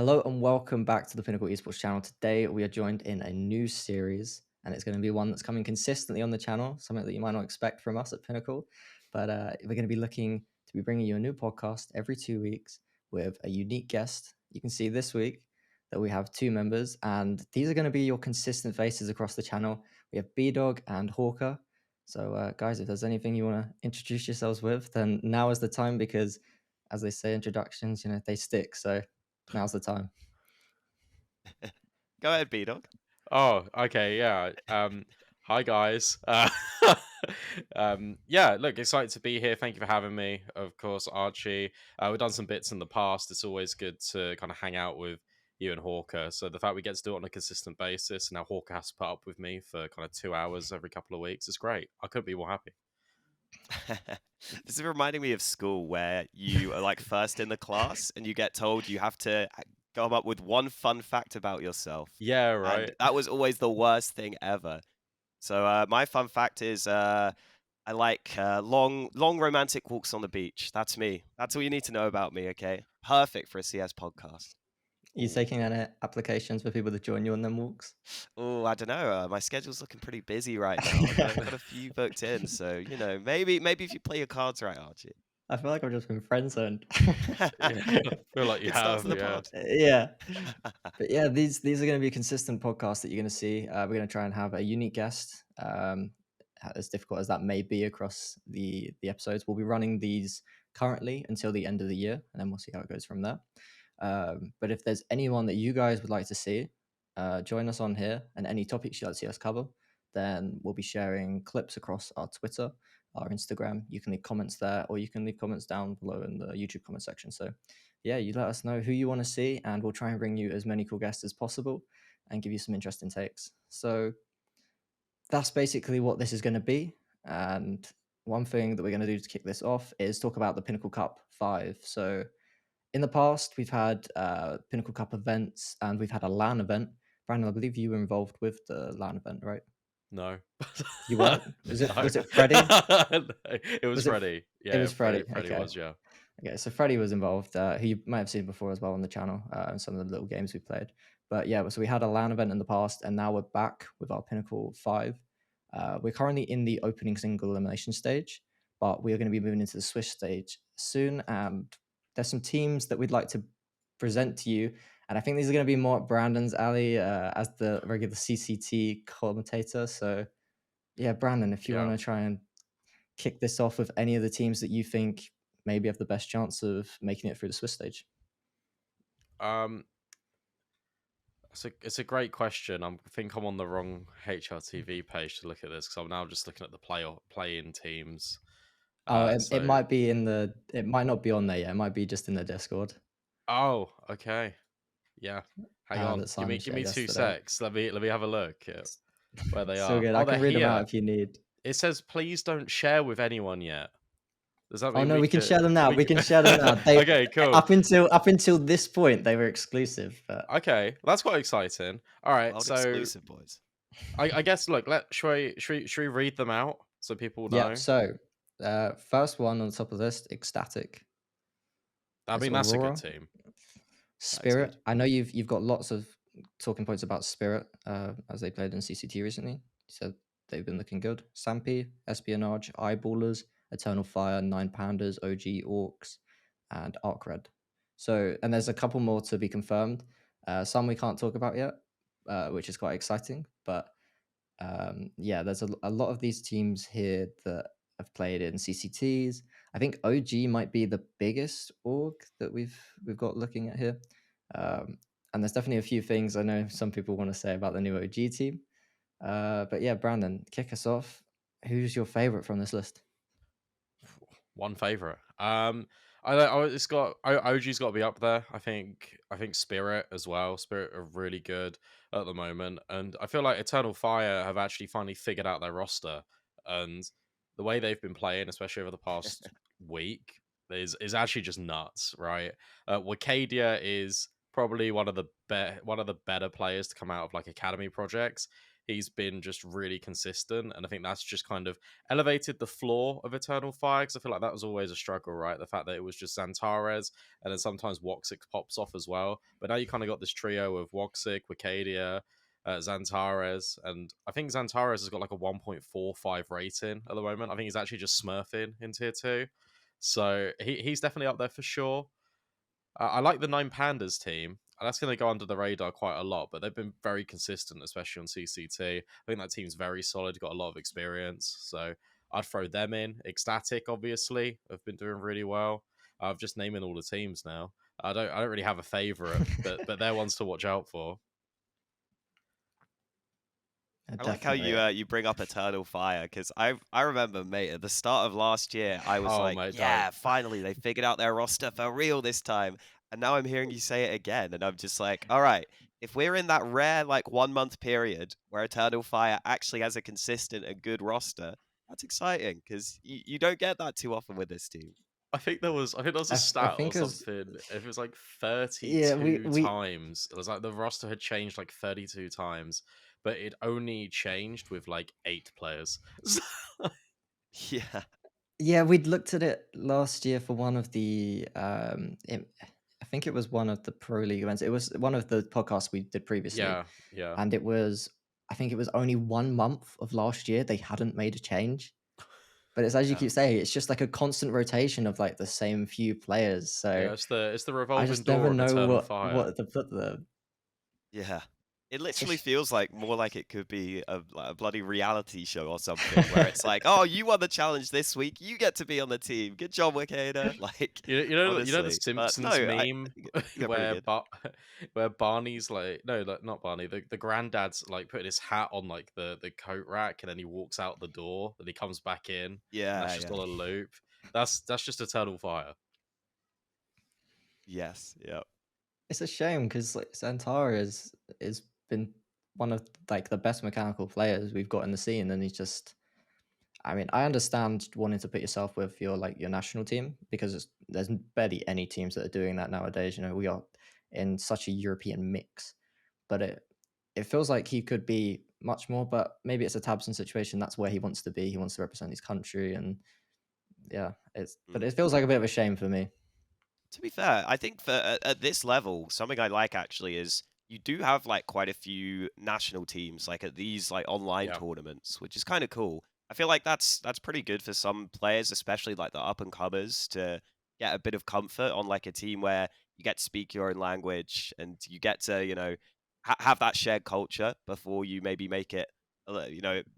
Hello and welcome back to the Pinnacle Esports Channel. Today we are joined in a new series, and it's going to be one that's coming consistently on the channel, something that you might not expect from us at Pinnacle. But we're going to be looking to be bringing you a new podcast every 2 weeks with a unique guest. You can see this week that we have two members, and these are going to be your consistent faces across the channel. We have BDog and Hawka. So, guys, if there's anything you want to introduce yourselves with, then now is the time because, as they say, introductions, they stick. So now's the time. Go ahead, BDog. Oh, okay, yeah. Hi guys. Yeah, look, excited to be here. Thank you for having me. Of course, Archie. We've done some bits in the past. It's always good to kind of hang out with you and Hawker. So the fact we get to do it on a consistent basis, and now Hawker has to put up with me for kind of 2 hours every couple of weeks, is great. I couldn't be more happy. This is reminding me of school where you are like first in the class and you get told you have to come up with one fun fact about yourself. Yeah, And right. that was always the worst thing ever. So my fun fact is I like long romantic walks on the beach. That's me. That's all you need to know about me, okay? Perfect for a CS podcast. Are you taking any applications for people to join you on them walks? Oh, I don't know. My schedule's looking pretty busy right now. I've got a few booked in, so maybe if you play your cards right, Archie. I feel like I've just been friend zoned. Yeah, I feel like you Good start have, to the yeah. pod. Yeah. But yeah, these are going to be consistent podcasts that you're going to see. We're going to try and have a unique guest. As difficult as that may be across the episodes, we'll be running these currently until the end of the year, and then we'll see how it goes from there. But if there's anyone that you guys would like to see, join us on here, and any topics you'd like to see us cover, then we'll be sharing clips across our Twitter, our Instagram. You can leave comments there, or you can leave comments down below in the YouTube comment section. So yeah, you let us know who you want to see, and we'll try and bring you as many cool guests as possible and give you some interesting takes. So that's basically what this is going to be. And one thing that we're going to do to kick this off is talk about the Pinnacle Cup V. So in the past, we've had Pinnacle Cup events, and we've had a LAN event. Brandon, I believe you were involved with the LAN event, right? No. You weren't? Was it Freddie? No, it was Freddie. Yeah, it was Freddie. Freddie Okay. was, yeah. Okay, so Freddie was involved, who you might have seen before as well on the channel, and some of the little games we played. But yeah, so we had a LAN event in the past, and now we're back with our Pinnacle 5. We're currently in the opening single elimination stage, but we are going to be moving into the Swiss stage soon, and there's some teams that we'd like to present to you, and I think these are going to be more up Brandon's alley as the regular CCT commentator. So yeah, Brandon, if you want to try and kick this off with any of the teams that you think maybe have the best chance of making it through the Swiss stage. It's a great question. I think I'm on the wrong HRTV page to look at this because I'm now just looking at the play-in teams. It might be it might not be on there yet. It might be just in the Discord. Oh, okay. Yeah. Hang on. Give me 2 secs. Let me have a look at where they are. So good. I can read them out if you need. It says, please don't share with anyone yet. Does that mean we can share them now. We can share them now. Okay, cool. Up until this point, they were exclusive. But... Okay, that's quite exciting. All right, Wild so exclusive, boys. I guess look, should we read them out so people know? Yeah. So first one on the top of the list, Ecstatic. I mean, that's Aurora. A good team. Spirit. I know you've got lots of talking points about Spirit as they played in CCT recently. So they've been looking good. Sampi, Espionage, Eyeballers, Eternal Fire, Nine Pandas, OG Orcs, and Arc Red. So, and there's a couple more to be confirmed. Some we can't talk about yet, which is quite exciting. But yeah, there's a lot of these teams here that have played in CCTs. I think OG might be the biggest org that we've got looking at here. And there's definitely a few things I know some people want to say about the new OG team. But yeah, Brandon, kick us off. Who's your favorite from this list? One favorite. OG's got to be up there. I think Spirit as well. Spirit are really good at the moment, and I feel like Eternal Fire have actually finally figured out their roster, and the way they've been playing, especially over the past week, is actually just nuts, right? Wakadia is probably one of the better players to come out of like academy projects. he's been just really consistent, and I think that's just kind of elevated the floor of Eternal Fire, because I feel like that was always a struggle, right? The fact that it was just Xantares, and then sometimes Woxic pops off as well. But now you kind of got this trio of Woxic, Wicadia, Xantares, and I think Xantares has got like a 1.45 rating at the moment. I think he's actually just smurfing in tier 2. So he's definitely up there for sure. I like the Nine Pandas team. That's going to go under the radar quite a lot, but they've been very consistent, especially on CCT. I think that team's very solid, got a lot of experience. So I'd throw them in. Ecstatic, obviously, have been doing really well. I've just naming all the teams now. I don't really have a favorite, but they're ones to watch out for. I like how you bring up Eternal Fire, because I remember, mate, at the start of last year, I was like, mate, yeah, don't. finally they figured out their roster for real this time. And now I'm hearing you say it again, and I'm just like, all right, if we're in that rare like 1 month period where Eternal Fire actually has a consistent and good roster, that's exciting, because you don't get that too often with this team. I think there was a I stat or think something. If it was like yeah, 32 times, it was like the roster had changed like 32 times, but it only changed with like 8 players. Yeah. Yeah, we'd looked at it last year for one of the I think it was one of the Pro League events. It was one of the podcasts we did previously. Yeah. And I think it was only 1 month of last year they hadn't made a change. But it's, as you Yeah. keep saying, it's just like a constant rotation of like the same few players. So Yeah, it's the I revolving just door never of know Eternal Fire. what to put there. Yeah. It literally feels like more like it could be a bloody reality show or something, where it's like, oh, you won the challenge this week, you get to be on the team. Good job, Wicadia. Like, You know the honestly. Simpsons No, I meme think they're pretty where good. where Barney's like, no, not Barney, the granddad's like putting his hat on like the coat rack, and then he walks out the door, and he comes back in, and that's Yeah, just yeah. on a loop. That's just Eternal Fire. Yes, yeah. It's a shame because like Santara is been one of like the best mechanical players we've got in the scene, and he's just. I mean, I understand wanting to put yourself with your national team because there's barely any teams that are doing that nowadays. You know, we are in such a European mix, but it feels like he could be much more. But maybe it's a Tabson situation. That's where he wants to be. He wants to represent his country, and yeah, but it feels like a bit of a shame for me. To be fair, I think for at this level, something I like actually is you do have like quite a few national teams like at these like online Yeah. tournaments, which is kind of cool. I feel like that's pretty good for some players, especially like the up and comers, to get a bit of comfort on like a team where you get to speak your own language and you get to have that shared culture before you maybe make it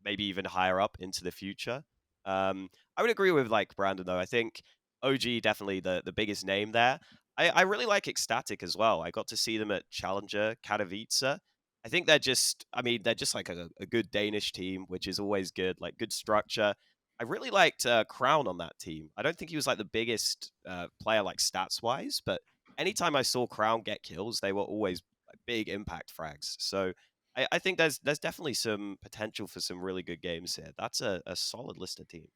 maybe even higher up into the future. I would agree with like Brandon though. I think OG definitely the biggest name there. I really like Ecstatic as well. I got to see them at Challenger Katowice. I think they're just like a good Danish team, which is always good, like good structure. I really liked Crown on that team. I don't think he was like the biggest player like stats wise, but anytime I saw Crown get kills, they were always like, big impact frags. So I think there's definitely some potential for some really good games here. That's a solid list of team.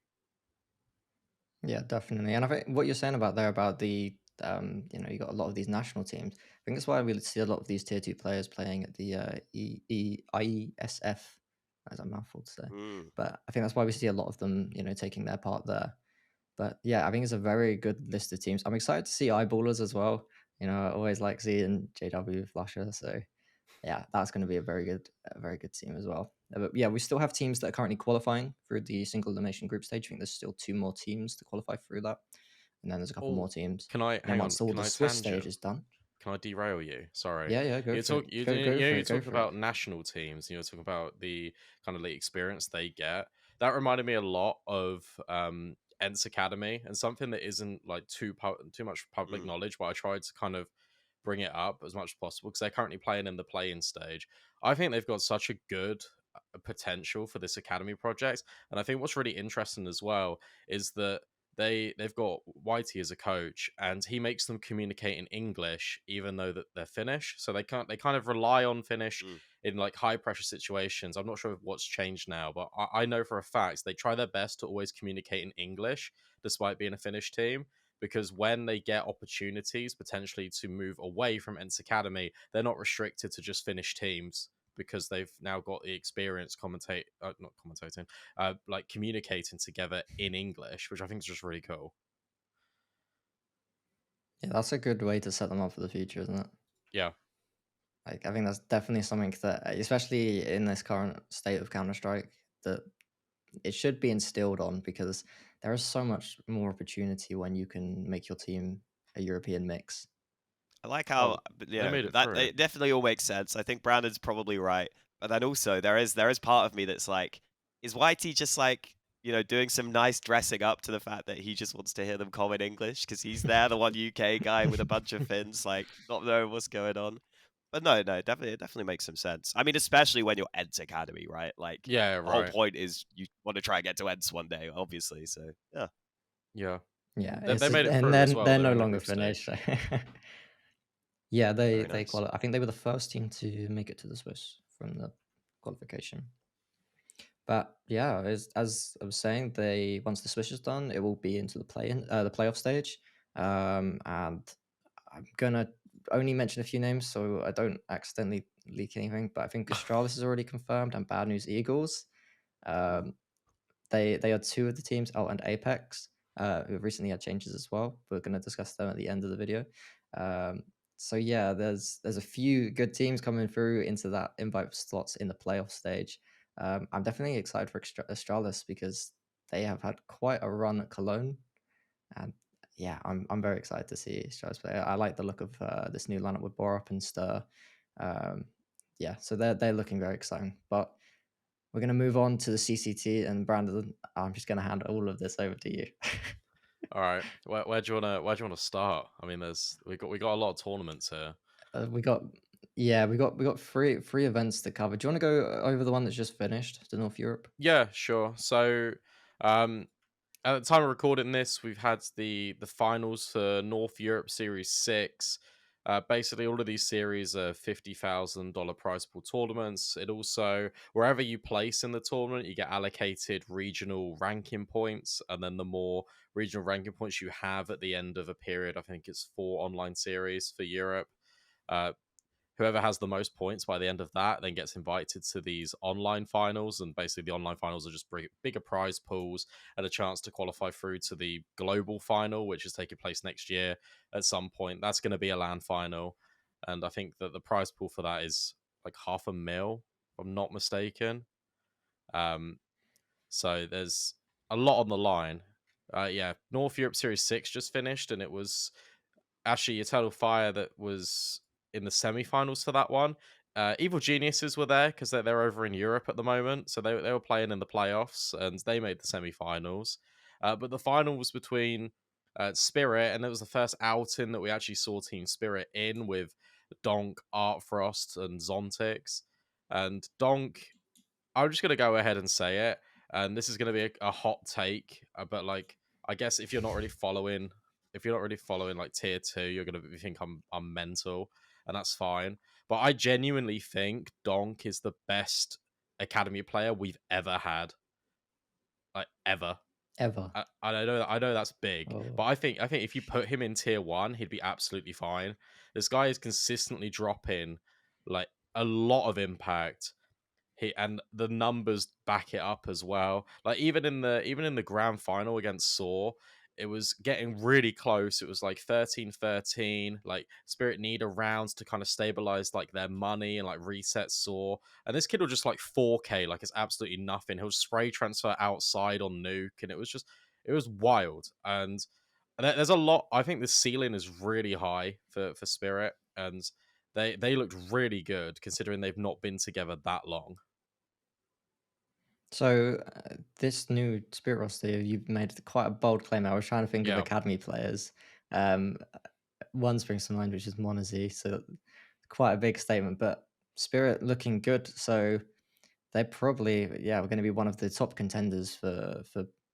Yeah, definitely. And I think what you're saying about there about the you got a lot of these national teams. I think that's why we see a lot of these tier 2 players playing at the IESF. That's a mouthful to say. Mm. But I think that's why we see a lot of them, taking their part there. But yeah, I think it's a very good list of teams. I'm excited to see eyeballers as well. I always like seeing JW Flusher. So yeah, that's going to be a very good team as well. But yeah, we still have teams that are currently qualifying through the single elimination group stage. I think there's still 2 more teams to qualify through that, and then there's a couple more teams. Can I And then hang on? once all Can the I Swiss tangent? stage is done, Can I derail you? Sorry. yeah, go for it. You're Go talking for it. about national teams. You're talking about the kind of the experience they get. That reminded me a lot of Ents Academy, and something that isn't like too much public knowledge, but I tried to kind of bring it up as much as possible because they're currently playing in the play-in stage. I think they've got such a good potential for this academy project, and I think what's really interesting as well is that they've got Whitey as a coach, and he makes them communicate in English even though that they're Finnish. So they kind of rely on Finnish in like high pressure situations. I'm not sure what's changed now, but I know for a fact they try their best to always communicate in English despite being a Finnish team. Because when they get opportunities potentially to move away from Ents Academy, they're not restricted to just Finnish teams. because they've now got the experience not commentating, like communicating together in English, which I think is just really cool. Yeah, that's a good way to set them up for the future, isn't it? Yeah. Like, I think that's definitely something that, especially in this current state of Counter-Strike, that it should be instilled on, because there is so much more opportunity when you can make your team a European mix. I like Oh, how they made it that through. it definitely all makes sense. I think Brandon's probably right, but then also there is part of me that's like, is Whitey just like doing some nice dressing up to the fact that he just wants to hear them comment English because he's there, the one UK guy with a bunch of Finns, like not knowing what's going on. But no, it definitely makes some sense. I mean, especially when you're Eds Academy, right? Like Yeah, the whole right. point is you want to try and get to Eds one day, obviously. So yeah. Yeah. Yeah, They made it and through as then well. they're They're no in the longer group stage. finished. Yeah, Very they nice. I think they were the first team to make it to the Swiss from the qualification. But yeah, as I was saying, they once the Swiss is done, it will be into the the playoff stage. And I'm gonna only mention a few names so I don't accidentally leak anything. But I think Astralis is already confirmed, and Bad News Eagles. Um, they are two of the teams. Oh, and Apex, who have recently had changes as well. We're going to discuss them at the end of the video. Um, so yeah, there's a few good teams coming through into that invite slots in the playoff stage. I'm definitely excited for Astralis because they have had quite a run at Cologne, and yeah, I'm very excited to see Astralis play. I like the look of this new lineup with Borup and Stir. Um, yeah, so they're looking very exciting, but. We're going to move on to the CCT, and Brandon, I'm just going to hand all of this over to you. All right. Where do you wanna start? I mean, we got a lot of tournaments here. We got we got three events to cover. Do you want to go over the one that's just finished, the North Europe? Yeah, sure. So, um, at the time of recording this, we've had the finals for North Europe Series 6. Basically, all of these series are $50,000 prize pool tournaments. It also, wherever you place in the tournament, you get allocated regional ranking points, and then the more regional ranking points you have at the end of a period, I think it's 4 online series for Europe. Uh, Whoever has the most points by the end of that then gets invited to these online finals. And basically, the online finals are just bigger prize pools and a chance to qualify through to the global final, which is taking place next year at some point. That's going to be a LAN final. And I think that the prize pool for that is like $500,000, if I'm not mistaken. So there's a lot on the line. Yeah, North Europe Series 6 just finished, and it was actually Eternal Fire that was in the semi-finals for that one. Evil Geniuses were there because they're over in Europe at the moment, so they were playing in the playoffs and they made the semi-finals. But the final was between Spirit, and it was the first outing that we actually saw Team Spirit in with Donk, Artfrost, and Zontix. And Donk, I'm just gonna go ahead and say it, and this is gonna be a hot take, but like I guess if you're not really following like tier 2, you're gonna think I'm mental, and that's fine. But I genuinely think Donk is the best academy player we've ever had, like ever. Ever. I know that's big, Oh. but I think if you put him in tier 1, he'd be absolutely fine. This guy is consistently dropping like a lot of impact. And the numbers back it up as well. Like even in the grand final against Saw, it was getting really close. It was like 13-13. Like Spirit need a rounds to kind of stabilize like their money and like reset Saw. And this kid will just like 4K, like it's absolutely nothing. He'll spray transfer outside on Nuke, and it was wild. And there's a lot. I think the ceiling is really high for Spirit, and they looked really good considering they've not been together that long. So this new Spirit roster, you've made quite a bold claim. I was trying to think of Yeah. academy players. One springs to mind, which is Monazy. So quite a big statement, but Spirit looking good. So they're probably we're going to be one of the top contenders for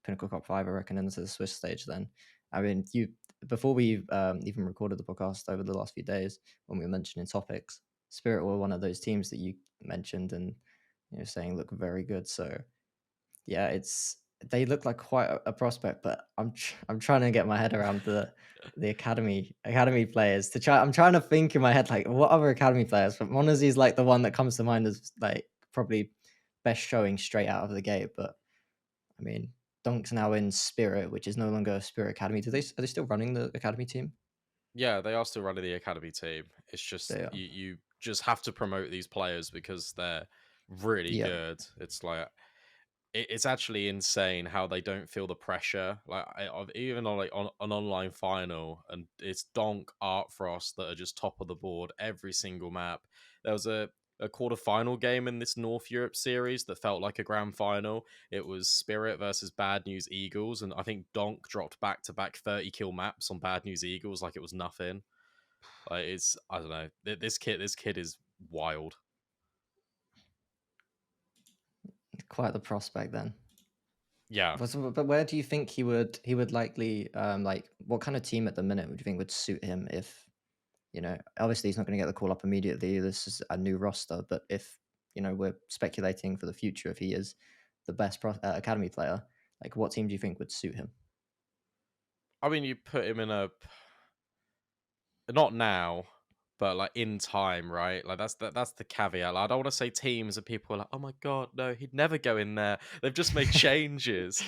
Pinnacle Cup V, I reckon, into the Swiss stage. Then, I mean, you before we even recorded the podcast over the last few days when we were mentioning topics, Spirit were one of those teams that you mentioned and saying look very good. So yeah, they look like quite a prospect, but I'm trying to get my head around the academy players to try. I'm trying to think in my head like what other academy players, but Monazy is like the one that comes to mind as like probably best showing straight out of the gate. But I mean, Donk's now in Spirit, which is no longer a Spirit Academy. Are they still running the academy team? Yeah, they are still running the academy team. It's just They are. you just have to promote these players because they're really Yeah. good. It's like it's actually insane how they don't feel the pressure. Like even on like on an online final, and it's Donk, Art Frost that are just top of the board every single map. There was a quarterfinal game in this North Europe series that felt like a grand final. It was Spirit versus Bad News Eagles, and I think Donk dropped back to back 30 kill maps on Bad News Eagles like it was nothing. Like it's I don't know. This kid is wild. Quite the prospect then. Yeah. But where do you think he would likely like what kind of team at the minute would you think would suit him if obviously he's not going to get the call up immediately. This is a new roster, but if we're speculating for the future, if he is the best academy player, like what team do you think would suit him? I mean, you put him in a not now, but like in time, right? Like that's the caveat. Like, I don't want to say teams and people are like, oh my god, no, he'd never go in there. They've just made changes.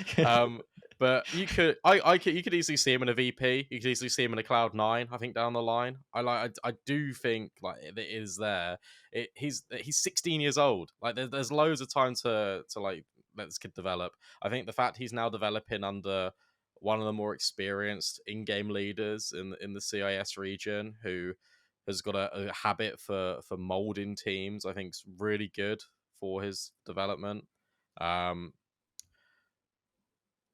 But you could you could easily see him in a VP. You could easily see him in a Cloud9. I think down the line. I do think like it is there. He's 16 years old. Like there's loads of time to like let this kid develop. I think the fact he's now developing under one of the more experienced in-game leaders in the CIS region who has got a habit for molding teams. I think is really good for his development. I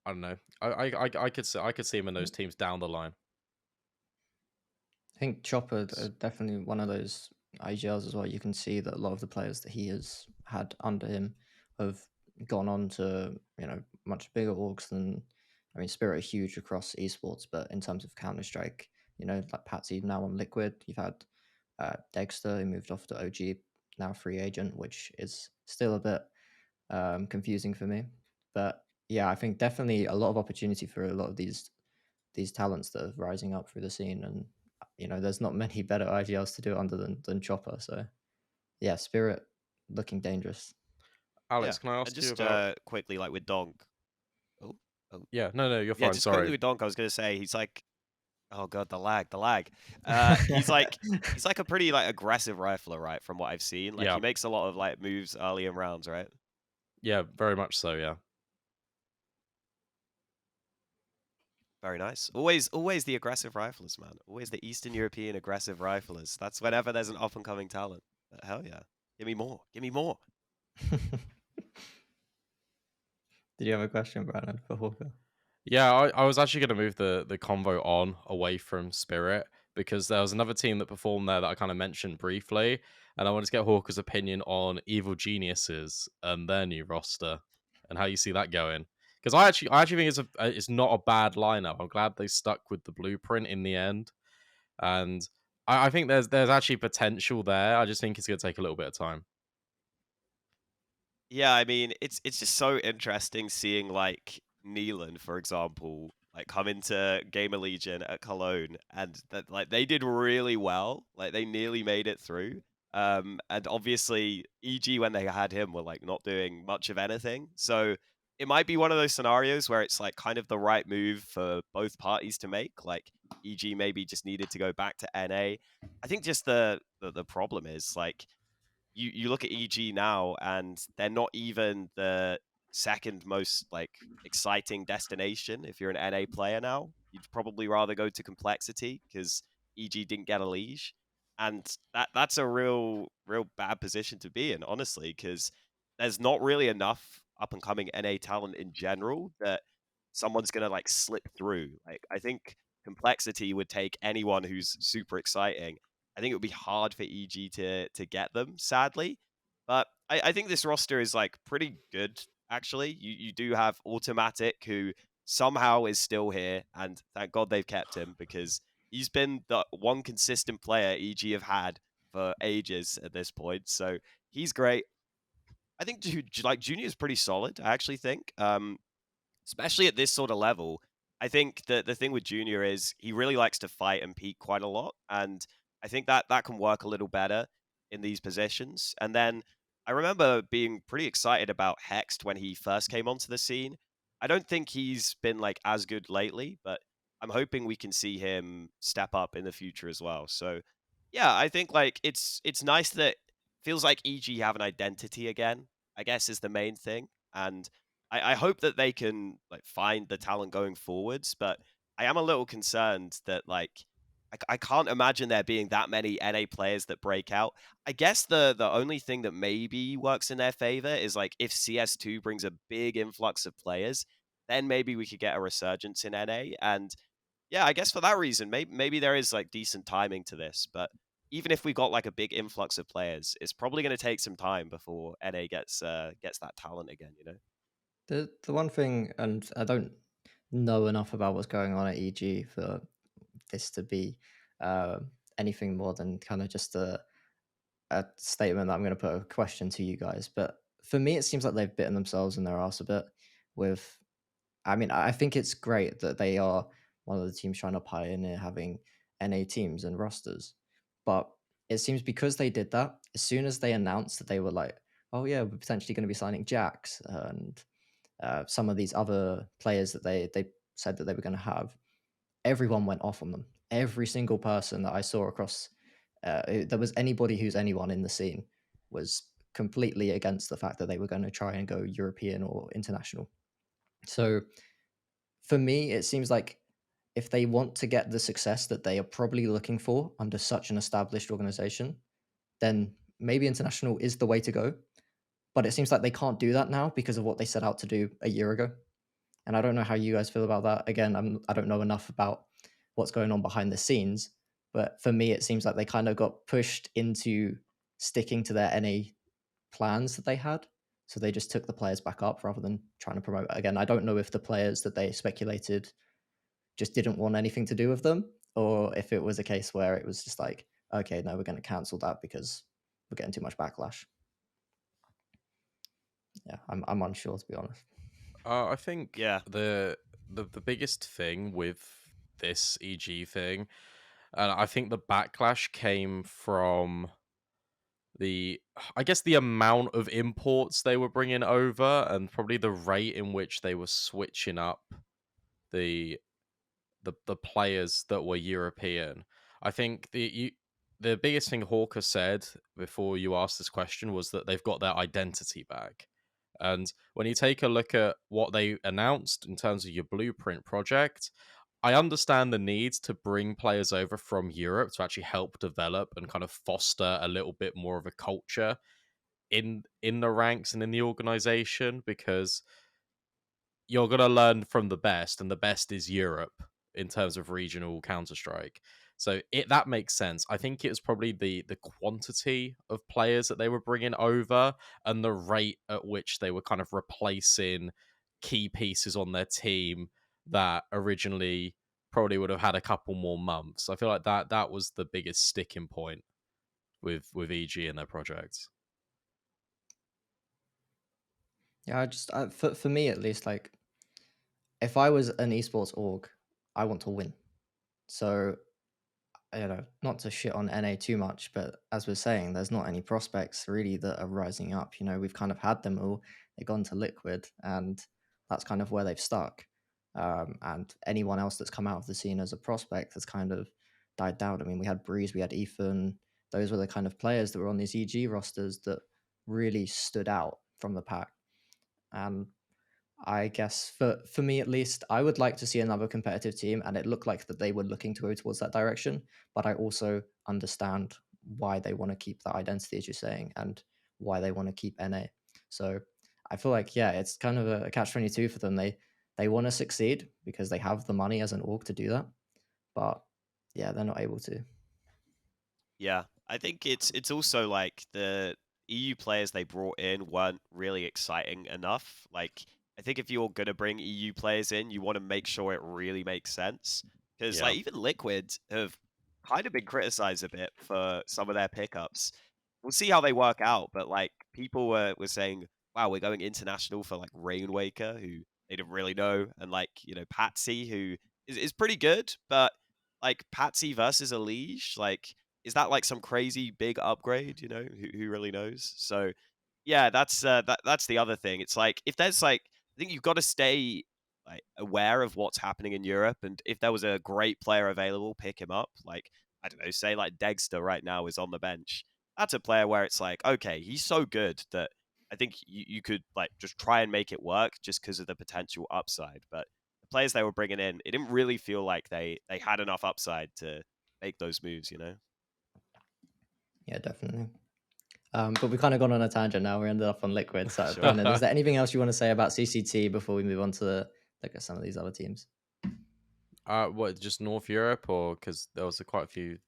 don't know. I could see him in those teams down the line. I think Chopper definitely one of those IGLs as well. You can see that a lot of the players that he has had under him have gone on to much bigger orgs than. I mean, Spirit are huge across esports, but in terms of Counter Strike, like Patsy now on Liquid. You've had Dexter who moved off to OG, now free agent, which is still a bit confusing for me. But yeah, I think definitely a lot of opportunity for a lot of these talents that are rising up through the scene, and there's not many better IGLs to do it under than Chopper. So yeah, Spirit looking dangerous. Alex, can I And ask you just about quickly, like with Donk. Oh, Yeah, no, you're yeah, fine. just quickly Sorry. with Donk, I was gonna say he's like, oh god, the lag. He's like a pretty like aggressive rifler, right? From what I've seen, like Yeah, he makes a lot of like moves early in rounds, right? yeah, very much so. Yeah. Very nice. Always the aggressive riflers, man. Always the Eastern European aggressive riflers. That's whenever there's an up and coming talent. But hell yeah, give me more. Give me more. Did you have a question, Brandon, for Hawka? Yeah, I was actually going to move the convo on away from Spirit because there was another team that performed there that I kind of mentioned briefly, and I wanted to get Hawker's opinion on Evil Geniuses and their new roster and how you see that going. Because I actually think it's not a bad lineup. I'm glad they stuck with the blueprint in the end, and I think there's actually potential there. I just think it's going to take a little bit of time. Yeah, I mean, it's just so interesting seeing like Neelan, for example, like come into Gamer Legion at Cologne, and that like they did really well. Like they nearly made it through. And obviously EG when they had him were like not doing much of anything. So it might be one of those scenarios where it's like kind of the right move for both parties to make. Like EG maybe just needed to go back to NA. I think just the problem is like you look at EG now, and they're not even the second most like exciting destination. If you're an NA player now, you'd probably rather go to Complexity because EG didn't get a liege, and that's a real bad position to be in, honestly, because there's not really enough up and coming NA talent in general that someone's gonna like slip through. Like I think Complexity would take anyone who's super exciting. I think it would be hard for EG to get them, sadly. But I think this roster is like pretty good, actually. You do have Automatic, who somehow is still here, and thank God they've kept him because he's been the one consistent player EG have had for ages at this point. So he's great. I think like Junior is pretty solid, I actually think. especially at this sort of level. I think that the thing with Junior is he really likes to fight and peak quite a lot, and I think that that can work a little better in these positions. And then I remember being pretty excited about Hexed when he first came onto the scene. I don't think he's been like as good lately, but I'm hoping we can see him step up in the future as well. So yeah, I think like it's nice that feels like EG have an identity again, I guess is the main thing. And I hope that they can like find the talent going forwards, but I am a little concerned that like I can't imagine there being that many NA players that break out. I guess the only thing that maybe works in their favor is like if CS2 brings a big influx of players, then maybe we could get a resurgence in NA. And yeah, I guess for that reason, maybe there is like decent timing to this. But even if we got like a big influx of players, it's probably going to take some time before NA gets that talent again. You know. The one thing, and I don't know enough about what's going on at EG for this to be uh, anything more than kind of just a statement that I'm going to put a question to you guys. But for me, it seems like they've bitten themselves in their ass a bit with. I mean, I think it's great that they are one of the teams trying to pioneer having NA teams and rosters. But it seems because they did that, as soon as they announced that they were like, oh, yeah, we're potentially going to be signing Jax and some of these other players that they said that they were going to have, everyone went off on them. Every single person that I saw across, there was anybody who's anyone in the scene was completely against the fact that they were going to try and go European or international. So for me, it seems like if they want to get the success that they are probably looking for under such an established organization, then maybe international is the way to go. But it seems like they can't do that now because of what they set out to do a year ago. And I don't know how you guys feel about that. Again, I don't know enough about what's going on behind the scenes, but for me, it seems like they kind of got pushed into sticking to their NA plans that they had. So they just took the players back up rather than trying to promote. Again, I don't know if the players that they speculated just didn't want anything to do with them, or if it was a case where it was just like, okay, no, we're going to cancel that because we're getting too much backlash. Yeah, I'm unsure, to be honest. I think Yeah. the biggest thing with this EG thing, and I think the backlash came from I guess the amount of imports they were bringing over, and probably the rate in which they were switching up the the players that were European. I think the biggest thing Hawker said before you asked this question was that they've got their identity back. And when you take a look at what they announced in terms of your blueprint project, I understand the need to bring players over from Europe to actually help develop and kind of foster a little bit more of a culture in the ranks and in the organization, because you're going to learn from the best, and the best is Europe in terms of regional Counter-Strike. So that makes sense. I think it was probably the quantity of players that they were bringing over and the rate at which they were kind of replacing key pieces on their team that originally probably would have had a couple more months. I feel like that was the biggest sticking point with EG and their projects. Yeah, for me at least, like if I was an esports org, I want to win. So not to shit on NA too much, but as we're saying, there's not any prospects really that are rising up. We've kind of had them all. They've gone to Liquid, and that's kind of where they've stuck. And anyone else that's come out of the scene as a prospect has kind of died down. I mean, we had Breeze, we had Ethan. Those were the kind of players that were on these EG rosters that really stood out from the pack. And I guess for me at least, I would like to see another competitive team, and it looked like that they were looking to go towards that direction. But I also understand why they want to keep that identity, as you're saying, and why they want to keep NA. So I feel like it's kind of a catch-22 for them. They want to succeed because they have the money as an org to do that, but they're not able to. Yeah, I think it's also like the EU players they brought in weren't really exciting enough. Like, I think if you're gonna bring EU players in, you want to make sure it really makes sense. Because like even Liquid have kind of been criticized a bit for some of their pickups. We'll see how they work out, but like people were saying, wow, we're going international for like Rainwaker, who they didn't really know, and like Patsy, who is pretty good, but like Patsy versus a Liege, like is that like some crazy big upgrade? Who really knows? So yeah, that's the other thing. It's like if there's like I think you've got to stay like aware of what's happening in Europe, and if there was a great player available, pick him up. Like I don't know, say like Degster right now is on the bench. That's a player where it's like, okay, he's so good that I think you could like just try and make it work just because of the potential upside. But the players they were bringing in, it didn't really feel like they had enough upside to make those moves. Yeah, definitely. But we kind of gone on a tangent now. We ended up on Liquid. So, Sure. Brandon, is there anything else you want to say about CCT before we move on to look at some of these other teams? What, just North Europe, or because there was quite a few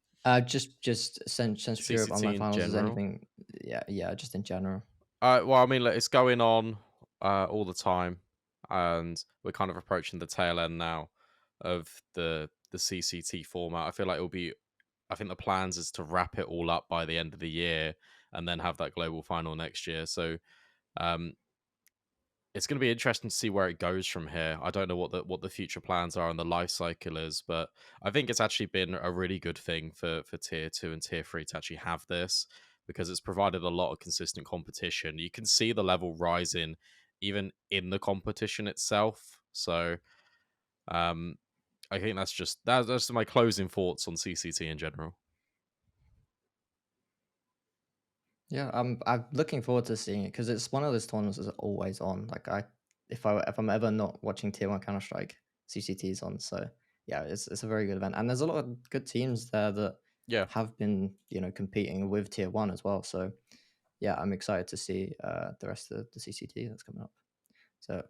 Just Central Europe CCT online in finals. Is general? anything? Yeah, just in general. Well, I mean, look, it's going on all the time, and we're kind of approaching the tail end now of the CCT format. I feel like I think the plans is to wrap it all up by the end of the year, and then have that global final next year. So, um, it's going to be interesting to see where it goes from here. I don't know what the future plans are and the life cycle is, but I think it's actually been a really good thing for tier 2 and tier 3 to actually have this, because it's provided a lot of consistent competition. You can see the level rising even in the competition itself. So I think that's my closing thoughts on CCT in general. Yeah, I'm looking forward to seeing it because it's one of those tournaments that's always on. Like if I'm ever not watching Tier 1 Counter Strike, CCT is on. So yeah, it's a very good event, and there's a lot of good teams there that Yeah. have been competing with Tier 1 as well. So yeah, I'm excited to see the rest of the CCT that's coming up. So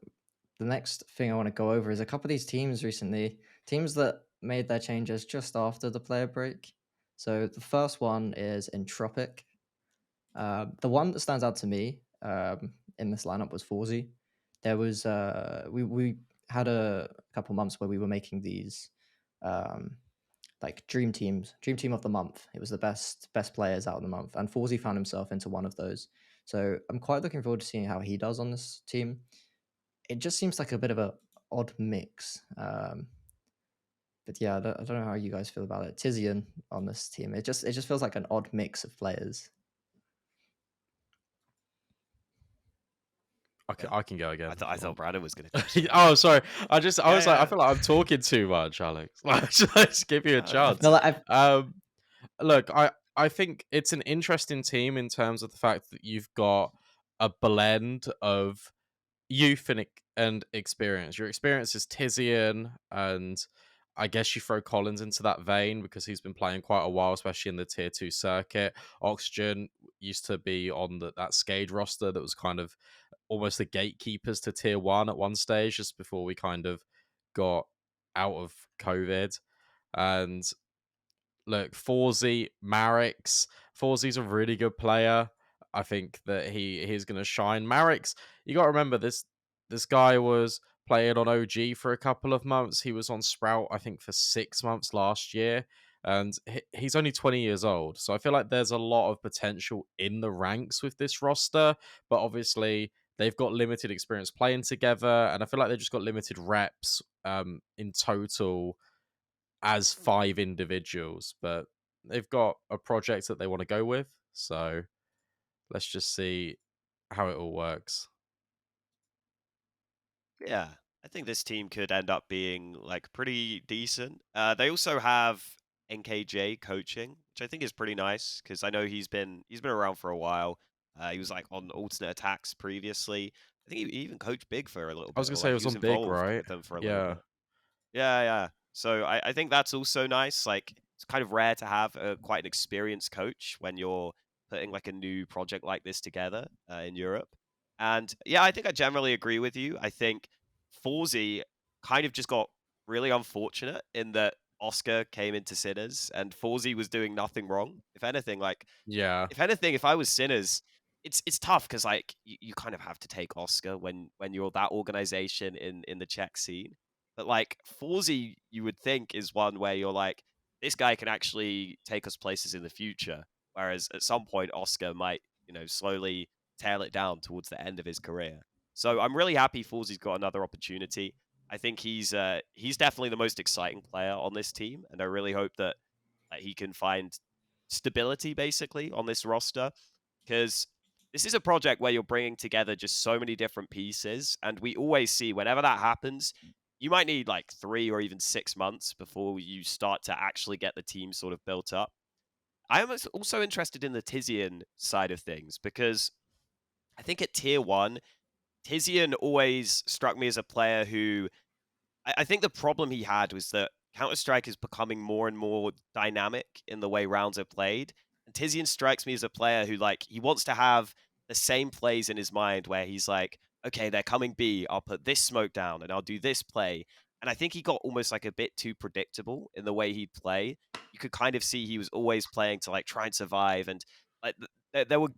the next thing I want to go over is a couple of these teams recently, teams that made their changes just after the player break. So the first one is Entropiq. The one that stands out to me in this lineup was Forzy. There was we had a couple months where we were making these like dream team of the month. It was the best players out of the month, and Forzy found himself into one of those. So I'm quite looking forward to seeing how he does on this team. It just seems like a bit of a odd mix. But yeah, I don't know how you guys feel about it. Tizian on this team, it just feels like an odd mix of players. I can go again. I thought Brandon was going to. Oh, sorry. I was like, I Yeah. feel like I'm talking too much, Alex. Like, just give you a No, chance. No, like Look, I think it's an interesting team in terms of the fact that you've got a blend of youth and experience. Your experience is Tizian, and I guess you throw Collins into that vein because he's been playing quite a while, especially in the tier 2 circuit. Oxygen used to be on that Skade roster that was kind of almost the gatekeepers to tier 1 at one stage, just before we kind of got out of COVID. And look, Forzy, Marix. Forzy's a really good player. I think that he's going to shine. Marix, you got to remember this guy was playing on OG for a couple of months. He was on Sprout, I think, for 6 months last year, and he's only 20 years old. So I feel like there's a lot of potential in the ranks with this roster, but obviously they've got limited experience playing together, and I feel like they've just got limited reps in total as 5 individuals, but they've got a project that they want to go with. So let's just see how it all works. Yeah, I think this team could end up being like pretty decent. They also have NKJ coaching, which I think is pretty nice because I know he's been around for a while. He was like on alternate attacks previously. I think he even coached Big for a little I was bit, gonna or say it like was he was on Big, involved right? with them for a little Yeah. bit. Yeah. So I think that's also nice. Like it's kind of rare to have quite an experienced coach when you're putting like a new project like this together in Europe. And yeah, I think I generally agree with you. I think Forzy kind of just got really unfortunate in that Oscar came into Sinners and Forzy was doing nothing wrong. Yeah. If I was Sinners, it's tough because like you kind of have to take Oscar when you're that organization in the Czech scene. But like Forzy, you would think is one where you're like, this guy can actually take us places in the future. Whereas at some point, Oscar might, slowly tail it down towards the end of his career. So I'm really happy Foolsy's got another opportunity. I think he's definitely the most exciting player on this team, and I really hope that he can find stability basically on this roster, because this is a project where you're bringing together just so many different pieces, and we always see whenever that happens, you might need like 3 or even 6 months before you start to actually get the team sort of built up. I am also interested in the Tizian side of things, because I think at tier one, Tizian always struck me as a player who I think the problem he had was that Counter-Strike is becoming more and more dynamic in the way rounds are played. And Tizian strikes me as a player who, like, he wants to have the same plays in his mind where he's like, okay, they're coming B, I'll put this smoke down and I'll do this play. And I think he got almost like a bit too predictable in the way he'd play. You could kind of see he was always playing to like try and survive, and like there were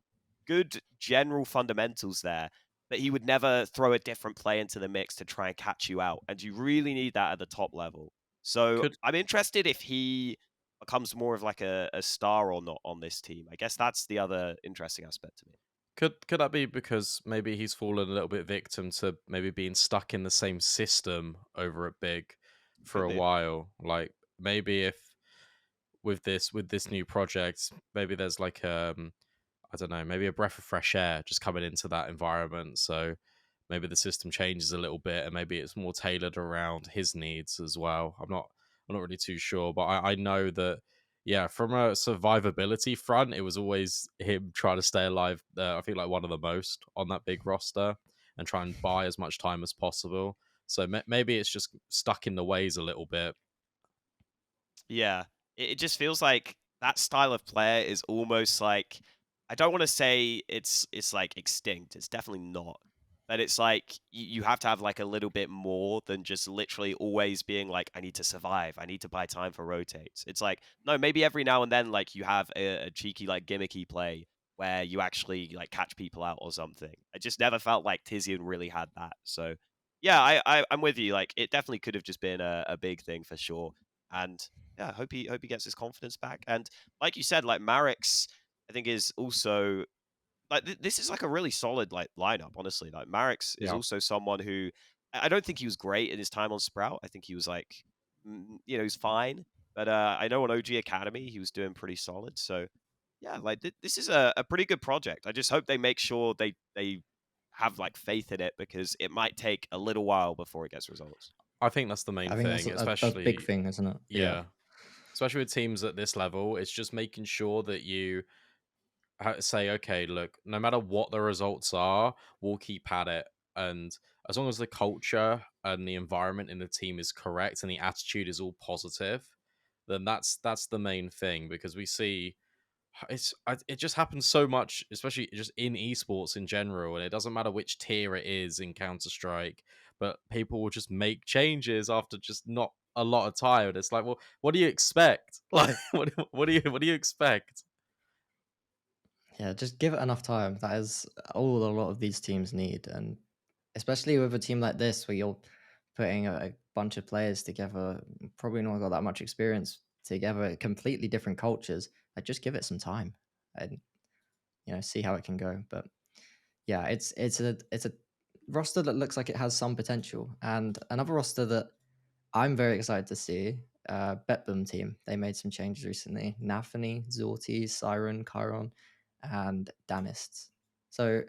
good general fundamentals there, but he would never throw a different play into the mix to try and catch you out. And you really need that at the top level. So Could I'm interested if he becomes more of like a star or not on this team. I guess that's the other interesting aspect to me. could that be because maybe he's fallen a little bit victim to maybe being stuck in the same system over at Big for Could a be. while? Like maybe if with this new project, maybe there's like I don't know, maybe a breath of fresh air just coming into that environment. So maybe the system changes a little bit and maybe it's more tailored around his needs as well. I'm not really too sure, but I know that yeah, from a survivability front, it was always him trying to stay alive. I think like one of the most on that big roster and try and buy as much time as possible. So maybe it's just stuck in the ways a little bit. Yeah, it just feels like that style of player is almost like, I don't want to say it's like extinct. It's definitely not. But it's like you have to have like a little bit more than just literally always being like, I need to survive. I need to buy time for rotates. It's like, no, maybe every now and then like you have a cheeky like gimmicky play where you actually like catch people out or something. I just never felt like Tizian really had that. So yeah, I'm with you. Like it definitely could have just been a big thing for sure. And yeah, I hope he gets his confidence back. And like you said, like Marek's, I think is also like this is like a really solid like lineup. Honestly, like Marek's is Yeah. also someone who I don't think he was great in his time on Sprout. I think he was like, he's fine. But I know on OG Academy he was doing pretty solid. So yeah, like this is a pretty good project. I just hope they make sure they have like faith in it, because it might take a little while before it gets results. I think that's the main I think that's thing, a big especially thing, isn't it? Yeah. yeah, especially with teams at this level. It's just making sure that you say, okay, look, no matter what the results are, we'll keep at it. And as long as the culture and the environment in the team is correct and the attitude is all positive, then that's the main thing. Because we see it just happens so much, especially just in esports in general, and it doesn't matter which tier it is in Counter Strike, but people will just make changes after just not a lot of time. And it's like, well, what do you expect? Like, what do you expect? Yeah, just give it enough time. That is all a lot of these teams need. And especially with a team like this, where you're putting a bunch of players together, probably not got that much experience together, completely different cultures. Like, just give it some time and see how it can go. But yeah, it's a roster that looks like it has some potential, and another roster that I'm very excited to see. BetBoom Team. They made some changes recently. Nafany, Zorti, Siren, Chiron, and Danist. So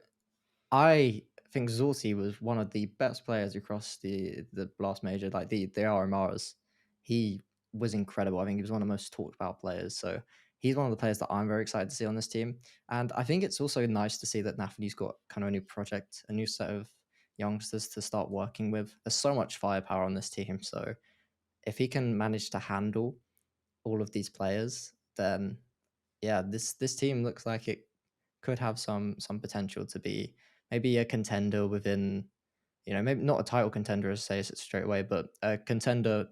I think Zorti was one of the best players across the last major, like the RMRs. He was incredible. I think he was one of the most talked about players. So he's one of the players that I'm very excited to see on this team. And I think it's also nice to see that Nafany's got kind of a new project, a new set of youngsters to start working with. There's so much firepower on this team. So if he can manage to handle all of these players, then yeah, this team looks like it could have some potential to be maybe a contender within, maybe not a title contender as say it straight away, but a contender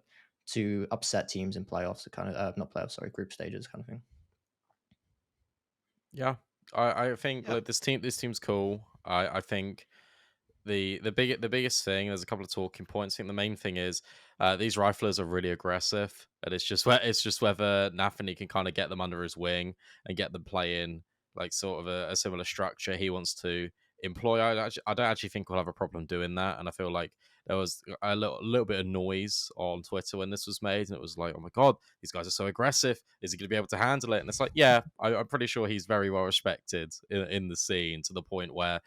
to upset teams in playoffs, kind of not playoffs, sorry, group stages kind of thing. Yeah, I think Yeah. like this team's cool. I think the biggest thing, there's a couple of talking points. I think the main thing is these riflers are really aggressive, and it's just whether Nafany can kind of get them under his wing and get them playing like sort of a similar structure he wants to employ. I don't actually think we'll have a problem doing that. And I feel like there was a little bit of noise on Twitter when this was made, and it was like, oh my god, these guys are so aggressive. Is he going to be able to handle it? And it's like, yeah, I'm pretty sure he's very well respected in the scene, to the point where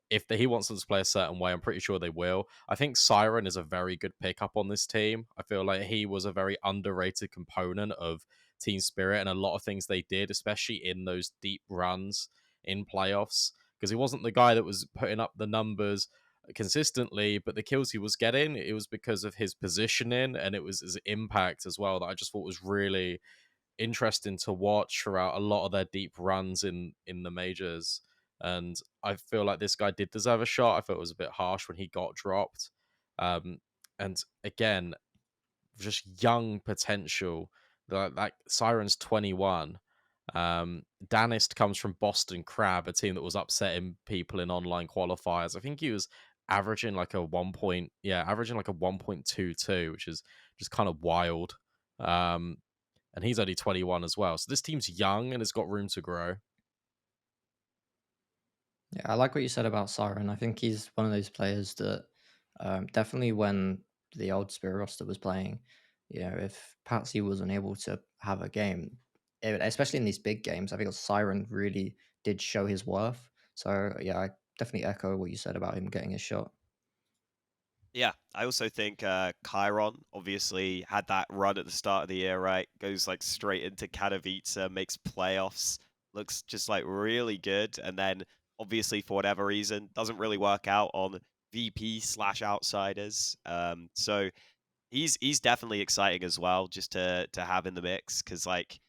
if he wants them to play a certain way, I'm pretty sure they will. I think Siren is a very good pickup on this team. I feel like he was a very underrated component of team spirit and a lot of things they did, especially in those deep runs in playoffs, because he wasn't the guy that was putting up the numbers consistently, but the kills he was getting, it was because of his positioning, and it was his impact as well that I just thought was really interesting to watch throughout a lot of their deep runs in the majors. And I feel like this guy did deserve a shot. I thought it was a bit harsh when he got dropped. And again, just young potential. Like Siren's 21. Danist comes from Boston Crab, a team that was upsetting people in online qualifiers. I think he was averaging like a 1.22, which is just kind of wild. And he's only 21 as well. So this team's young and it's got room to grow. Yeah, I like what you said about Siren. I think he's one of those players that definitely when the old Spirit roster was playing, if Patsy wasn't able to have a game, especially in these big games, I think Siren really did show his worth. So yeah, I definitely echo what you said about him getting his shot. Yeah, I also think Chiron obviously had that run at the start of the year, right? Goes like straight into Katowice, makes playoffs, looks just like really good, and then obviously for whatever reason doesn't really work out on VP/outsiders. So he's definitely exciting as well, just to have in the mix, because like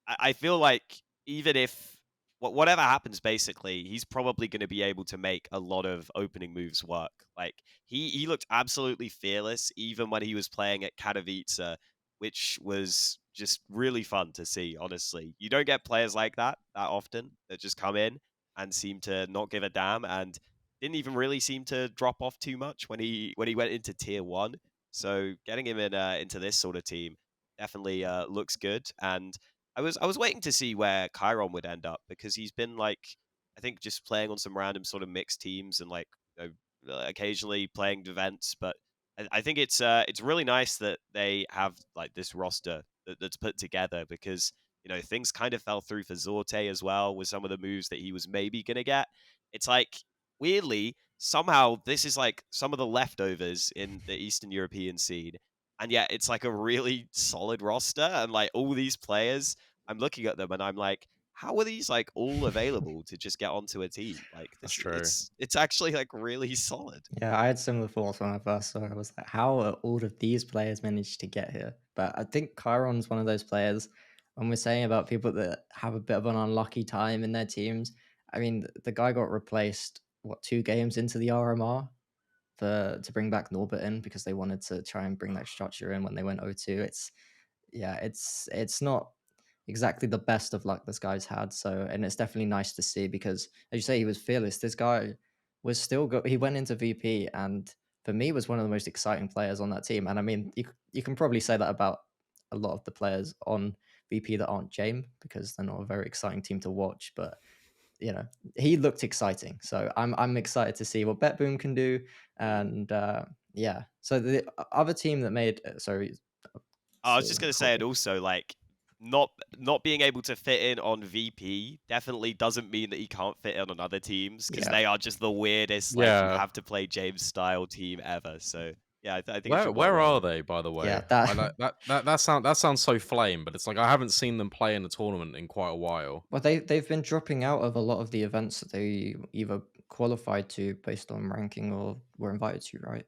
I feel like even if whatever happens, basically, he's probably going to be able to make a lot of opening moves work. Like he looked absolutely fearless, even when he was playing at Katowice, which was just really fun to see. Honestly, you don't get players like that often that just come in and seem to not give a damn, and didn't even really seem to drop off too much when he went into tier 1. So getting him in into this sort of team definitely looks good. And I was waiting to see where Chiron would end up, because he's been like, I think, just playing on some random sort of mixed teams and like, occasionally playing events. But I think it's really nice that they have like this roster that's put together, because things kind of fell through for Zorte as well with some of the moves that he was maybe gonna get. It's like, weirdly, somehow this is like some of the leftovers in the Eastern European scene, and yet it's like a really solid roster, and like all these players, I'm looking at them and I'm like, how are these like all available to just get onto a team? Like That's this, true. it's actually like really solid. Yeah, I had similar thoughts when I first saw it. I was like, how are all of these players managed to get here? But I think Chiron's one of those players, when we're saying about people that have a bit of an unlucky time in their teams, I mean, the guy got replaced, what, 2 games into the RMR to bring back Norbert in because they wanted to try and bring that structure in when they went 0-2. It's not exactly the best of luck this guy's had. So, and it's definitely nice to see because, as you say, he was fearless. This guy was still good. He went into VP, and for me, was one of the most exciting players on that team. And I mean, you can probably say that about a lot of the players on VP that aren't Jame, because they're not a very exciting team to watch. But he looked exciting. So I'm excited to see what BetBoom can do. And yeah, so the other team that made sorry, I was so just gonna say, and also like not being able to fit in on VP definitely doesn't mean that he can't fit in on other teams, because yeah. they are just the weirdest, like, you Yeah. have to play James style team ever. So yeah, I think it Where should work where well. are they, by the Yeah, way? I that like that sounds so flame, but it's like I haven't seen them play in a tournament in quite a while. well, they've been dropping out of a lot of the events that they either qualified to based on ranking or were invited to, right?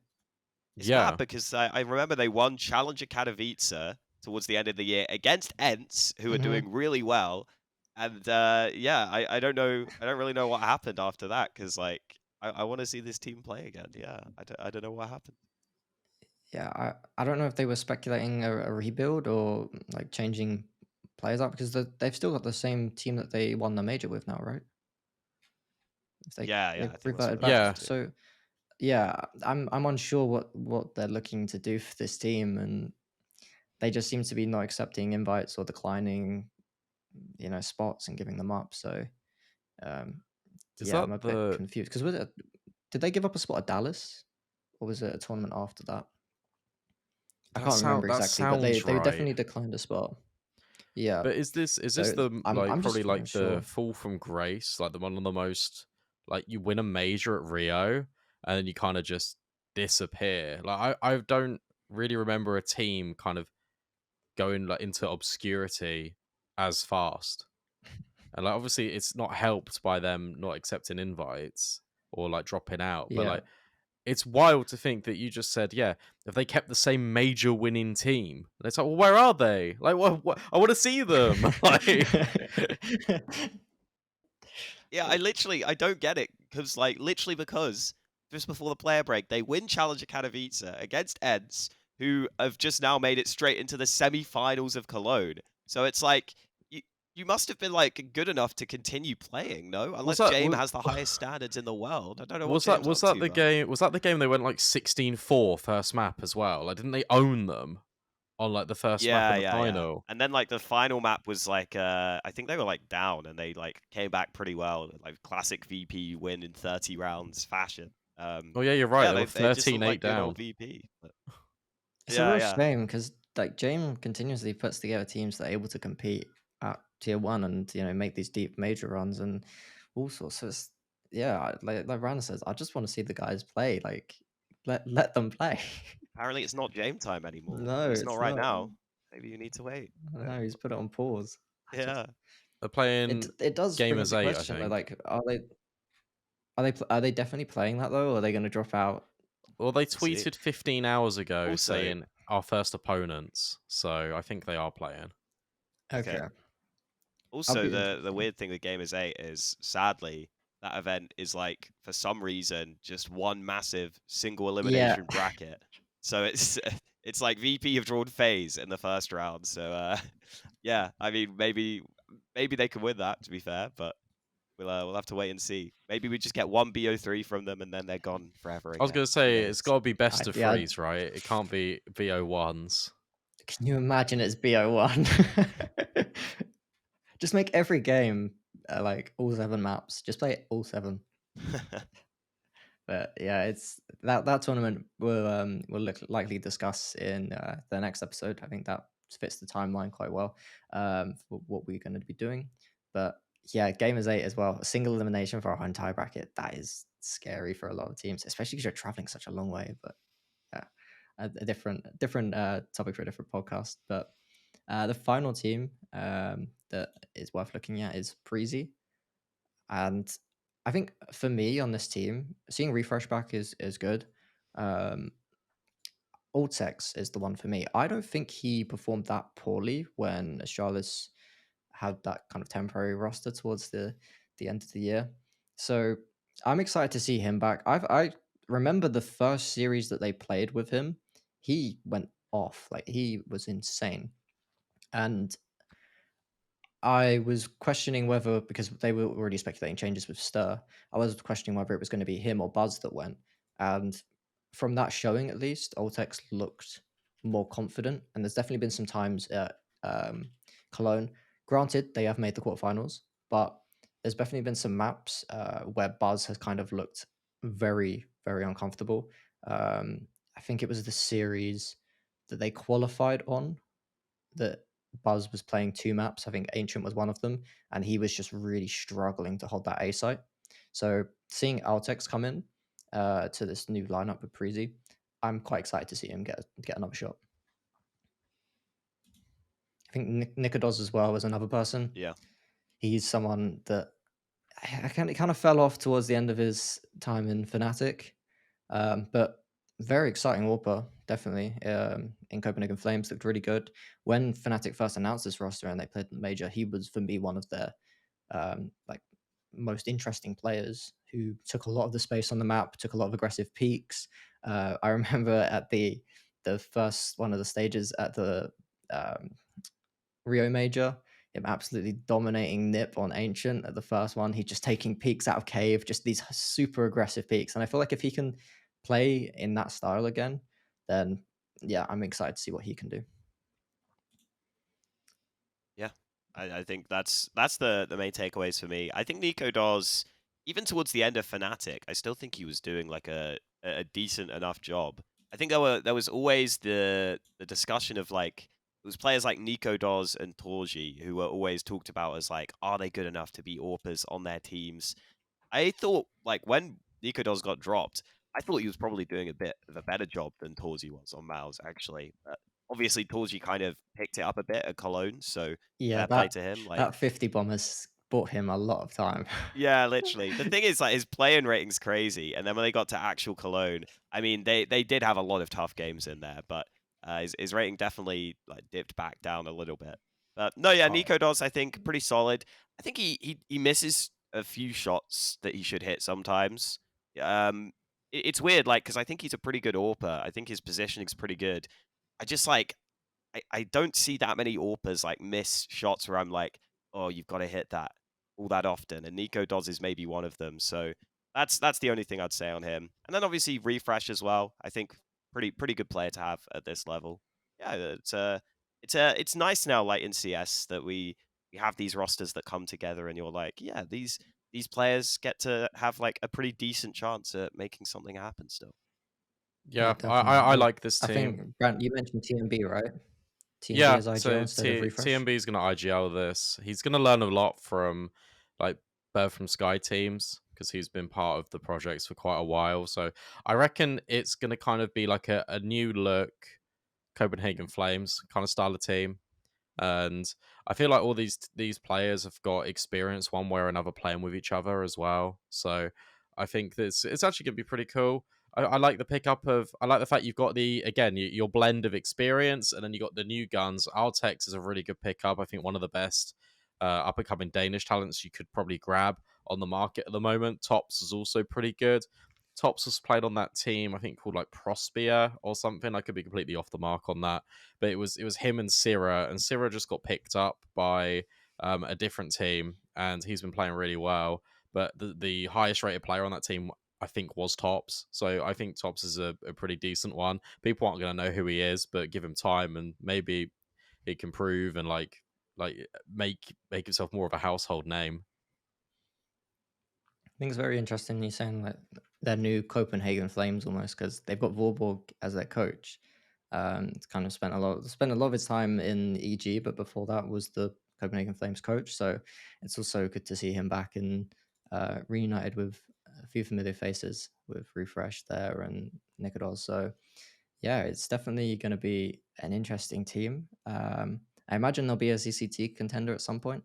It's mad Yeah. because I remember they won Challenger Katowice towards the end of the year against Ents, who are Hmm. doing really well. And yeah, I don't know, I don't really know what happened after that, because like I want to see this team play again. Yeah, I don't know what happened. Yeah, I don't know if they were speculating a rebuild or like changing players up because they've still got the same team that they won the major with now, right? If Yeah, they've I think that's what reverted it back. Yeah. amounts to. So yeah, I'm unsure what they're looking to do for this team, and they just seem to be not accepting invites or declining, spots and giving them up. So um, Is Yeah, I'm that a bit the confused because did they give up a spot at Dallas, or was it a tournament after that? I can't remember that exactly, but sounds they right. definitely declined a spot. Yeah, But is this so the I'm just probably like the unsure. fall from grace, like the one of the most like you win a major at Rio and then you kind of just disappear. Like I don't really remember a team kind of going like into obscurity as fast. And like obviously it's not helped by them not accepting invites or like dropping out, but Yeah. like it's wild to think that you just said, yeah, if they kept the same major winning team, and it's like, well, where are they? Like, what? I want to see them. Like, Yeah, I don't get it because literally because just before the player break they win Challenger Katowice against Eds, who have just now made it straight into the semi-finals of Cologne. So it's like you must have been like good enough to continue playing, no? was Unless that Jame was has the highest standards in the world. I don't know what was that Jame's was up that to, the man. game? Was that the game they went like 16-4 first map as well? Like, didn't they own them on like the first map Yeah, in the yeah, yeah. final? And then like the final map was like I think they were like down and they like came back pretty well. Like classic VP win in 30 rounds fashion. Oh yeah, you're right. Yeah, They were they just look 13-8 like good down. old VP. But It's a yeah, real yeah. shame because like Jame continuously puts together teams that are able to compete at tier 1 and make these deep major runs and all sorts. So it's, yeah, like Rana says, I just want to see the guys play. Like let them play. Apparently it's not game time anymore. At No, least not it's right not. now. Maybe you need to wait. No, he's put it on pause. I just Yeah. They're playing it does bring up Gamers the 8, I question though. think. Like, are they definitely playing that though, or are they going to drop out? Well, they We'll see. tweeted 15 hours ago Also, saying our first opponents, so I think they are playing. okay. Okay, I'll Also, be the interested. weird thing with Gamers 8 is sadly that event is like for some reason just one massive single Yeah, elimination bracket. So it's it's like VP have drawn FaZe in the first round. So yeah, I mean maybe they can win that to be fair, but we'll have to wait and see. Maybe we just get one BO3 from them and then they're gone forever I was again. going to Who say, it's knows? got to be best of yeah. threes, right? It can't be VO1s. Can you imagine it's BO1? Just make every game like all 7 maps. Just play all 7. But yeah, it's that tournament we'll likely discuss in the next episode. I think that fits the timeline quite well for what we're going to be doing. But yeah, Gamers 8 as well. A single elimination for our entire bracket. That is scary for a lot of teams, especially because you're traveling such a long way. But yeah, a different topic for a different podcast. But the final team that is worth looking at is Preasy. And I think for me on this team, seeing Refresh back is good. Um, Altex is the one for me. I don't think he performed that poorly when Astralis had that kind of temporary roster towards the end of the year. So I'm excited to see him back. I remember the first series that they played with him. He went off, like he was insane. And I was questioning whether, because they were already speculating changes with Stir, I was questioning whether it was going to be him or Buzz that went. And from that showing, at least, Oltex looked more confident. And there's definitely been some times at Cologne. Granted, they have made the quarterfinals, but there's definitely been some maps where Buzz has kind of looked very, very uncomfortable. I think it was the series that they qualified on that Buzz was playing 2 maps. I think Ancient was one of them, and he was just really struggling to hold that A site. So seeing Altex come in to this new lineup with Preasy, I'm quite excited to see him get another shot. I think Nikodos as well was another person. Yeah. He's someone that I kind of fell off towards the end of his time in Fnatic, but very exciting AWPer, definitely. In Copenhagen Flames looked really good. When Fnatic first announced this roster and they played the major, he was for me one of their like most interesting players who took a lot of the space on the map, took a lot of aggressive peaks. I remember at the first one of the stages at the um, Rio Major, him absolutely dominating Nip on Ancient at the first one. He's just taking peaks out of cave, just these super aggressive peaks. And I feel like if he can play in that style again, then yeah, I'm excited to see what he can do. Yeah. I think that's the main takeaways for me. I think Nico does even towards the end of Fnatic, I still think he was doing like a decent enough job. I think there was always the discussion of like it was players like Nico Doz and Torji who were always talked about as like, are they good enough to be AWPers on their teams? I thought like when Nico Doz got dropped, I thought he was probably doing a bit of a better job than Torji was on Mouse actually. But obviously Torji kind of picked it up a bit at Cologne, so Yeah, fair play to him. Like that 50 bomb has bought him a lot of time. yeah, literally. The thing is, like, his playing rating's crazy, and then when they got to actual Cologne, I mean, they did have a lot of tough games in there, but his rating definitely like dipped back down a little bit. But no, yeah, Oh, Nico does, I think, pretty solid. I think he misses a few shots that he should hit sometimes. It's weird, like, because I think he's a pretty good AWPer. I think his positioning's pretty good. I just like I don't see that many AWPers like miss shots where I'm like, oh, you've got to hit that all that often. And Nico Doz is maybe one of them. So that's the only thing I'd say on him. And then obviously Refresh as well. I think pretty good player to have at this level. Yeah, it's nice now like in CS that we have these rosters that come together and you're like, yeah, these players get to have like a pretty decent chance at making something happen still. yeah, Yeah, definitely. I like this I team. think, Brant, you mentioned TMB, right? TMB Yeah, as IGL so instead of Refresh. TMB is going to IGL this. He's going to learn a lot from like Birth from Sky teams because he's been part of the projects for quite a while. So I reckon it's going to kind of be like a new look Copenhagen Flames kind of style of team. And I feel like all these players have got experience one way or another playing with each other as well. So I think this it's actually going to be pretty cool. I like the pickup of I like the fact you've got your blend of experience and then you got the new guns. Altex is a really good pickup. I think one of the best up and coming Danish talents you could probably grab on the market at the moment. Tops is also pretty good. Tops was played on that team, I think called like Prospia or something. I could be completely off the mark on that, but it was him and Syrah just got picked up by a different team, and he's been playing really well. But the highest rated player on that team, I think, was Tops. So I think Tops is a pretty decent one. People aren't going to know who he is, but give him time, and maybe he can prove and like make himself more of a household name. I think it's very interesting you saying like their new Copenhagen Flames almost because they've got Vorborg as their coach. It's kind of spent a lot of his time in EG, but before that was the Copenhagen Flames coach. So it's also good to see him back and reunited with a few familiar faces with Refresh there and Nikodos. So yeah, it's definitely going to be an interesting team. I imagine there'll be a CCT contender at some point,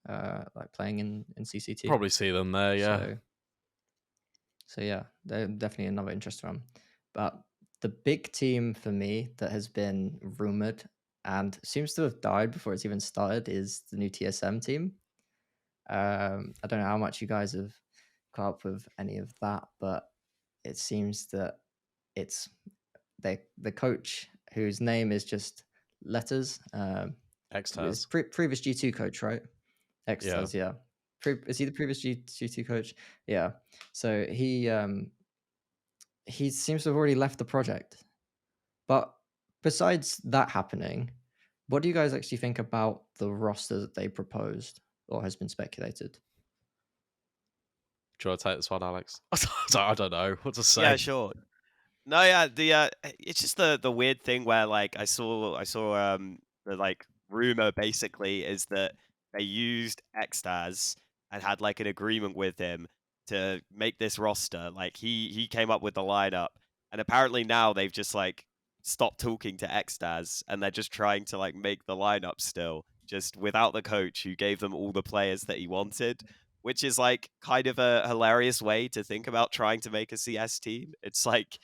like playing in CCT. Probably see them there, yeah. So yeah, they're definitely another interesting one. But the big team for me that has been rumored and seems to have died before it's even started is the new TSM team. I don't know how much you guys have caught up with any of that, but it seems that it's the coach whose name is just letters. Xtaz. Previous G2 coach, right? Xtaz, yeah. Is he the previous G2 coach? Yeah. So he seems to have already left the project. But besides that happening, what do you guys actually think about the roster that they proposed or has been speculated? Do you want to take this one, Alex? I don't know what to say. Yeah, sure. No, yeah, it's just the weird thing where like I saw the like rumor basically is that they used Xtaz and had like an agreement with him to make this roster. Like he came up with the lineup, and apparently now they've just like stopped talking to Xtaz and they're just trying to like make the lineup still, just without the coach who gave them all the players that he wanted. Which is like kind of a hilarious way to think about trying to make a CS team. It's like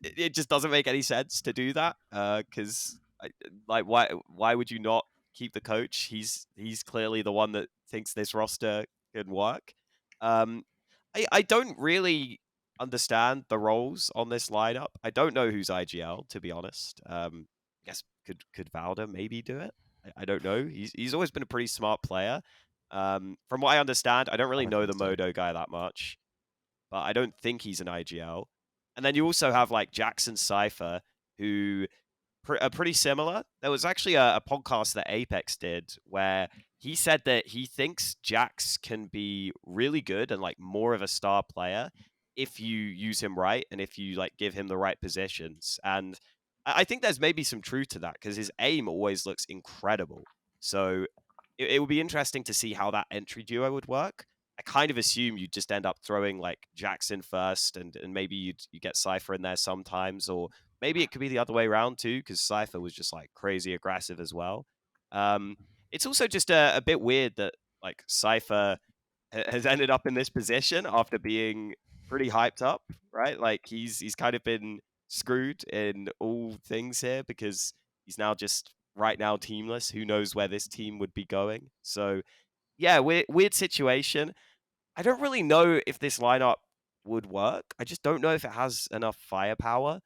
it just doesn't make any sense to do that because like why would you not keep the coach? He's clearly the one that thinks this roster can work. I don't really understand the roles on this lineup. I don't know who's IGL, to be honest. I guess could Valda maybe do it? I don't know. He's always been a pretty smart player. From what I understand, I don't really know the Modo guy that much, but I don't think he's an IGL. And then you also have like Jackson Cypher, who are pretty similar. There was actually a podcast that Apex did where he said that he thinks Jax can be really good and like more of a star player if you use him right and if you like give him the right positions. And I think there's maybe some truth to that because his aim always looks incredible. So it would be interesting to see how that entry duo would work. I kind of assume you'd just end up throwing like Jackson first, and maybe you get Cypher in there sometimes, or maybe it could be the other way around too, because Cypher was just like crazy aggressive as well. Um, it's also just a bit weird that like Cypher has ended up in this position after being pretty hyped up, right? Like he's kind of been screwed in all things here because he's now just right now teamless. Who knows where this team would be going? So yeah, weird situation. I don't really know if this lineup would work. I just don't know if it has enough firepower.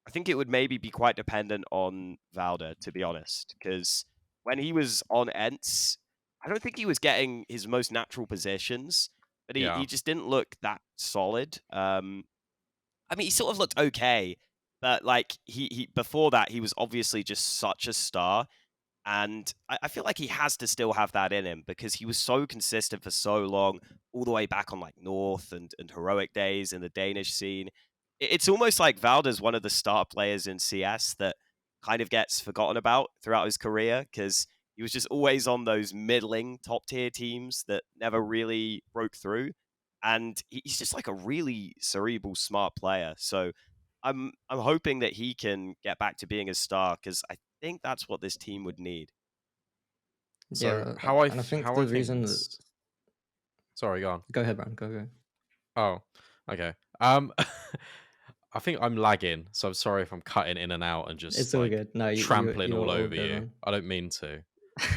I think it would maybe be quite dependent on Valder, to be honest, because when he was on Ents, I don't think he was getting his most natural positions, but he, Yeah. he just didn't look that solid. I mean, he sort of looked okay, but like he before that, he was obviously just such a star. And I feel like he has to still have that in him because he was so consistent for so long, all the way back on like North and Heroic days in the Danish scene. It's almost like Valda's one of the star players in CS that kind of gets forgotten about throughout his career because he was just always on those middling top tier teams that never really broke through. And he's just like a really cerebral, smart player. So I'm hoping that he can get back to being a star because I think that's what this team would need. So Yeah, and I think how I the think reason that... this. Sorry, go on. Go ahead, Brand. Go. Oh, okay. I think I'm lagging, so I'm sorry if I'm cutting in and out and just It's all like good. No, trampling you're all all over good, you. man. I don't mean to.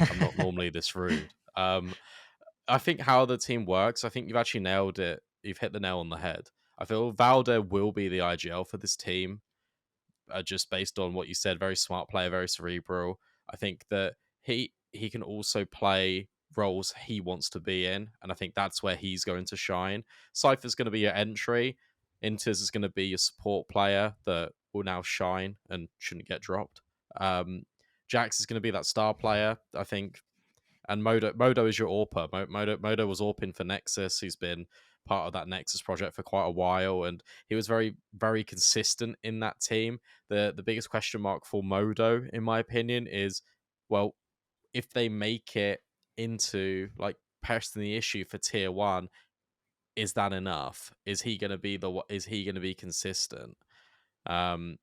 I'm not normally this rude. I think how the team works, I think you've actually nailed it. You've hit the nail on the head. I feel Valder will be the IGL for this team, just based on what you said. Very smart player, very cerebral. I think that he can also play roles he wants to be in, and I think that's where he's going to shine. Cypher's going to be your entry. Inters is going to be your support player that will now shine and shouldn't get dropped. Jax is going to be that star player, I think, and Modo is your AWPer. Modo was AWPing for Nexus. He's been part of that Nexus project for quite a while, and he was very, very consistent in that team. The biggest question mark for Modo, in my opinion, is, well, if they make it into like pressing the issue for tier one, is that enough? Is he going to be consistent? Um,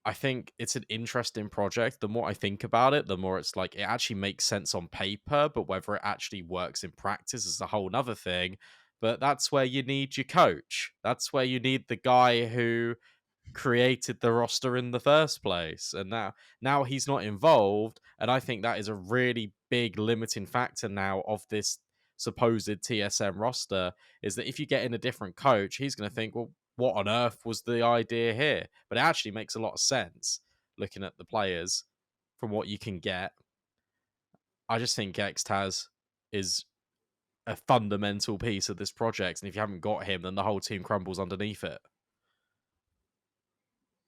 I think it's an interesting project. The more I think about it, the more it's like it actually makes sense on paper, but whether it actually works in practice is a whole nother thing. But that's where you need your coach. That's where you need the guy who created the roster in the first place. And now he's not involved. And I think that is a really big limiting factor now of this supposed TSM roster, is that if you get in a different coach, he's going to think, well, what on earth was the idea here? But it actually makes a lot of sense looking at the players from what you can get. I just think Xtaz is a fundamental piece of this project. And if you haven't got him, then the whole team crumbles underneath it.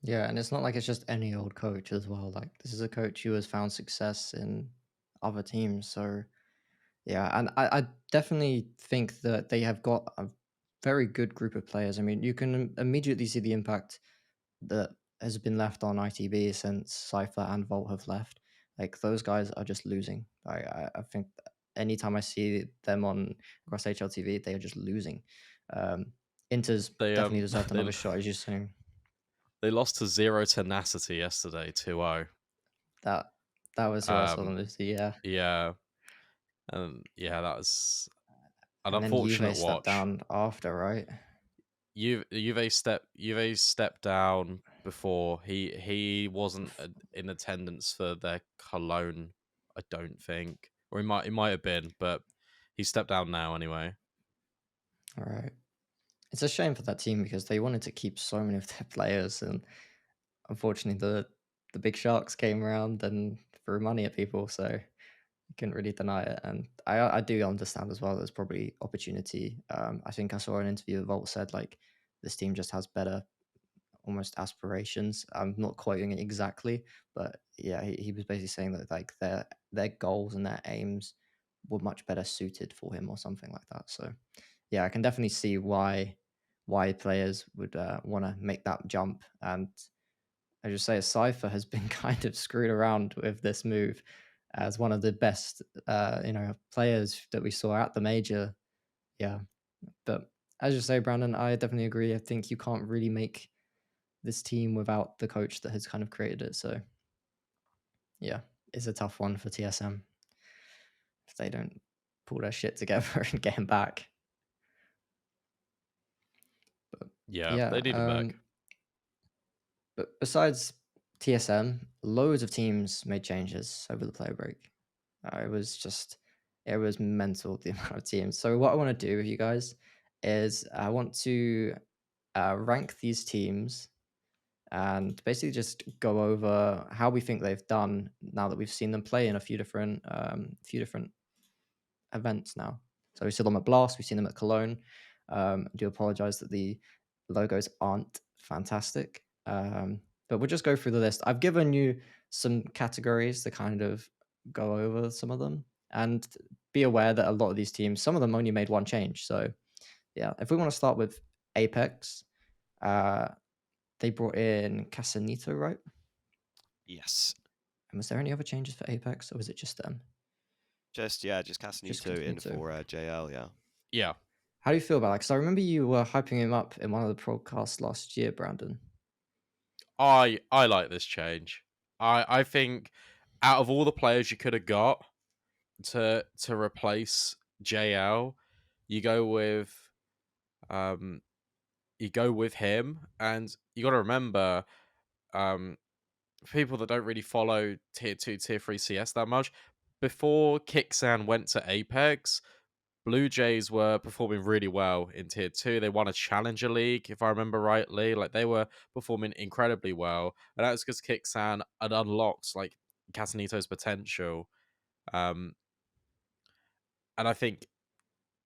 Yeah, and it's not like it's just any old coach as well. Like this is a coach who has found success in other teams. So yeah, and I definitely think that they have got a very good group of players. I mean, you can immediately see the impact that has been left on ITB since Cypher and Volt have left. Like those guys are just losing. I think anytime I see them on across HLTV, they are just losing. Inters They definitely deserved they another shot, as you're saying. they lost to Zero Tenacity yesterday, 2-0. That that was who I saw them lose to, yeah. Yeah, and yeah, that was an And then unfortunate Juve stepped watch. down after, right? Juve stepped down before. He wasn't in attendance for their Cologne, I don't think, or he might have been, but he stepped down now anyway. All right. It's a shame for that team because they wanted to keep so many of their players, and unfortunately, the big sharks came around and threw money at people, so you couldn't really deny it. And I do understand as well. There's probably opportunity. I think I saw an interview that Volt said like this team just has better almost aspirations. I'm not quoting it exactly, but yeah, he was basically saying that like their their goals and their aims were much better suited for him or something like that. So yeah, I can definitely see why players would want to make that jump. And I just say Cypher has been kind of screwed around with this move as one of the best players that we saw at the major. Yeah. But as you say, Brandon, I definitely agree. I think you can't really make this team without the coach that has kind of created it. So yeah, it's a tough one for TSM if they don't pull their shit together and get him back. But Yeah, they need him back. But besides TSM, loads of teams made changes over the player break. It was mental, the amount of teams. So what I want to do with you guys is I want to rank these teams and basically just go over how we think they've done now that we've seen them play in a few different events now. So we saw them at Blast, we've seen them at Cologne. I do apologize that the logos aren't fantastic, but we'll just go through the list. I've given you some categories to kind of go over some of them, and be aware that a lot of these teams, some of them only made one change. So yeah, if we want to start with Apex, they brought in Casanito, right? Yes. And was there any other changes for Apex, or was it just them? Just Casanito in for JL, yeah. Yeah. How do you feel about that? Because I remember you were hyping him up in one of the podcasts last year, Brandon. I like this change. I think out of all the players you could have got to replace JL, you go with him, and you got to remember, people that don't really follow tier 2, tier 3 CS that much, before Kixan went to Apex, Blue Jays were performing really well in tier 2. They won a Challenger League, if I remember rightly. Like, they were performing incredibly well, and that was because Kixan had unlocked like Casanito's potential. And I think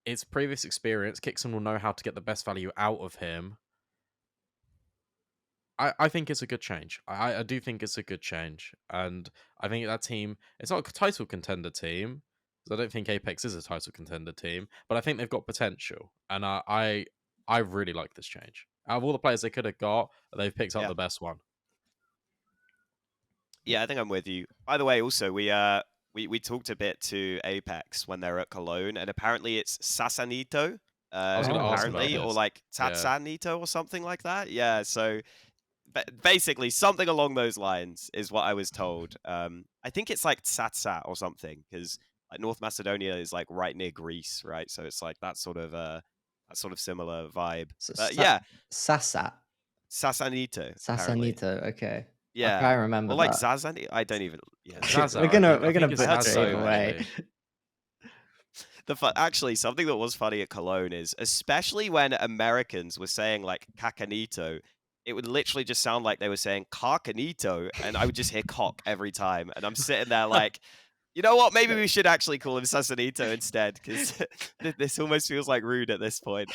its previous experience, Kixan will know how to get the best value out of him. I think it's a good change. I do think it's a good change. And I think that team, it's not a title contender team, because I don't think Apex is a title contender team, but I think they've got potential. And I really like this change. Out of all the players they could have got, they've picked up the best one. Yeah, I think I'm with you. By the way, also, we talked a bit to Apex when they're at Cologne, and apparently it's Sasanito. I was going to ask about apparently, this. or like Tatsanito or something like that. Yeah, so basically something along those lines is what I was told. I think it's like Tsatsat or something, because like North Macedonia is like right near Greece, right? So it's like that sort of similar vibe. Yeah, Sasat. Sasanito. Sasanito. Okay. Yeah, I remember. Or like Zazani. I don't even. Yeah, Zaza, we're gonna put it Zaza, either way. Actually, something that was funny at Cologne is, especially when Americans were saying like Cacanito, it would literally just sound like they were saying Carcanito, and I would just hear cock every time. And I'm sitting there like, you know what? Maybe we should actually call him Sasanito instead, because this almost feels like rude at this point.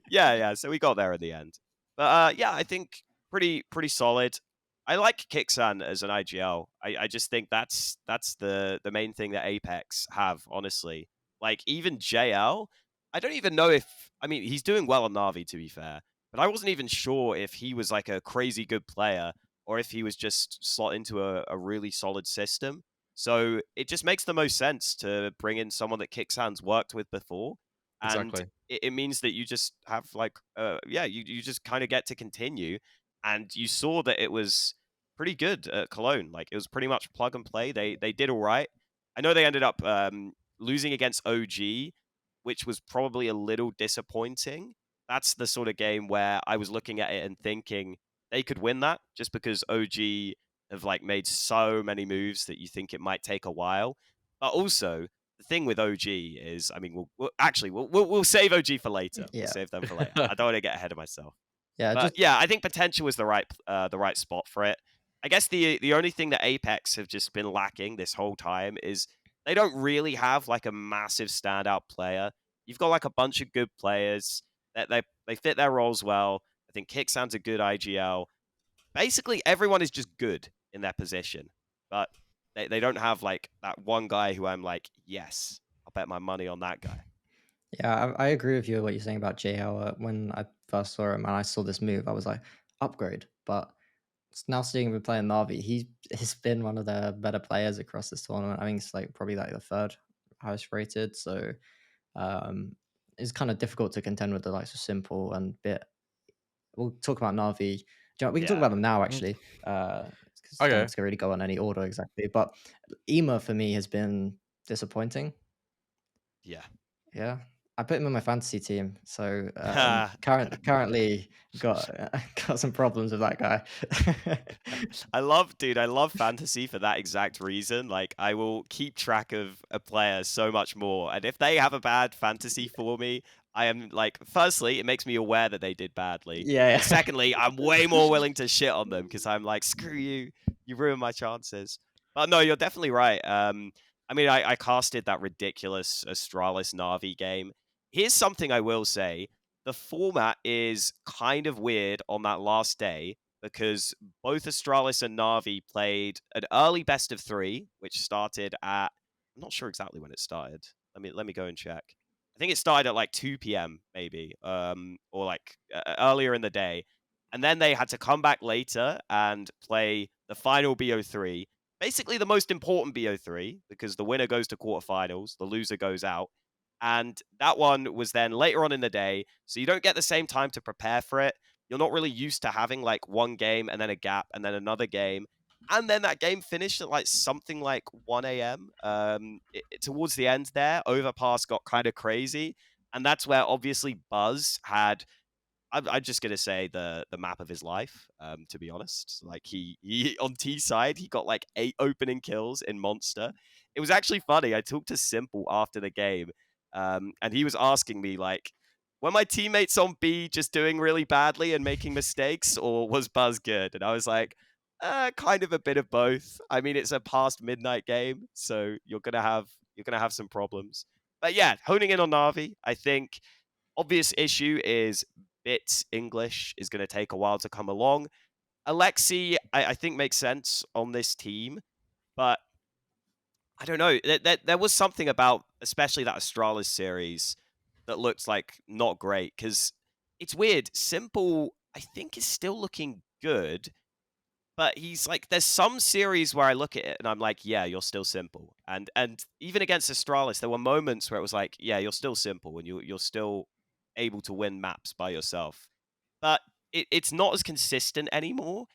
Yeah. So we got there in the end. But yeah, I think pretty solid. I like Kixan as an IGL. I just think that's the main thing that Apex have, honestly. Like, even JL, I don't even know if... I mean, he's doing well on Na'Vi, to be fair, but I wasn't even sure if he was like a crazy good player or if he was just slot into a really solid system. So it just makes the most sense to bring in someone that Kixan's worked with before. And exactly. it means that you just have like, you just kind of get to continue. And you saw that it was pretty good at Cologne. Like, it was pretty much plug and play. They did all right. I know they ended up losing against OG, which was probably a little disappointing. That's the sort of game where I was looking at it and thinking they could win that, just because OG have like made so many moves that you think it might take a while. But also, the thing with OG is, I mean, we'll save OG for later. Yeah. We'll save them for later. I don't want to get ahead of myself. Yeah, But yeah, I think potential was the right spot for it. I guess the only thing that Apex have just been lacking this whole time is they don't really have like a massive standout player. You've got like a bunch of good players that they fit their roles well. I think Kixan's a good IGL. Basically, everyone is just good in their position. But They don't have like that one guy who I'm like, yes, I'll bet my money on that guy. Yeah, I agree with you what you're saying about JL. When I first saw him and I saw this move, I was like, upgrade. But now seeing him playing Navi, he's been one of the better players across this tournament. I think it's like probably like the third highest rated. So it's kind of difficult to contend with the likes of Simple and Bit. We'll talk about Navi. We can talk Yeah. about them now, actually, because don't Okay. have to really go on any order exactly. But Ema for me has been disappointing. Yeah. Yeah, I put him in my fantasy team, so Ha. currently got got some problems with that guy. I love fantasy for that exact reason. Like, I will keep track of a player so much more. And if they have a bad fantasy for me, I am like, firstly, it makes me aware that they did badly. Yeah, And secondly, I'm way more willing to shit on them because I'm like, screw you, you ruined my chances. But no, you're definitely right. I mean, I casted that ridiculous Astralis Navi game. Here's something I will say. The format is kind of weird on that last day because both Astralis and Navi played an early best of 3, which started at, I'm not sure exactly when it started. Let me go and check. I think it started at like 2 p.m. maybe, or like earlier in the day. And then they had to come back later and play the final BO3, basically the most important BO3 because the winner goes to quarterfinals, the loser goes out. And that one was then later on in the day, so you don't get the same time to prepare for it. You're not really used to having like one game and then a gap and then another game. And then that game finished at like something like 1 a.m. Towards the end there, Overpass got kind of crazy. And that's where obviously Buzz had, I'm just gonna say the map of his life. To be honest, like he on T side, he got like 8 opening kills in Monster. It was actually funny. I talked to Simple after the game, and he was asking me like, were my teammates on B just doing really badly and making mistakes, or was Buzz good? And I was like, kind of a bit of both. I mean, it's a past midnight game, so you're gonna have some problems. But yeah, honing in on Navi, I think obvious issue is Bit's English is going to take a while to come along. Alexi, I think makes sense on this team, but I don't know. There was something about, especially that Astralis series, that looks like not great because it's weird. Simple, I think, is still looking good, but he's like, there's some series where I look at it and I'm like, yeah, you're still Simple, and even against Astralis, there were moments where it was like, yeah, you're still Simple, and you're still able to win maps by yourself, but it's not as consistent anymore.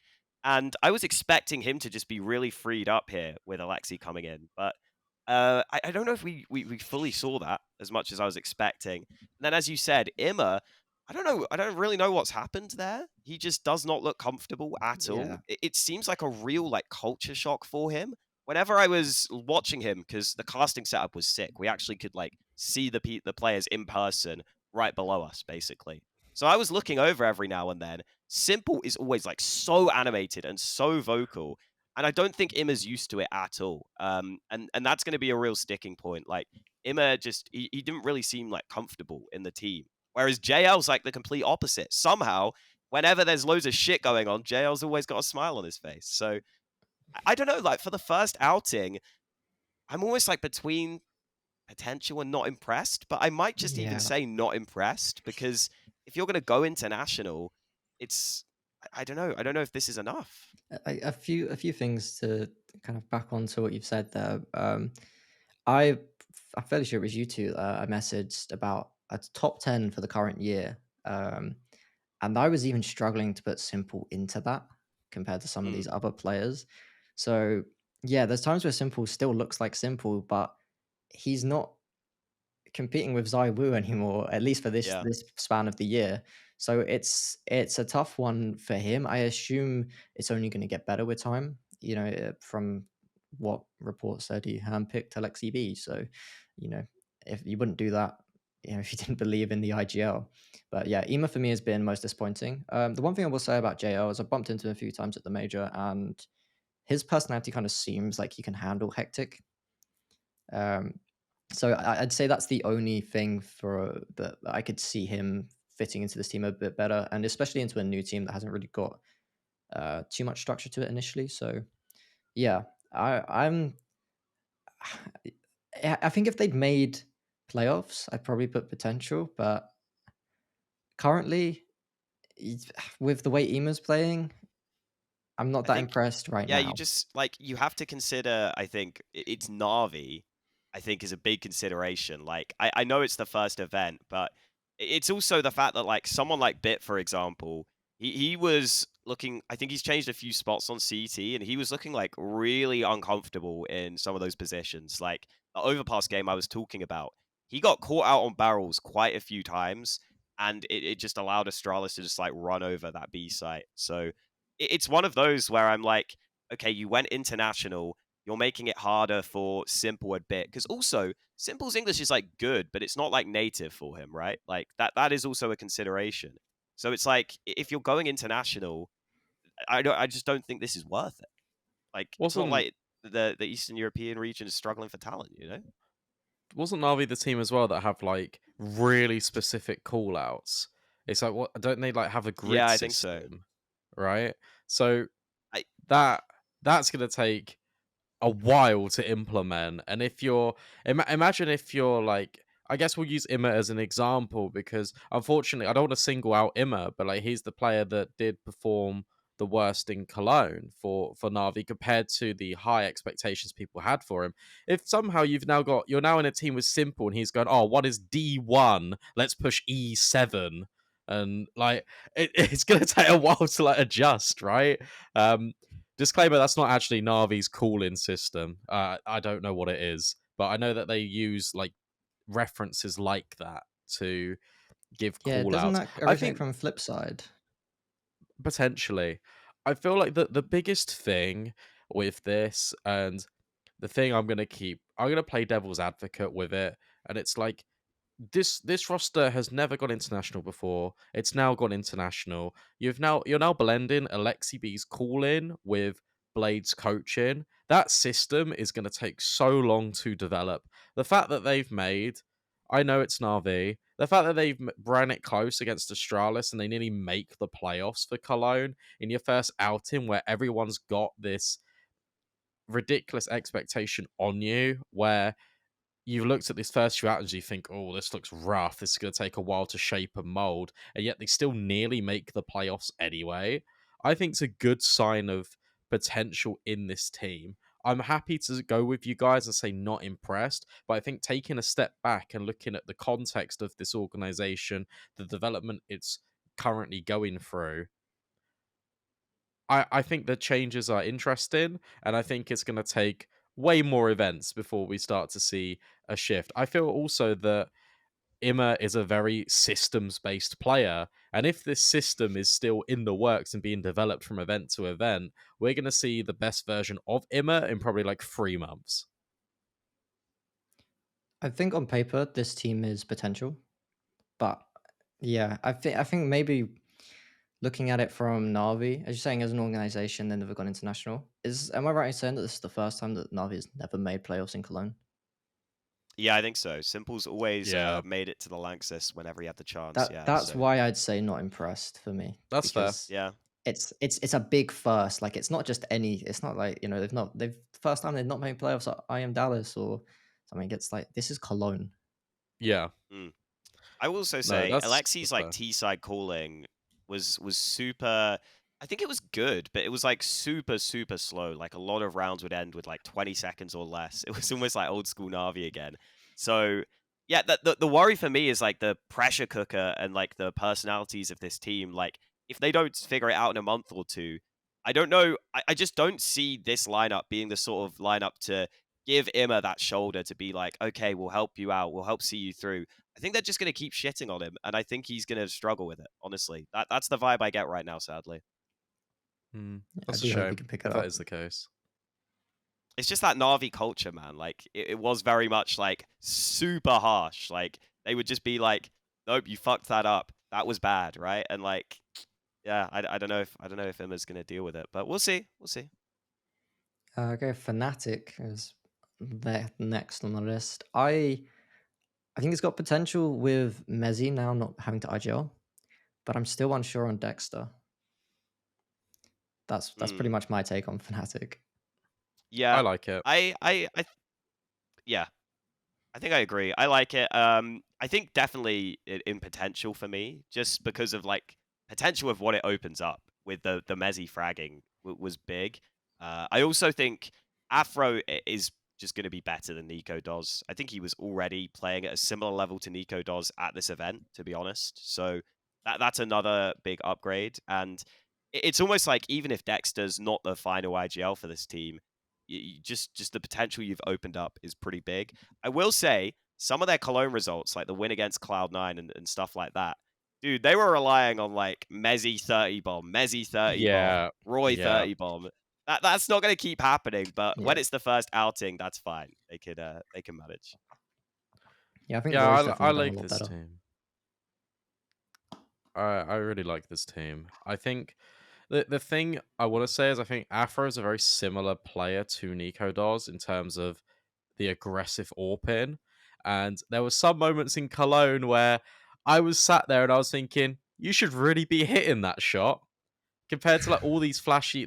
And I was expecting him to just be really freed up here with Alexi coming in, but I don't know if we fully saw that as much as I was expecting. And then, as you said, Imma, I don't know. I don't really know what's happened there. He just does not look comfortable at all. yeah, It seems like a real like culture shock for him. Whenever I was watching him, because the casting setup was sick, we actually could like see the players in person right below us, basically. So I was looking over every now and then. Simple is always like so animated and so vocal, and I don't think Imma's used to it at all. And that's going to be a real sticking point. Like Imma just he didn't really seem like comfortable in the team, whereas JL's like the complete opposite. Somehow, whenever there's loads of shit going on, JL's always got a smile on his face. So I don't know. Like for the first outing, I'm almost like between potential and not impressed, but I might just even yeah. say not impressed because if you're going to go international, it's I don't know. I don't know if this is enough. A few things to kind of back onto what you've said there. I I'm fairly sure it was you two. I messaged about a top 10 for the current year, and I was even struggling to put Simple into that compared to some of Mm, these other players. So yeah, there's times where Simple still looks like Simple, but he's not competing with Zai Wu anymore, at least for this yeah. this span of the year. So it's a tough one for him. I assume it's only going to get better with time. From what reports said, he handpicked Alexi B. So, you know, if you wouldn't do that, if you didn't believe in the IGL. But yeah, Ema for me has been most disappointing. The one thing I will say about JL is I bumped into him a few times at the major, and his personality kind of seems like he can handle hectic. Um, so I'd say that's the only thing for that I could see him fitting into this team a bit better, and especially into a new team that hasn't really got too much structure to it initially. So yeah, I'm I think if they'd made playoffs, I'd probably put potential, but currently, with the way Ema's playing, I'm not I that think, impressed right yeah, you now. just like you have to consider. I think it's Navi. I think is a big consideration. Like I know it's the first event, but it's also the fact that like someone like Bit, for example, he was looking. I think he's changed a few spots on CT, and he was looking like really uncomfortable in some of those positions. Like the overpass game I was talking about, he got caught out on barrels quite a few times, and it just allowed Astralis to just like run over that B site. So it's one of those where I'm like, okay, you went international, you're making it harder for Simple a bit because also Simple's English is like good, but it's not like native for him, right? Like that is also a consideration. So it's like if you're going international, I just don't think this is worth it. Like it's not Wasn't like the Eastern European region is struggling for talent, you know? wasn't Navi the team as well that have like really specific call outs? It's like, what, don't they like have a Yeah, grid I think so. system, right? So I that that's gonna take a while to implement. And if you're imagine if you're like, I guess we'll use Imma as an example because unfortunately I don't want to single out Imma, but like he's the player that did perform the worst in Cologne for Navi compared to the high expectations people had for him. If somehow you're now in a team with Simple and he's going, oh, what is D1? Let's push E7. And like it's gonna take a while to like adjust, right? Disclaimer, that's not actually Navi's calling system. I don't know what it is, but I know that they use like references like that to give Yeah, call doesn't outs. that I originate think from Flipside? potentially. I feel like the biggest thing with this, and the thing I'm gonna play devil's advocate with it, and it's like this roster has never gone international before. It's now gone international. You're now blending Alexi B's call in with Blade's coaching. That system is going to take so long to develop. The fact that they've made, I know it's Navi. The fact that they've ran it close against Astralis and they nearly make the playoffs for Cologne in your first outing, where everyone's got this ridiculous expectation on you, where you've looked at this first few outings, you think, oh, this looks rough. This is going to take a while to shape and mold. And yet they still nearly make the playoffs anyway. I think it's a good sign of potential in this team. I'm happy to go with you guys and say not impressed, but I think taking a step back and looking at the context of this organization, the development it's currently going through, I think the changes are interesting, and I think it's going to take way more events before we start to see a shift. I feel also that Imma is a very systems based player, and if this system is still in the works and being developed from event to event, we're going to see the best version of Imma in probably like 3 months. I think on paper this team is potential, but yeah, I think maybe looking at it from Navi, as you're saying, as an organization, they've never gone international. Am I right in saying that this is the first time that Navi has never made playoffs in Cologne? yeah, I think so. Simple's always Yeah, made it to the Lanxess whenever he had the chance. That Yeah, that's so why I'd say not impressed for me that's fair. because yeah. it's a big first. Like it's not just any. It's not like they've first time they've not made playoffs at IEM Dallas or something. It's like this is Cologne. Yeah, Mm. I will also no, say that's Alexi's like fair. T side calling was super. I think it was good, but it was like super slow. Like a lot of rounds would end with like 20 seconds or less. It was almost like old school Navi again. So yeah, the worry for me is like the pressure cooker and like the personalities of this team. Like if they don't figure it out in a month or two, I don't know. I just don't see this lineup being the sort of lineup to give Imma that shoulder to be like, okay, we'll help you out, we'll help see you through. I think they're just going to keep shitting on him, and I think he's going to struggle with it. Honestly, that's the vibe I get right now. Sadly, I That's a do hope he shame can pick it if that up. is the case. it's just that Navi culture, man. Like it was very much like super harsh. Like they would just be like, "Nope, you fucked that up. That was bad, right?" And like, yeah, I don't know if Imma's going to deal with it, but we'll see. We'll see. Okay, Fnatic is there next on the list. I think it's got potential with Mezzi now not having to IGL, but I'm still unsure on Dexter. That's pretty Hmm. much my take on Fnatic. Yeah, I like it. yeah, I think I agree. I like it. I think definitely in potential for me, just because of like potential of what it opens up with the Mezzi fragging was big. I also think Afro is just going to be better than Nico does. I think he was already playing at a similar level to Nico does at this event, to be honest. So that's another big upgrade. And it's almost like even if Dexter's not the final IGL for this team, just the potential you've opened up is pretty big. I will say some of their Cologne results, like the win against Cloud9 and stuff like that, dude, they were relying on like Mezzi 30 bomb, Mezzi 30 bomb, Yeah, Roy yeah, 30 bomb. That's not going to keep happening, but when Yeah, it's the first outing, that's fine. They can manage. yeah. I think yeah. Roy's I definitely done a like lot this better. team. I really like this team. I think the thing I want to say is I think Afro is a very similar player to Nico does in terms of the aggressive AWP. And there were some moments in Cologne where I was sat there and I was thinking, you should really be hitting that shot. Compared to like all these flashy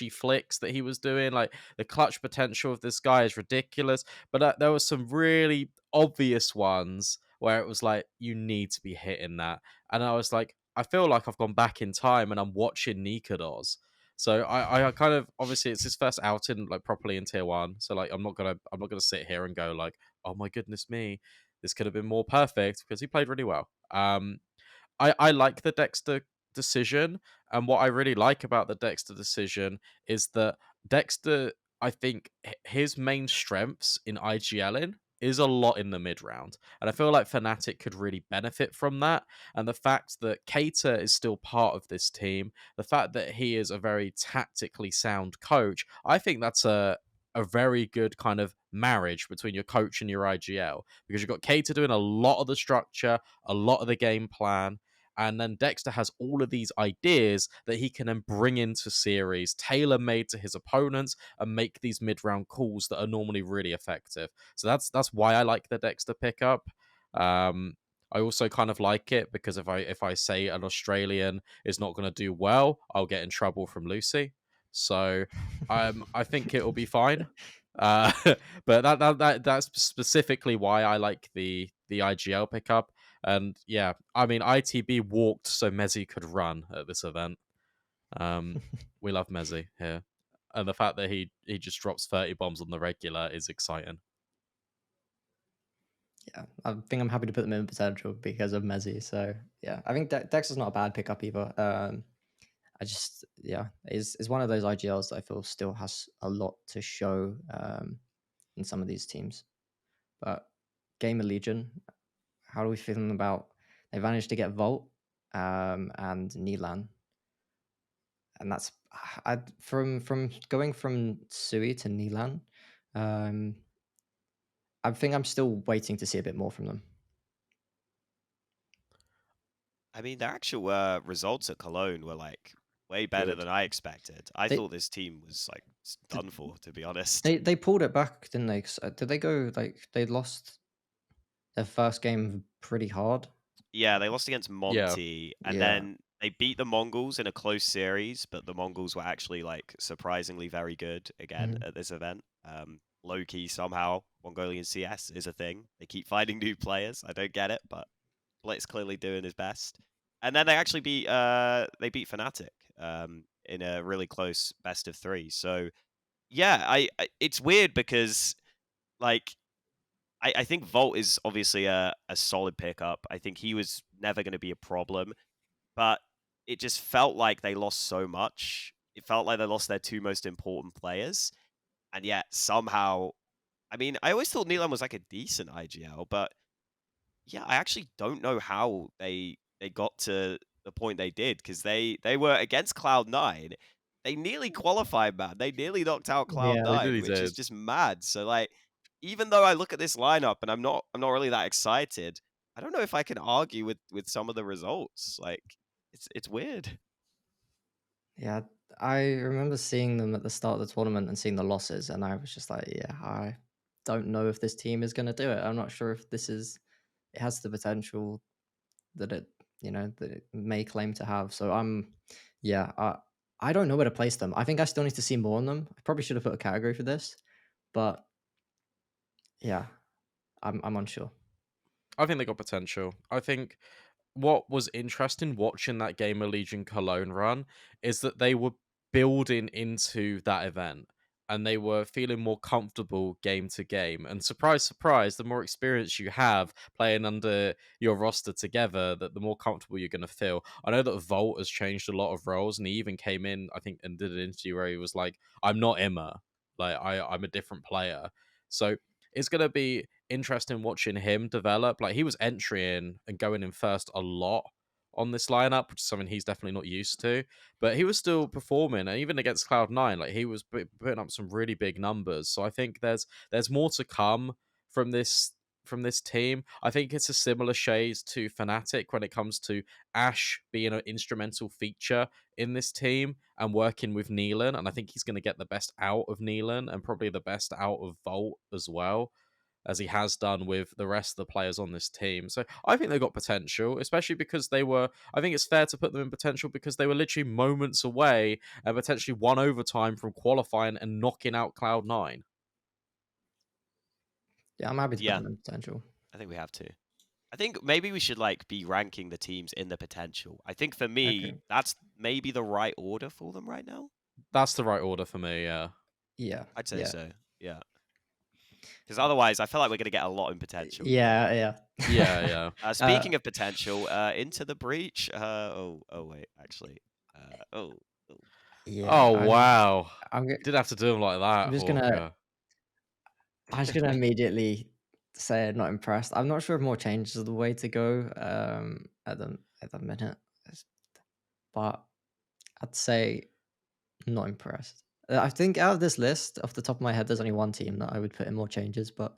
flicks that he was doing, like the clutch potential of this guy is ridiculous. But there were some really obvious ones where it was like you need to be hitting that, and I was like, I feel like I've gone back in time and I'm watching Nikados. So I kind of obviously it's his first outing like properly in tier 1. So like I'm not gonna sit here and go like, oh my goodness me, this could have been more perfect because he played really well. I like the Dexter decision, and what I really like about the Dexter decision is that Dexter, I think his main strengths in IGLing is a lot in the mid round, and I feel like Fnatic could really benefit from that. And the fact that Cater is still part of this team, the fact that he is a very tactically sound coach, I think that's a very good kind of marriage between your coach and your IGL because you've got Cater doing a lot of the structure, a lot of the game plan, and then Dexter has all of these ideas that he can then bring into series, tailor made to his opponents, and make these mid round calls that are normally really effective. So that's why I like the Dexter pickup. I also kind of like it because if I say an Australian is not going to do well, I'll get in trouble from Lucy. So I think it will be fine. Uh, but that's specifically why I like the IGL pickup. And yeah, I mean, ITB walked so Mezzi could run at this event. We love Mezzi here, and the fact that he just drops 30 bombs on the regular is exciting. Yeah, I think I'm happy to put them in potential because of Mezzi. So yeah, I think Dex is not a bad pickup either. I just is one of those IGLs that I feel still has a lot to show in some of these teams. But Gamer Legion, how are we feeling about? They managed to get Volt and Nilan, and that's from going from Sui to Nilan. I think I'm still waiting to see a bit more from them. I mean, their actual results at Cologne were like way better Good. than I expected. I They thought this team was like done for, to be honest. they pulled it back, didn't they? 'Cause, did they go like they lost their first game pretty hard? Yeah, they lost against Yeah, Monty, and Yeah. then they beat the Mongols in a close series, but the Mongols were actually like surprisingly very good again Mhm. at this event. Low key somehow Mongolian CS is a thing. They keep finding new players. I don't get it, but Blitz clearly doing his best. And then they actually beat Fnatic in a really close best of 3. So yeah, I it's weird because like I think Volt is obviously a solid pickup. I think he was never going to be a problem, but it just felt like they lost so much. It felt like they lost their 2 most important players, and yet somehow, I mean, I always thought Neelam was like a decent IGL, but yeah, I actually don't know how they got to the point they did because they were against Cloud9. They nearly qualified, man. They nearly knocked out Yeah. they Cloud9, really which is did. just mad. So like, even though I look at this lineup and I'm not really that excited, I don't know if I can argue with some of the results. Like, it's weird. Yeah, I remember seeing them at the start of the tournament and seeing the losses, and I was just like, yeah, I don't know if this team is going to do it. I'm not sure if it has the potential that it may claim to have. So yeah, I don't know where to place them. I think I still need to see more on them. I probably should have put a category for this, but yeah, I'm unsure. I think they got potential. I think what was interesting watching that game of Legion Cologne run is that they were building into that event and they were feeling more comfortable game to game. And surprise, surprise, the more experience you have playing under your roster together, that the more comfortable you're going to feel. I know that Volt has changed a lot of roles, and he even came in, I think, and did an interview where he was like, "I'm not Emma, like I'm a different player." So it's going to be interesting watching him develop. Like, he was entering and going in first a lot on this lineup, which is something he's definitely not used to. But he was still performing, and even against Cloud9, like he was putting up some really big numbers. So I think there's more to come from this team. I think it's a similar shade to Fnatic when it comes to Ash being an instrumental feature in this team and working with Neelan. And I think he's going to get the best out of Neelan and probably the best out of Volt as well, as he has done with the rest of the players on this team. So I think they got potential, especially because I think it's fair to put them in potential because they were literally moments away and potentially one overtime from qualifying and knocking out Cloud9. Yeah, I'm happy to put Yeah, them in potential. I think we have to. I think maybe we should like be ranking the teams in the potential. I think for me, Okay. that's maybe the right order for them right now. That's the right order for me, yeah. Yeah. I'd say yeah. so. Yeah. Because otherwise, I feel like we're gonna get a lot in potential. Yeah, yeah. Yeah, yeah. Speaking of potential, into the breach. Wait, actually. Oh. Yeah, Oh, wow. I'm Did have to do him like that, I'm just gonna Hawka. I'm just gonna immediately say I'm not impressed. I'm not sure if more changes are the way to go at the minute, but I'd say not impressed. I think out of this list, off the top of my head, there's only one team that I would put in more changes, but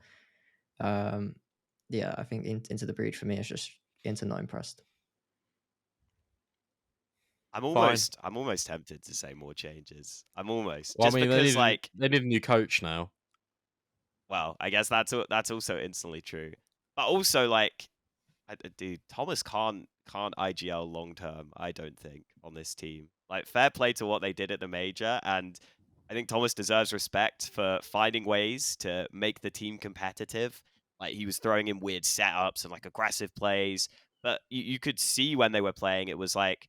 um, yeah, I think into the breach for me is just into not impressed. I'm Fine. almost tempted to say more changes. I'm almost Well, I just mean, because like, they need a new coach now. well, I guess that's also instantly true. But also like, dude, Thomas can't IGL long term. I don't think on this team. Like, fair play to what they did at the major, and I think Thomas deserves respect for finding ways to make the team competitive. Like, he was throwing in weird setups and like aggressive plays, but you could see when they were playing, it was like,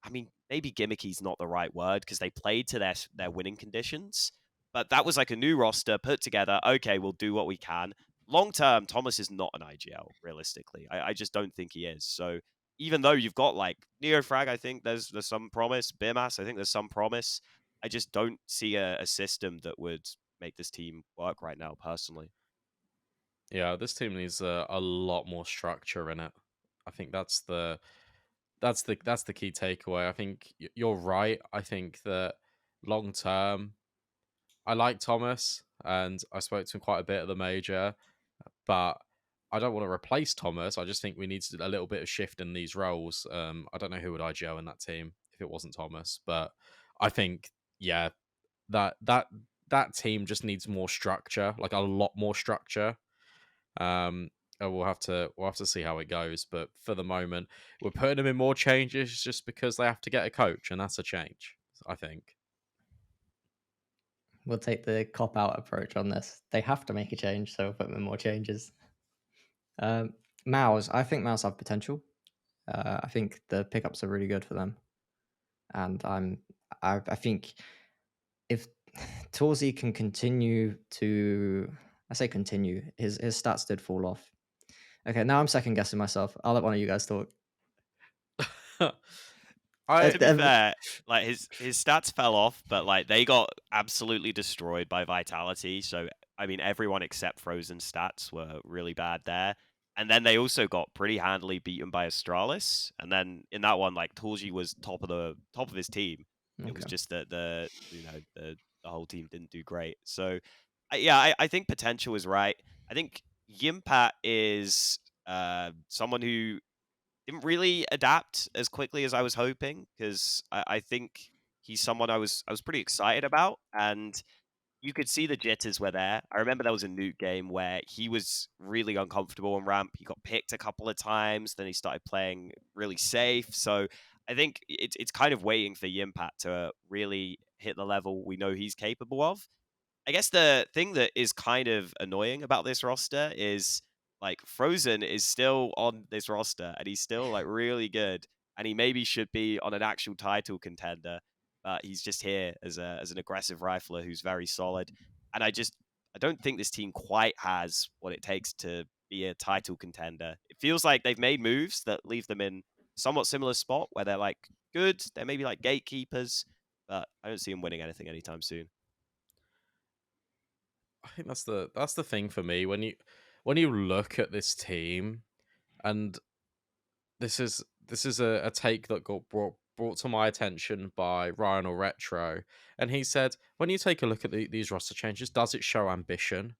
I mean, maybe gimmicky's not the right word because they played to their winning conditions. But that was like a new roster put together. Okay, we'll do what we can. Long term, Thomas is not an IGL, realistically. I just don't think he is. So even though you've got like Neofrag, I think there's some promise. Bimas, I think there's some promise. I just don't see a system that would make this team work right now, personally. Yeah, this team needs a lot more structure in it. I think that's the key takeaway. I think you're right. I think that long term, I like Thomas, and I spoke to him quite a bit at the major, but I don't want to replace Thomas. I just think we need a little bit of shift in these roles. I don't know who would IGO in that team if it wasn't Thomas, but I think yeah, that that that team just needs more structure, like a lot more structure. And we'll have to see how it goes. But for the moment, we're putting them in more changes just because they have to get a coach, and that's a change, I think. We'll take the cop out approach on this. They have to make a change, so we'll put them in more changes. Mouse, I think Mouse have potential. I think the pickups are really good for them, and I think if Torzi can continue to, I say continue, his stats did fall off. Okay, now I'm second guessing myself. I'll let one of you guys talk. To be fair, like his stats fell off, but like they got absolutely destroyed by Vitality. So I mean, everyone except Frozen stats were really bad there. And then they also got pretty handily beaten by Astralis. And then in that one, like Torji was top of his team. It was Okay. just that the whole team didn't do great. So I think potential is right. I think Yimpat is someone who didn't really adapt as quickly as I was hoping, because I think he's someone I was pretty excited about, and you could see the jitters were there. I remember there was a Nuke game where he was really uncomfortable on ramp. He got picked a couple of times, then he started playing really safe. So I think it's kind of waiting for Yimpat to really hit the level we know he's capable of. I guess the thing that is kind of annoying about this roster is like Frozen is still on this roster and he's still like really good and he maybe should be on an actual title contender, but he's just here as an aggressive rifler who's very solid. And I don't think this team quite has what it takes to be a title contender. It feels like they've made moves that leave them in somewhat similar spot where they're like good, they're maybe like gatekeepers, but I don't see them winning anything anytime soon. I think that's the thing for me when you look at this team, and this is a take that got brought to my attention by Ryan or Retro, and he said, when you take a look at these roster changes, does it show ambition?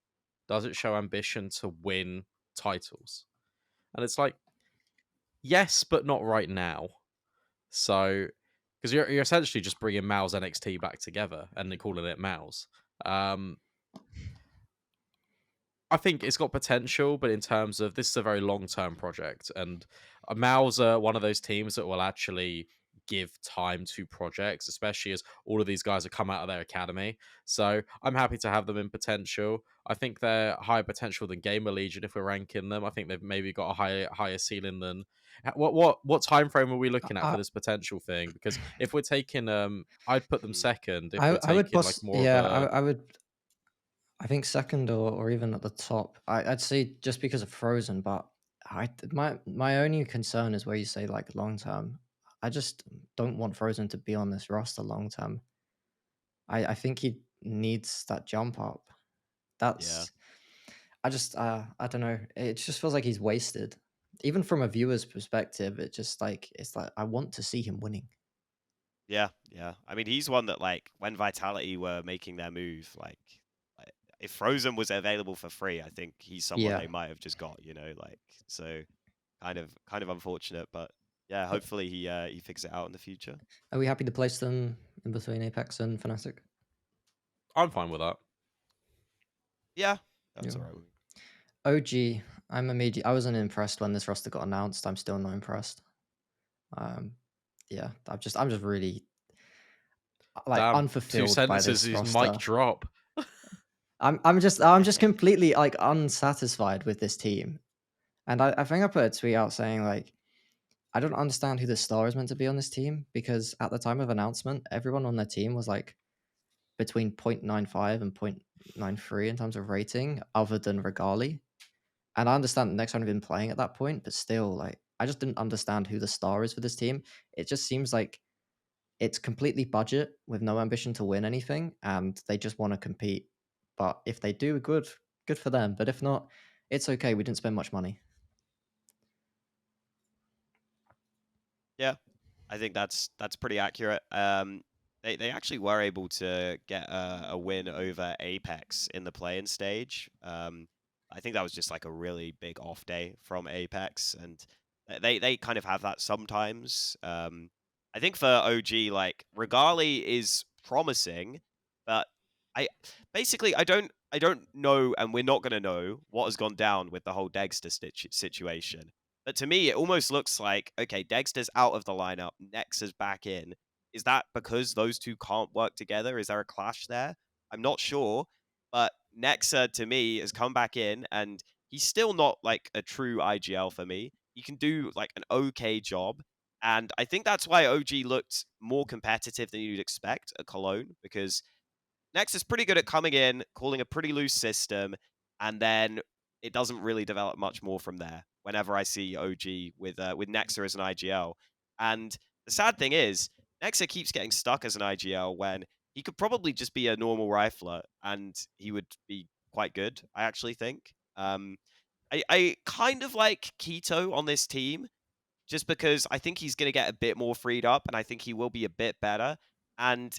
Does it show ambition to win titles? And it's like, yes, but not right now. So, because you're essentially just bringing Mal's NXT back together and they're calling it Mal's. I think it's got potential, but in terms of this is a very long-term project, and Mal's one of those teams that will actually give time to projects, especially as all of these guys have come out of their academy. So I'm happy to have them in potential. I think they're higher potential than Gamer Legion if we're ranking them. I think they've maybe got a higher ceiling than what time frame are we looking at for this potential thing? Because if we're taking I'd put them second if we're I would taking like more of a I would. I think second or even at the top. I'd say just because of Frozen, but my only concern is where you say like long term. I just don't want Frozen to be on this roster long term. I think he needs that jump up. Yeah. That's I don't know. It just feels like he's wasted. Even from a viewer's perspective, it's like I want to see him winning. Yeah, yeah. I mean, he's one that like when Vitality were making their move, like if Frozen was available for free, I think he's someone Yeah. they might have just got, like so kind of unfortunate, but yeah, hopefully he figures it out in the future. Are we happy to place them in between Apex and Fnatic? I'm fine with that. Yeah, that's Yeah. all right with me. OG, I wasn't impressed when this roster got announced. I'm still not impressed. Yeah, I'm just really like Damn, 2 unfulfilled by sentences this is roster. mic drop. I'm just completely like unsatisfied with this team. And I think I put a tweet out saying like I don't understand who the star is meant to be on this team, because at the time of announcement, everyone on their team was like between 0.95 and 0.93 in terms of rating, other than Regali. And I understand the next one have been playing at that point, but still, like, I just didn't understand who the star is for this team. It just seems like it's completely budget with no ambition to win anything, and they just want to compete. But if they do, good for them. But if not, it's okay. We didn't spend much money. Yeah, I think that's pretty accurate. They actually were able to get a win over Apex in the play-in stage. I think that was just like a really big off day from Apex, and they kind of have that sometimes. I think for OG, like Regali is promising, but I don't know, and we're not gonna know what has gone down with the whole Dexter situation. But to me, it almost looks like, okay, Dexter's out of the lineup, Nexa's back in. Is that because those two can't work together? Is there a clash there? I'm not sure. But Nexa, to me, has come back in, and he's still not like a true IGL for me. He can do like an okay job. And I think that's why OG looked more competitive than you'd expect at Cologne, because Nex is pretty good at coming in, calling a pretty loose system, and then it doesn't really develop much more from there. Whenever I see OG with Nexa as an IGL, and the sad thing is, Nexa keeps getting stuck as an IGL when he could probably just be a normal rifler and he would be quite good. I actually think. I kind of like Keto on this team, just because I think he's going to get a bit more freed up, and I think he will be a bit better. And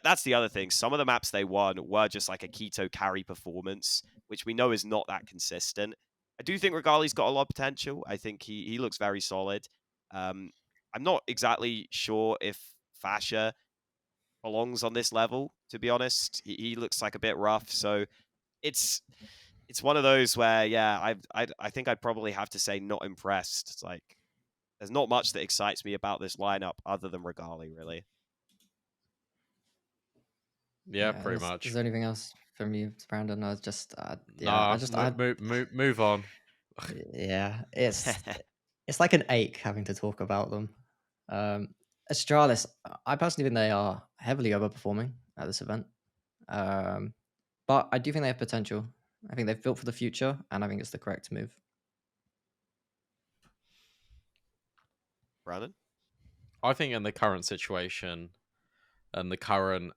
that's the other thing. Some of the maps they won were just like a Keto carry performance, which we know is not that consistent. I do think Regali's got a lot of potential. I think he looks very solid. I'm not exactly sure if Fasha belongs on this level, to be honest. He looks like a bit rough, so it's one of those where, yeah, I think I'd probably have to say not impressed. It's like, there's not much that excites me about this lineup other than Regali, really. Yeah, pretty much. Is there anything else from you, Brandon? I was just, Nah, move on. yeah, it's like an ache having to talk about them. Astralis, I personally think they are heavily overperforming at this event. But I do think they have potential. I think they've built for the future, and I think it's the correct move. Brandon? I think in the current situation and the current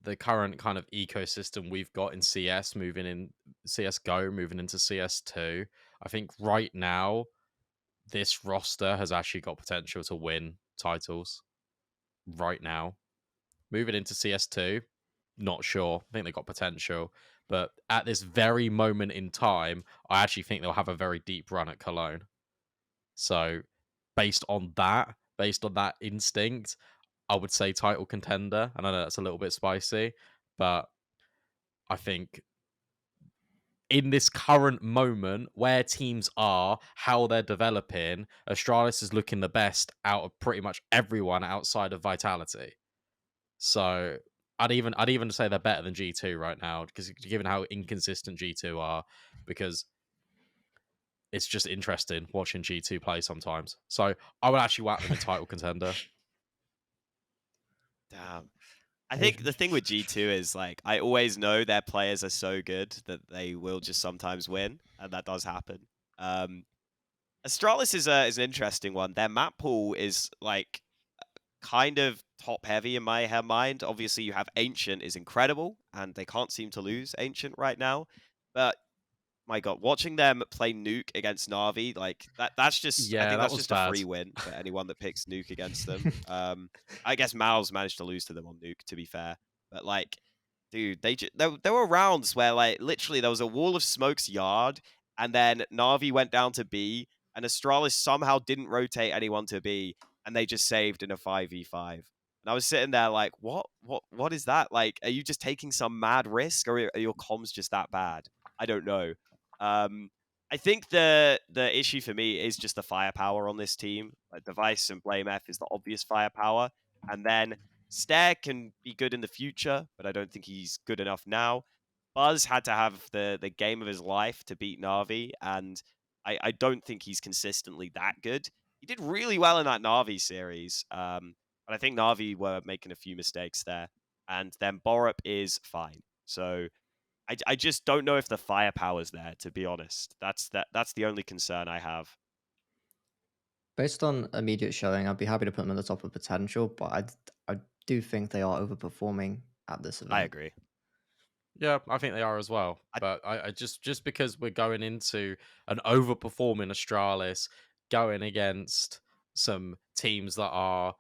kind of ecosystem we've got in CS CS:GO moving into CS2, I think right now this roster has actually got potential to win titles. Right now, moving into CS2, not sure. I think they got potential, but at this very moment in time, I actually think they'll have a very deep run at Cologne. So, based on that instinct, I would say title contender. And I know that's a little bit spicy, but I think in this current moment where teams are, how they're developing, Astralis is looking the best out of pretty much everyone outside of Vitality. So I'd even say they're better than G2 right now, because given how inconsistent G2 are, because it's just interesting watching G2 play sometimes. So I would actually whack them in title contender. Damn. I think the thing with G2 is, like, I always know their players are so good that they will just sometimes win, and that does happen. Astralis is an interesting one. Their map pool is, like, kind of top heavy in my mind. Obviously, you have Ancient is incredible, and they can't seem to lose Ancient right now. But my God, watching them play Nuke against Na'Vi, like that's just, I think that's just a free win for anyone that picks Nuke against them. I guess Mal's managed to lose to them on Nuke, to be fair. But like, dude, there were rounds where, like, literally there was a wall of smokes yard, and then Na'Vi went down to B, and Astralis somehow didn't rotate anyone to B, and they just saved in a 5v5. And I was sitting there like, what is that? Like, are you just taking some mad risk, or are your comms just that bad? I don't know. I think the issue for me is just the firepower on this team. Like, Device and Blame F is the obvious firepower, and then Stare can be good in the future, but I don't think he's good enough now. Buzz had to have the game of his life to beat Na'Vi, and I don't think he's consistently that good. He did really well in that Na'Vi series, but I think Na'Vi were making a few mistakes there, and then Borup is fine. So I just don't know if the firepower's there, to be honest. That's the only concern I have. Based on immediate showing, I'd be happy to put them at the top of potential, but I do think they are overperforming at this event. I agree. Yeah, I think they are as well. But I just because we're going into an overperforming Astralis, going against some teams that are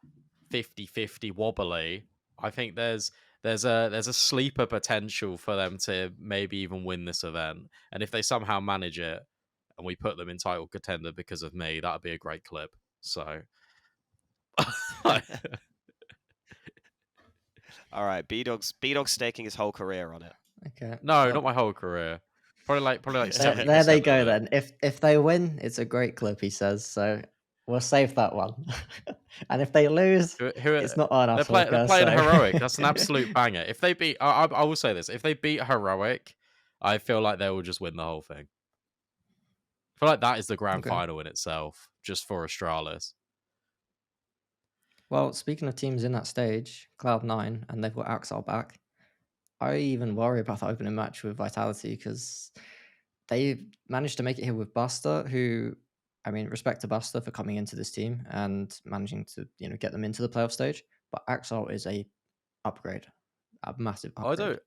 50-50 wobbly, I think there's a sleeper potential for them to maybe even win this event. And if they somehow manage it and we put them in title contender because of me, that'd be a great clip. So all right, BDog's staking his whole career on it. Okay. No, well, not my whole career. Probably like 70%. there they go then. If they win, it's a great clip, he says. So we'll save that one. And if they lose, it's not on us. They're playing Heroic. That's an absolute banger. If they beat, I will say this: if they beat Heroic, I feel like they will just win the whole thing. I feel like that is the grand final in itself, just for Astralis. Well, speaking of teams in that stage, Cloud9, and they've got Axel back. I even worry about the opening match with Vitality, because they managed to make it here with Buster, who, I mean, respect to Buster for coming into this team and managing to, get them into the playoff stage. But Axel is a massive upgrade.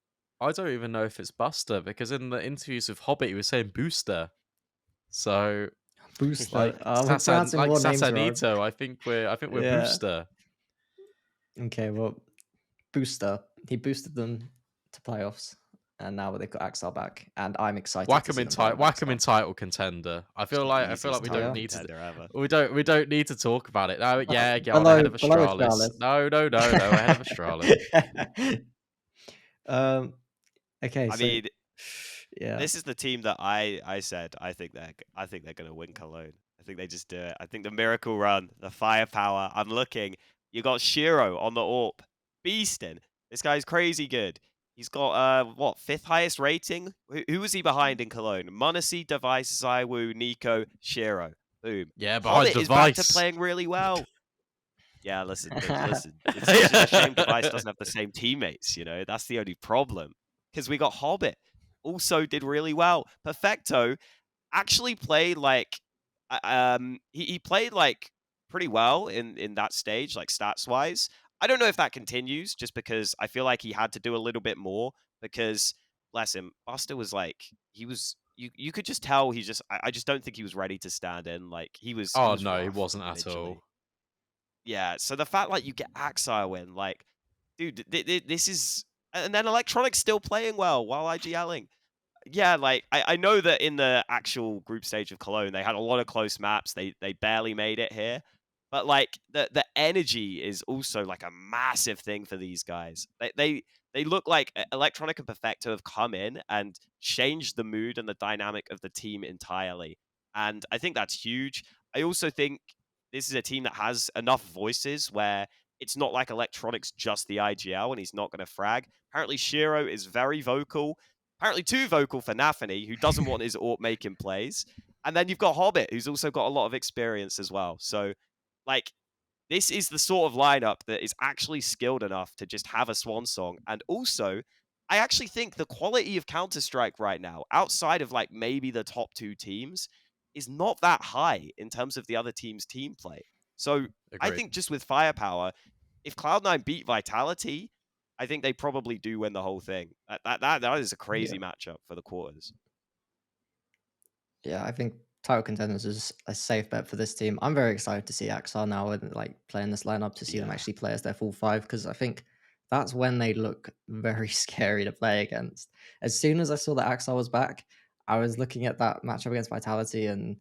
I don't even know if it's Buster, because in the interviews with Hobbit, he was saying Booster. So Booster, like Sasanito, I think we're Booster. Okay, well, Booster, he boosted them to playoffs, and now they've got Axel back, and I'm excited. Whack him in title contender. I feel like we don't need to. We don't need to talk about it. No, yeah, get on ahead of Astralis. No, ahead of Astralis. Okay. I mean, yeah, this is the team that I said I think they're going to win Cologne. I think they just do it. I think the miracle run, the firepower. I'm looking. You got Shiro on the AWP, beasting. This guy's crazy good. He's got what, 5th highest rating? Who was he behind in Cologne? Munacy, Device, Zywoo, Nico, Shiro. Boom. Yeah, behind Hobbit is back to Device. playing really well. Yeah, listen. It's just a shame Device doesn't have the same teammates. You know, that's the only problem. Because we got Hobbit, also did really well. Perfecto actually played like he played like pretty well in that stage, like stats wise. I don't know if that continues, just because I feel like he had to do a little bit more, because bless him, Buster was like, he was, you could just tell he just, I just don't think he was ready to stand in. Like he was Oh no, he rough wasn't at individually. all. Yeah, so the fact like you get Axile win, like, dude, this is, and then Electronic's still playing well while IGLing. Yeah, like I know that in the actual group stage of Cologne, they had a lot of close maps. They barely made it here, but like the energy is also like a massive thing for these guys. They look like Electronic and Perfecto have come in and changed the mood and the dynamic of the team entirely, and I think that's huge. I also think this is a team that has enough voices where it's not like Electronic's just the IGL and he's not going to frag. Apparently, Shiro is very vocal. Apparently too vocal for Nafany, who doesn't want his AWP making plays. And then you've got Hobbit, who's also got a lot of experience as well. So, like, this is the sort of lineup that is actually skilled enough to just have a swan song. And also, I actually think the quality of Counter-Strike right now, outside of, like, maybe the top 2 teams, is not that high in terms of the other team's team play. So, I Agreed. think just with firepower, if Cloud9 beat Vitality, I think they probably do win the whole thing. That is a crazy matchup for the quarters. Yeah, I think title contenders is a safe bet for this team. I'm very excited to see Axar now and like playing this lineup, to see them actually play as their full 5, because I think that's when they look very scary to play against. As soon as I saw that Axar was back, I was looking at that matchup against Vitality, and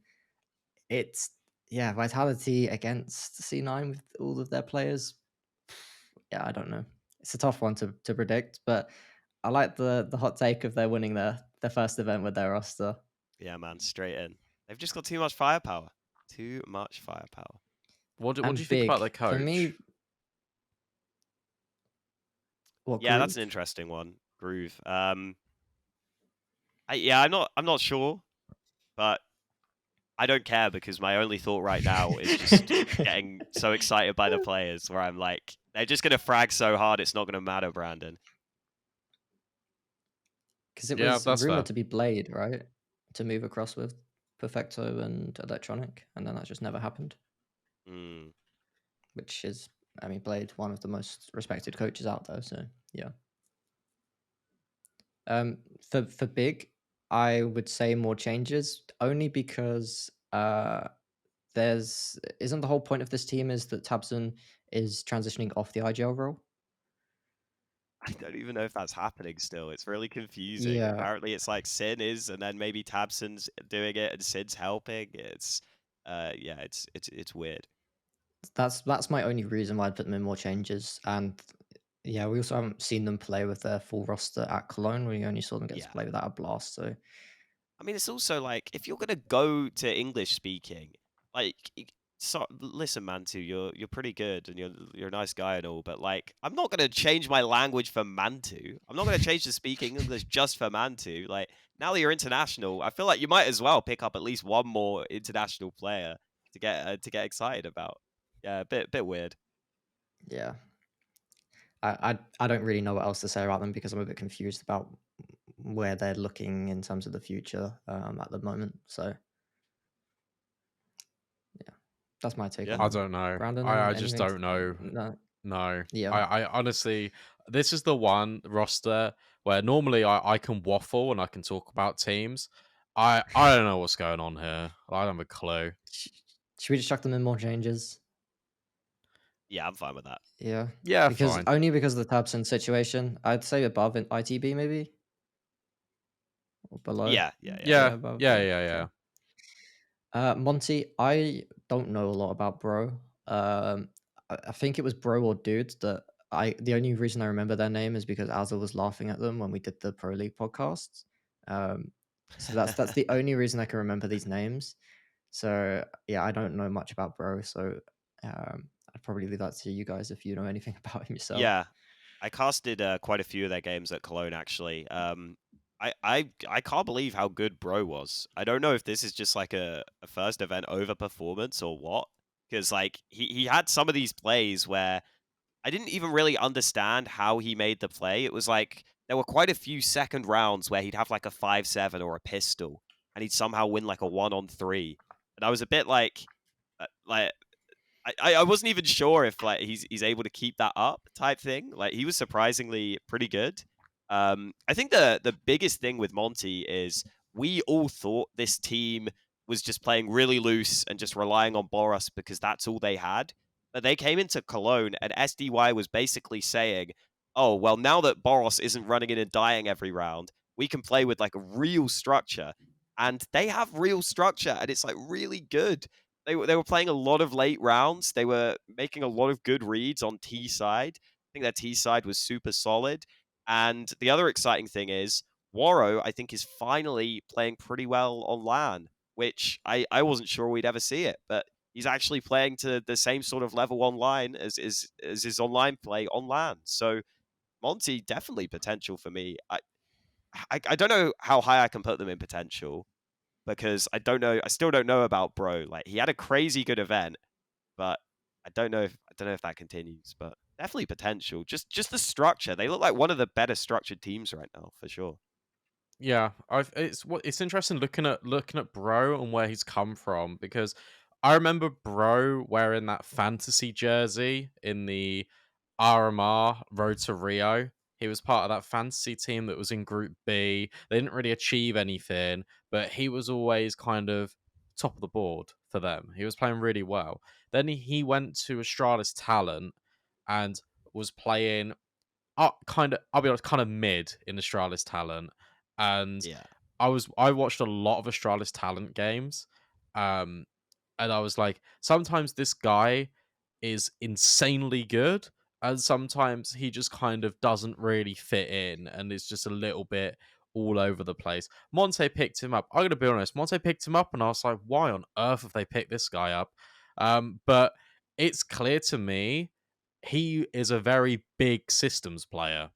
it's Vitality against C9 with all of their players. Yeah, I don't know. It's a tough one to predict, but I like the hot take of they're winning their first event with their roster. Yeah, man, straight in. They've just got too much firepower. Too much firepower. What do you think about their coach? For me, yeah, that's an interesting one. Groove. I'm not sure, but I don't care, because my only thought right now is just getting so excited by the players, where I'm like, they're just gonna frag so hard it's not gonna matter, Brandon. Because it was rumored to be Blade, right? To move across with Perfecto and Electronic, and then that just never happened. Which is, I mean, Blade, one of the most respected coaches out there, so yeah. For Big, I would say more changes, only because isn't the whole point of this team is that Tabson is transitioning off the IGL role? I don't even know if that's happening still. It's really confusing. Yeah. Apparently it's like Sin is, and then maybe Tabson's doing it and Sin's helping. It's it's weird. That's my only reason why I'd put them in more changes. And yeah, we also haven't seen them play with their full roster at Cologne. We only saw them get to play without a Blast. So I mean, it's also like, if you're gonna go to English speaking, like, so listen, Mantu, you're pretty good and you're a nice guy and all, but like, I'm not gonna change my language for Mantu. I'm not gonna change to speaking English just for Mantu. Like, now that you're international, I feel like you might as well pick up at least one more international player to get excited about. Yeah, a bit weird. Yeah, I don't really know what else to say about them, because I'm a bit confused about where they're looking in terms of the future at the moment. So yeah, that's my take. I don't know. Brandon, I just don't know. No. Yeah. I honestly, this is the one roster where normally I can waffle and I can talk about teams. I don't know what's going on here. I don't have a clue. Should we just chuck them in more changes? Yeah, I'm fine with that. Yeah. Yeah, because fine. Only because of the Tabson situation. I'd say above in ITB maybe. Or below. Yeah. Monty, I don't know a lot about Bro. I think it was Bro or Dude that the only reason I remember their name is because Azza was laughing at them when we did the Pro League podcasts. So that's the only reason I can remember these names. So yeah, I don't know much about Bro, so I'd probably leave that to you guys if you know anything about him yourself. Yeah, I casted quite a few of their games at Cologne actually. I can't believe how good Bro was. I don't know if this is just like a first event overperformance or what, because like he had some of these plays where I didn't even really understand how he made the play. It was like there were quite a few second rounds where he'd have like a 5-7 or a pistol, and he'd somehow win like a 1-on-3. And I was a bit like I wasn't even sure if like he's able to keep that up type thing. Like he was surprisingly pretty good. I think the biggest thing with Monty is we all thought this team was just playing really loose and just relying on Boros because that's all they had. But they came into Cologne and SDY was basically saying, "Oh well, now that Boros isn't running in and dying every round, we can play with like a real structure." And they have real structure, and it's like really good. They were playing a lot of late rounds. They were making a lot of good reads on T side. I think their T side was super solid. And the other exciting thing is Waro, I think, is finally playing pretty well on LAN, which I wasn't sure we'd ever see it, but he's actually playing to the same sort of level online as his online play on LAN. So Monty definitely potential for me. I don't know how high I can put them in potential because I still don't know about Bro. Like he had a crazy good event, but I don't know if that continues, but definitely potential. Just the structure. They look like one of the better structured teams right now, for sure. Yeah, it's interesting looking at Bro and where he's come from, because I remember Bro wearing that fantasy jersey in the RMR Road to Rio. He was part of that fantasy team that was in Group B. They didn't really achieve anything, but he was always kind of top of the board for them. He was playing really well. Then he went to Astralis Talent and was playing I'll be honest, kind of mid in Astralis Talent, and Yeah. I watched a lot of Astralis Talent games, um, and I was like, sometimes this guy is insanely good, and sometimes he just kind of doesn't really fit in, and it's just a little bit all over the place. Monte picked him up. I'm gonna be honest, Monte picked him up, and I was like, why on earth have they picked this guy up? But it's clear to me he is a very big systems player,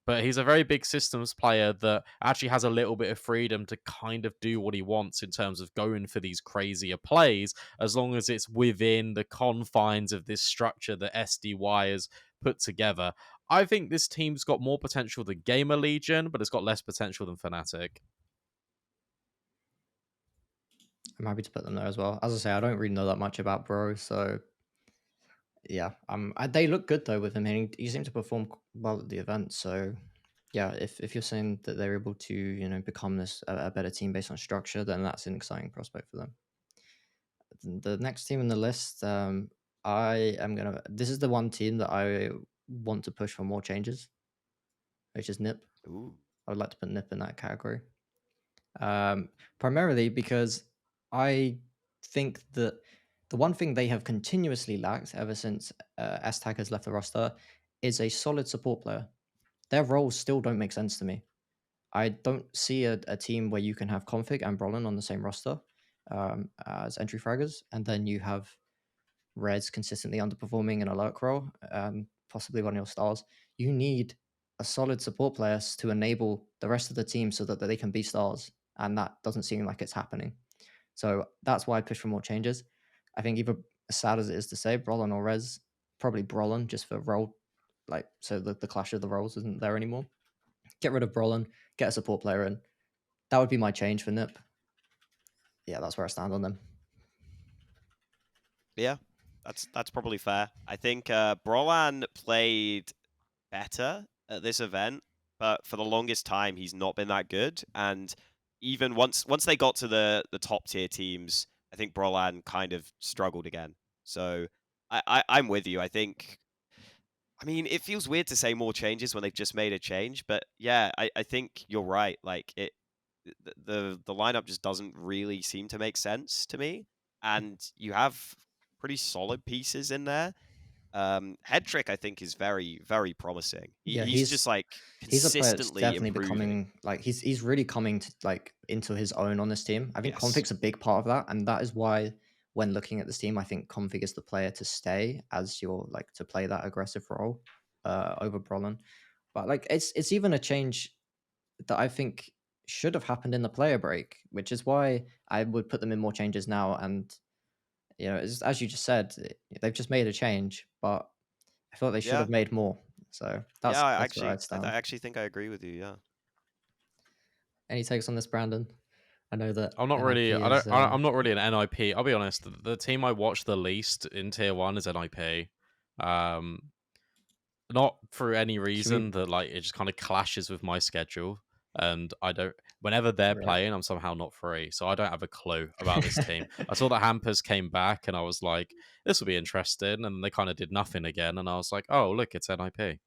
but he's a very big systems player that actually has a little bit of freedom to kind of do what he wants in terms of going for these crazier plays, as long as it's within the confines of this structure that SDY has put together. I think this team's got more potential than Gamer Legion, but it's got less potential than Fnatic. I'm happy to put them there as well. As I say, I don't really know that much about Bro, so yeah, they look good though with him. He seemed to perform well at the event. So yeah, if you're saying that they're able to become this a better team based on structure, then that's an exciting prospect for them. The next team in the list, I am gonna. This is the one team that I want to push for more changes, which is NIP. Ooh. I would like to put NIP in that category. Primarily because I think that the one thing they have continuously lacked ever since S-Tag has left the roster is a solid support player. Their roles still don't make sense to me. I don't see a team where you can have Config and Brolin on the same roster as entry fraggers, and then you have Reds consistently underperforming in a lurk role, possibly one of your stars. You need a solid support players to enable the rest of the team so that they can be stars, and that doesn't seem like it's happening. So that's why I push for more changes. I think either, as sad as it is to say, Brolin or Rez, probably Brolin just for role, like so the clash of the roles isn't there anymore. Get rid of Brolin, get a support player in. That would be my change for NIP. Yeah, that's where I stand on them. Yeah. That's probably fair. I think Brolan played better at this event, but for the longest time he's not been that good. And even once they got to the top tier teams, I think Brolan kind of struggled again. So I'm with you. I mean, it feels weird to say more changes when they've just made a change, but yeah, I think you're right. Like the lineup just doesn't really seem to make sense to me, and you have pretty solid pieces in there. Headtrick, I think, is very, very promising. Yeah, He's just like he's a player that's consistently definitely improving. becoming like he's really coming to like into his own on this team. I think Yes. Config's a big part of that, and that is why when looking at this team, I think Config is the player to stay as your like to play that aggressive role over Brolin. But like it's even a change that I think should have happened in the player break, which is why I would put them in more changes now. And as you just said, they've just made a change, but I thought they should Yeah. have made more. So Yeah, I that's where I'd stand. actually think I agree with you. Yeah. Any takes on this, Brandon? I know that I'm not really. NIP I don't. is, I'm not really an NIP. I'll be honest. The team I watch the least in Tier 1 is NIP. Not for any should we reason that like it just kind of clashes with my schedule, and I don't. Whenever they're right. playing, I'm somehow not free, so I don't have a clue about this team. I saw that Hampers came back, and I was like, "This will be interesting," and they kind of did nothing again, and I was like, "Oh, look, it's NIP."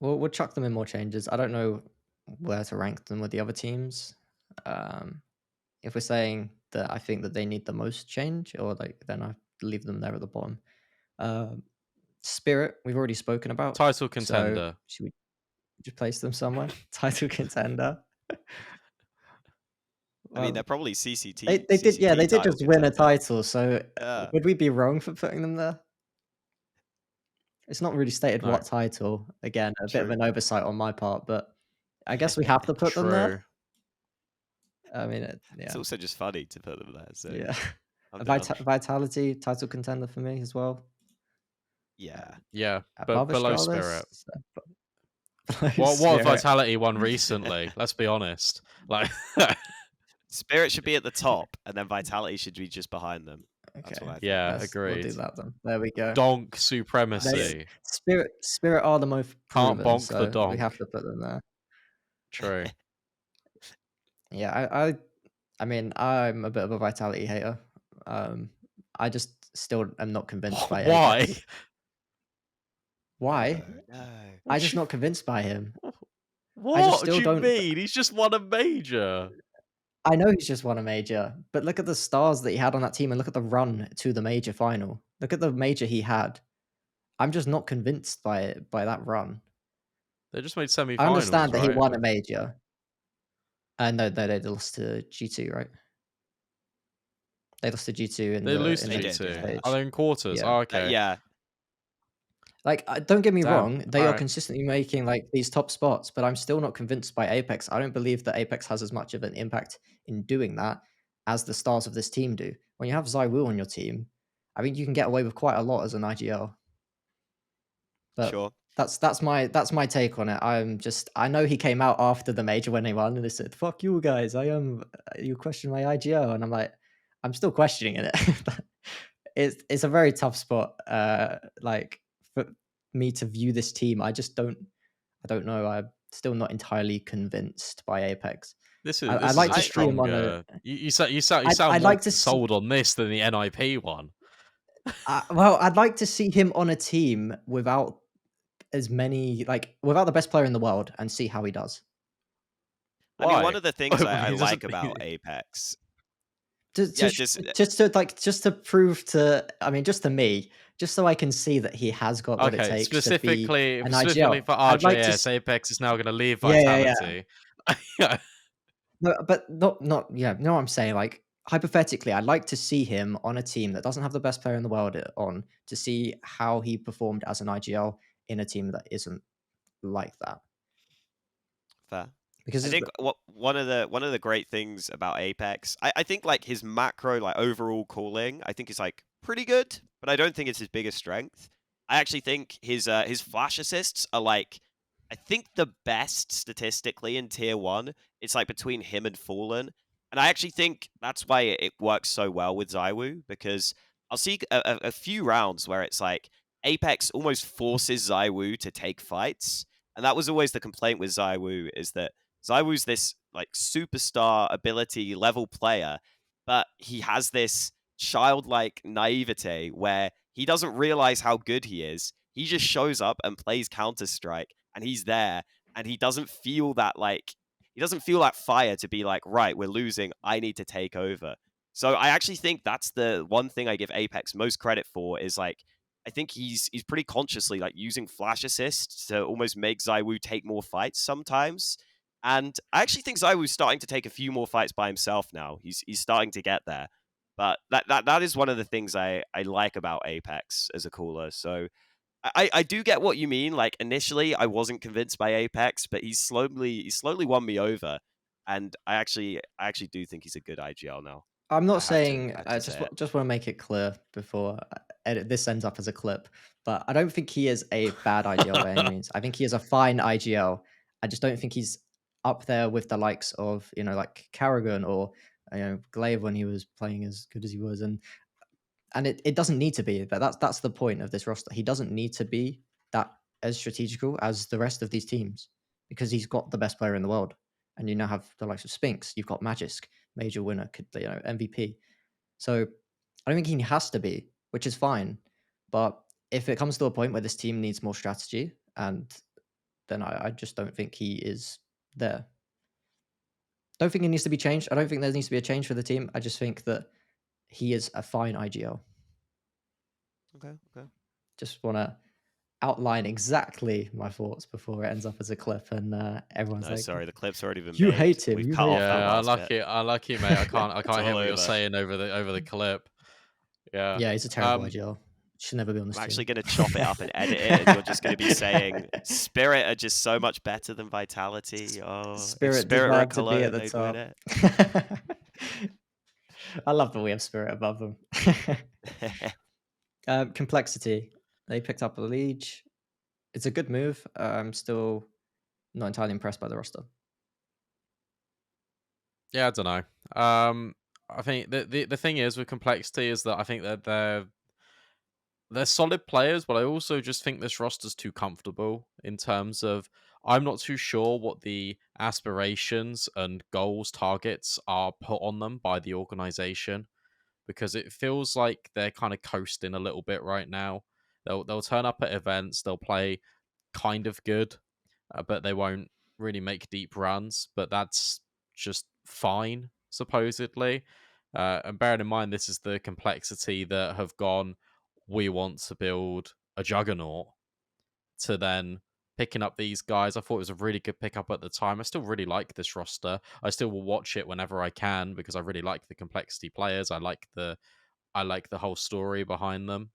We'll chuck them in more changes. I don't know where to rank them with the other teams. If we're saying that I think that they need the most change, or like then I leave them there at the bottom. Spirit, we've already spoken about. Title So contender. should we just place them somewhere? Title contender. I mean, Well, they're probably CCT. they did, yeah, they did title just win a contender. title. So Yeah. would we be wrong for putting them there? It's not really stated No. what title. Again, a bit of True. an oversight on my part, but I guess we have to put them True. there. I mean, It's yeah, also just funny to put them there. So yeah. I'm down. Vitality title contender for me as well. Yeah. Yeah, Above but below Astralis, Spirit. below What Spirit. Vitality won recently? Let's be honest. Like, Spirit should be at the top, and then Vitality should be just behind them. That's Okay, what I think. yeah, we'll agreed. do that then. There we go. Donk supremacy. Spirit are the most Can't proven, bonk the so we have donk. to put them there. True. Yeah, I mean, I'm a bit of a Vitality hater. I just still am not convinced by Why? Apex. Why? No. I'm just not convinced by him. What still do you don't- mean? He's just won a major. I know he's just won a major, but look at the stars that he had on that team and look at the run to the major final. Look at the major he had. I'm just not convinced by that run. They just made semi-finals. I understand that he right? won a major. No, they lost to G2, right? They lost to G2 in They lose to They G2. did, yeah. Are they in quarters? Yeah. Oh, okay. Yeah. Like, don't get me Damn. wrong, they are Alright. consistently making like these top spots, but I'm still not convinced by Apex. I don't believe that Apex has as much of an impact in doing that as the stars of this team do. When you have ZywOo on your team, I think you can get away with quite a lot as an IGL. But Sure. that's my take on it. I know he came out after the major when they won and they said, "Fuck you guys, you question my IGL," and I'm like, I'm still questioning it. It's a very tough spot. Like for me to view this team, I don't know. I'm still not entirely convinced by Apex. This is I'd like a to see him on stronger. You sound I'd more like to see- sold on this than the NIP one. well, I'd like to see him on a team without as many, like without the best player in the world, and see how he does. I mean, one Why? of the things I He like doesn't- about Apex. Just Yeah, to prove to, I mean, just to me, just so I can see that he has got what it Okay, takes to be specifically an specifically IGL. for I'd like to RJS, Apex is now going to leave Yeah, yeah, yeah. Vitality. Yeah. No, but not yeah. You know what I'm saying? Like hypothetically, I'd like to see him on a team that doesn't have the best player in the world on to see how he performed as an IGL in a team that isn't like that. Fair. Because I think one of the great things about Apex, I think like his macro, like overall calling, I think is like pretty good, but I don't think it's his biggest strength. I actually think his flash assists are like, I think the best statistically in tier 1. It's like between him and Fallen, and I actually think that's why it works so well with ZywOo, because I'll see a few rounds where it's like Apex almost forces ZywOo to take fights, and that was always the complaint with ZywOo, is that ZywOo's this like superstar ability level player, but he has this childlike naivete where he doesn't realize how good he is. He just shows up and plays Counter-Strike, and he's there, and he doesn't feel that fire to be like, right, we're losing, I need to take over. So I actually think that's the one thing I give Apex most credit for is like I think he's pretty consciously like using flash assist to almost make ZywOo take more fights sometimes. And I actually think ZywOo's starting to take a few more fights by himself now. He's starting to get there. But that is one of the things I like about Apex as a cooler. So I do get what you mean. Like initially I wasn't convinced by Apex, but he's slowly won me over. And I actually do think he's a good IGL now. I'm I not have to saying. I just say it. just want to make it clear before this ends up as a clip. But I don't think he is a bad IGL by any means. I think he is a fine IGL. I just don't think he's up there with the likes of like Karrigan or Glaive when he was playing as good as he was, and it doesn't need to be. But that's the point of this roster. He doesn't need to be that as strategical as the rest of these teams because he's got the best player in the world, and you now have the likes of Spinks. You've got Magisk, major winner, could MVP. So I don't think he has to be, which is fine. But if it comes to a point where this team needs more strategy, and then I just don't think he is there. Don't think he needs to be changed. I don't think there needs to be a change for the team. I just think that he is a fine IGL. Okay. Just want to outline exactly my thoughts before it ends up as a clip, and everyone's No, like, sorry, the clip's already been "You made. hate him. We've You cut hate off that Yeah, last bit. I like you, mate. I can't hear all what you're over. saying over the clip. Yeah. Yeah, he's a terrible IGL. Should never be on this I'm team." actually going to chop it up and edit it, and you're just going to be saying Spirit are just so much better than Vitality. Oh, if Spirit Spirit were a deserved to be at Cologne, the they'd win top. it. I love that we have Spirit above them. Complexity. They picked up a Liege. It's a good move. I'm still not entirely impressed by the roster. Yeah, I don't know. I think the thing is with Complexity is that I think that they're solid players, but I also just think this roster's too comfortable in terms of I'm not too sure what the aspirations and goals targets are put on them by the organization because it feels like they're kind of coasting a little bit right now. They'll turn up at events, they'll play kind of good, but they won't really make deep runs. But that's just fine, supposedly. And bearing in mind, this is the Complexity that have gone, we want to build a juggernaut, to then picking up these guys. I thought it was a really good pickup at the time. I still really like this roster. I still will watch it whenever I can because I really like the Complexity players. I like the whole story behind them.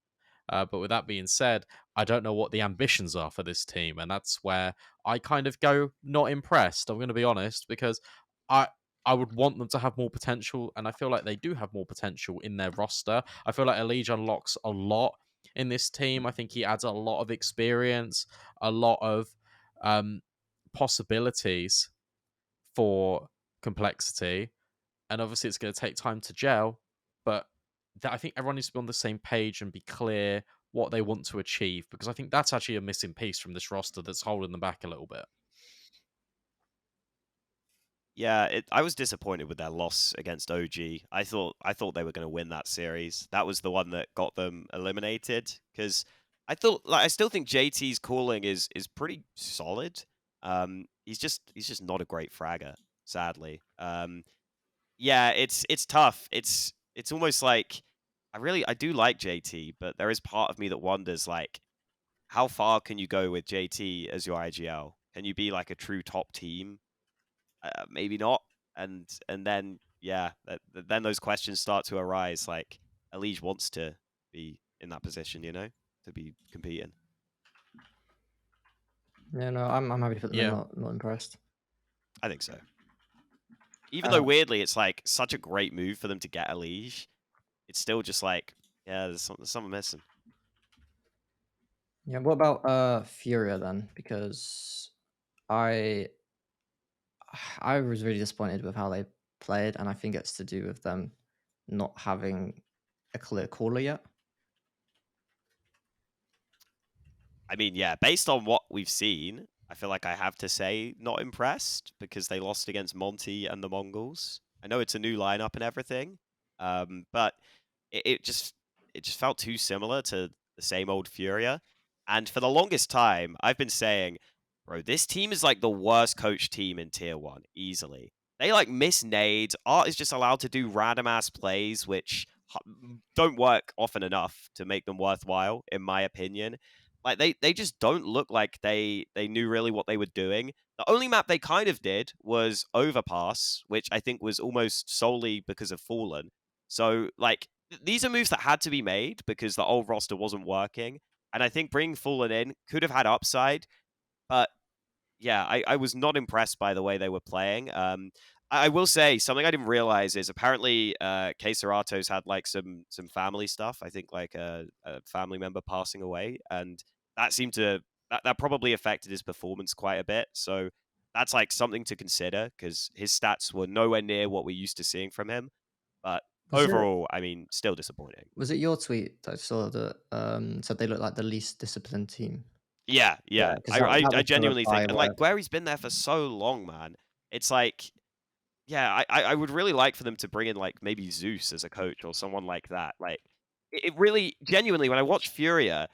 But with that being said, I don't know what the ambitions are for this team, and that's where I kind of go not impressed. I'm going to be honest because I I would want them to have more potential, and I feel like they do have more potential in their roster. I feel like Elige unlocks a lot in this team. I think he adds a lot of experience, a lot of um, possibilities for Complexity, and obviously it's going to take time to gel, but I think everyone needs to be on the same page and be clear what they want to achieve, because I think that's actually a missing piece from this roster that's holding them back a little bit. Yeah, I was disappointed with their loss against OG. I thought they were going to win that series. That was the one that got them eliminated because I still think JT's calling is pretty solid. He's just not a great fragger, sadly. Yeah, it's tough. It's almost like I do like JT, but there is part of me that wonders like how far can you go with JT as your IGL? Can you be like a true top team? Maybe not. And then yeah, then those questions start to arise. Like Elige wants to be in that position, to be competing. Yeah, no, I'm happy to put them in. Yeah. Not impressed. I think so. Even though weirdly, it's like such a great move for them to get Elige, it's still just like there's something missing. Yeah, what about Furia then? Because I was really disappointed with how they played, and I think it's to do with them not having a clear caller yet. I mean, yeah, based on what we've seen, I feel like I have to say not impressed because they lost against Monty and the Mongols. I know it's a new lineup and everything, but it just felt too similar to the same old Furia. And for the longest time, I've been saying, bro, this team is like the worst coach team in Tier 1, easily. they like miss nades. Art is just allowed to do random ass plays, which don't work often enough to make them worthwhile, in my opinion. Like they just don't look like they knew really what they were doing. The only map they kind of did was Overpass, which I think was almost solely because of Fallen. So like these are moves that had to be made because the old roster wasn't working, and I think bringing Fallen in could have had upside, but yeah, I was not impressed by the way they were playing. I will say something I didn't realize is apparently K Serato's had like some family stuff. I think like a family member passing away, and that seemed to that probably affected his performance quite a bit. So that's like something to consider because his stats were nowhere near what we're used to seeing from him. But Was it overall, I mean, still disappointing. was it your tweet that I saw that said they look like the least disciplined team? Yeah, Yeah, yeah. because I I, that I was the genuinely reply think, and where like Guerry's been there for so long, man. It's like, yeah, I would really like for them to bring in like maybe Zeus as a coach or someone like that. Like, it really genuinely when I watch Furia,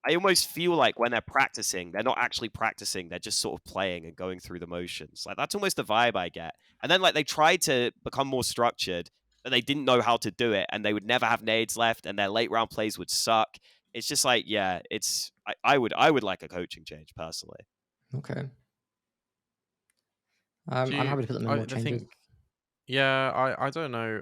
I almost feel like when they're practicing, they're not actually practicing. They're just sort of playing and going through the motions. Like that's almost the vibe I get. And then like they tried to become more structured, but they didn't know how to do it, and they would never have nades left, and their late round plays would suck. It's just like, yeah, it's I would like a coaching change personally. okay. Do I'm you? happy to put them in I more changes. think. Yeah, I don't know.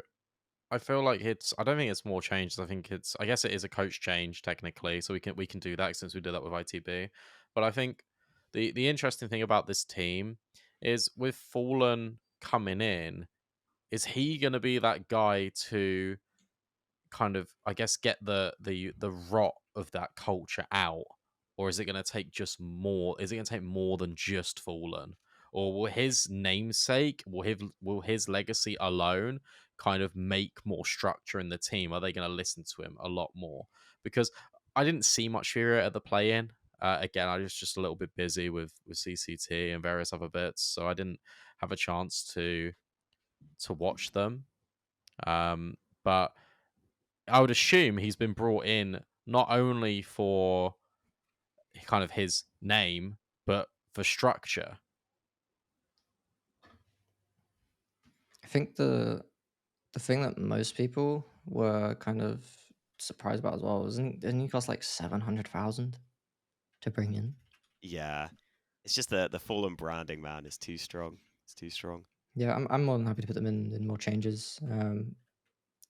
I feel like it's. I don't think it's more changes. I think it's. I guess it is a coach change technically, so we can do that since we did that with ITB. But I think the interesting thing about this team is with Fallen coming in, is he going to be that guy to kind of, I guess, get the rot of that culture out, or is it going to take just more? Is it going to take more than just Fallen, or will his namesake, will his legacy alone kind of make more structure in the team? Are they going to listen to him a lot more? Because I didn't see much Furia at the play-in. Again, I was just a little bit busy with CCT and various other bits, so I didn't have a chance to watch them. But I would assume he's been brought in not only for kind of his name, but for structure. I think the thing that most people were kind of surprised about as well didn't he cost like 700,000 to bring in? Yeah, it's just the Fallen branding, man, is too strong. It's too strong. Yeah, I'm more than happy to put them in more changes.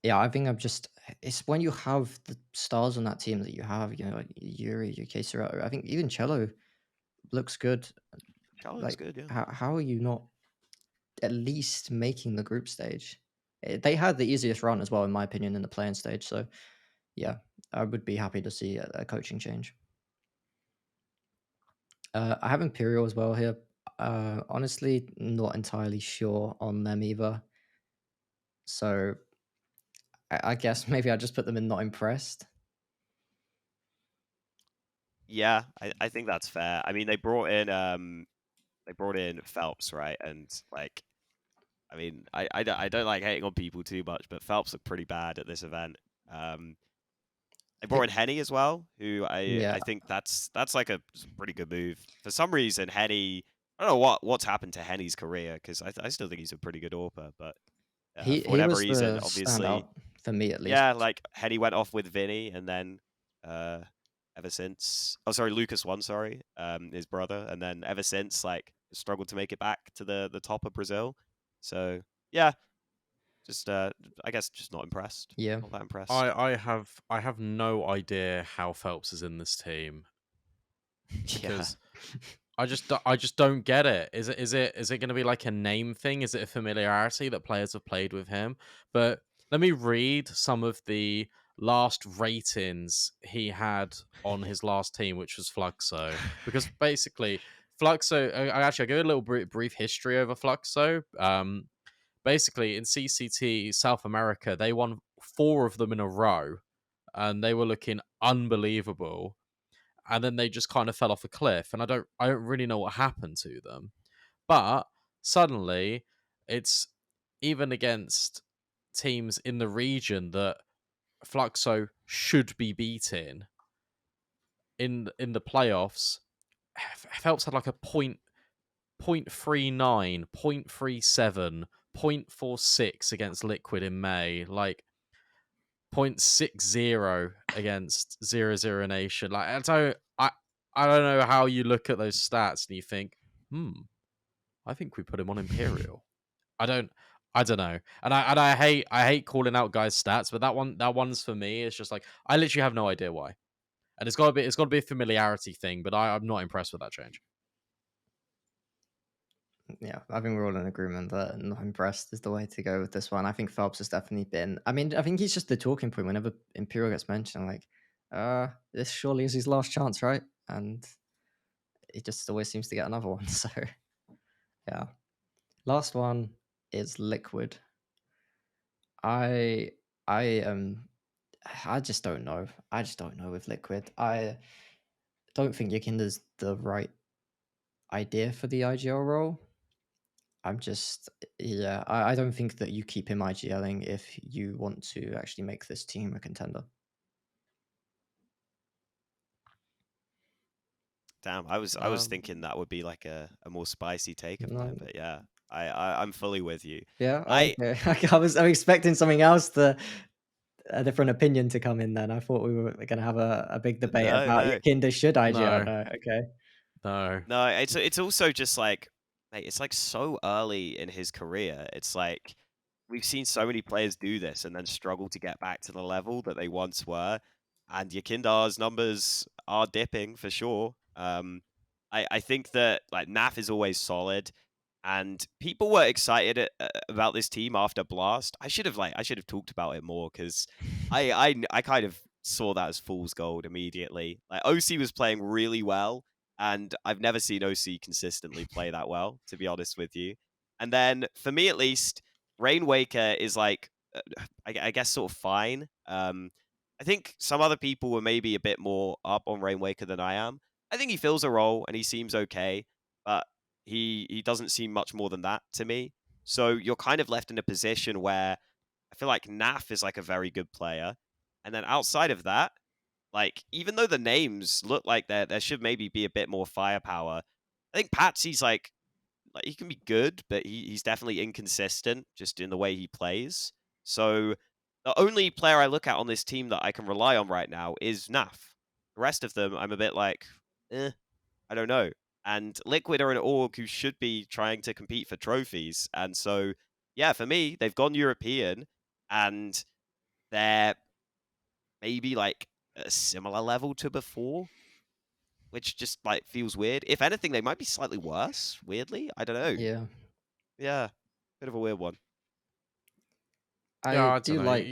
Yeah, I think it's when you have the stars on that team that you have, you know, like Yuri, your Serato. I think even Cello looks good. Charlie looks Like, good, yeah. how are you not at least making the group stage? They had the easiest run as well, in my opinion, in the playing stage. So yeah, I would be happy to see a coaching change. I have Imperial as well here. Honestly, not entirely sure on them either. So I guess maybe I just put them in not impressed. Yeah, I think that's fair. I mean, they brought in Phelps, right? And like, I mean, I don't like hating on people too much, but Phelps looked pretty bad at this event. They I brought think, in Henny as well, who yeah, I think that's like a pretty good move. For some reason, Henny, I don't know what's happened to Henny's career because I still think he's a pretty good AWPer, but for he whatever was reason, the obviously, standout for me at least. yeah, like Henny went off with Vinny, and then uh, ever since, oh sorry, Lucas won, sorry, his brother, and then ever since, like struggled to make it back to the top of Brazil. So yeah, just I guess just not impressed, Yeah, not that impressed. I have no idea how Phelps is in this team Yeah. because I just don't get it. Is it going to be like a name thing? Is it a familiarity that players have played with him? But let me read some of the last ratings he had on his last team, which was Fluxo, because basically Fluxo. I'll give a little brief history over Fluxo. Basically in CCT South America, they won 4 of them in a row, and they were looking unbelievable, and then they just kind of fell off a cliff, and I don't really know what happened to them. But suddenly it's even against teams in the region that Fluxo should be beating in the playoffs. Phelps had like a point 0.39, 0.37, 0.46 against Liquid in May, like 0.60 against 0-0 Nation. Like I don't know how you look at those stats and you think, I think we put him on Imperial. I don't know. And I hate calling out guys' stats, but that one's for me. It's just like I literally have no idea why. And it's gotta be a familiarity thing, but I'm not impressed with that change. Yeah, I think we're all in agreement that not impressed is the way to go with this one. I think Phelps has definitely been. I mean, I think he's just the talking point whenever Imperial gets mentioned. Like, this surely is his last chance, right? And he just always seems to get another one. So, yeah. Last one is Liquid. I I just don't know. I just don't know with Liquid. I don't think Yakinda's the right idea for the IGL role. I'm just, yeah, I don't think that you keep him IGLing if you want to actually make this team a contender. Damn, I was thinking that would be like a more spicy take of mine, No, but yeah, I'm fully with you. yeah, I okay. I'm expecting something else a different opinion to come in. Then I thought we were going to have a big debate no, about no. Yakinda should IGL. No, No, okay. no. No, it's also just like, mate, it's like so early in his career. It's like we've seen so many players do this and then struggle to get back to the level that they once were. And Yakindar's numbers are dipping for sure. I think that like NAF is always solid, and people were excited about this team after Blast. I should have talked about it more because I kind of saw that as fool's gold immediately. Like OC was playing really well, and I've never seen OC consistently play that well, to be honest with you. And then for me at least, Rainwaker is like, I guess, sort of fine. I think some other people were maybe a bit more up on Rainwaker than I am. I think he fills a role and he seems okay, but he doesn't seem much more than that to me. So you're kind of left in a position where I feel like Naf is like a very good player, and then outside of that, like even though the names look like there should maybe be a bit more firepower, I think Patsy's like he can be good, but he's definitely inconsistent just in the way he plays. So the only player I look at on this team that I can rely on right now is Naf. The rest of them, I'm a bit like, I don't know. And Liquid are an org who should be trying to compete for trophies. And so, yeah, for me, they've gone European and they're maybe like a similar level to before, which just like feels weird. If anything, they might be slightly worse, weirdly. I don't know. Yeah, Yeah, bit of a weird one. Yeah, I I don't do know. like.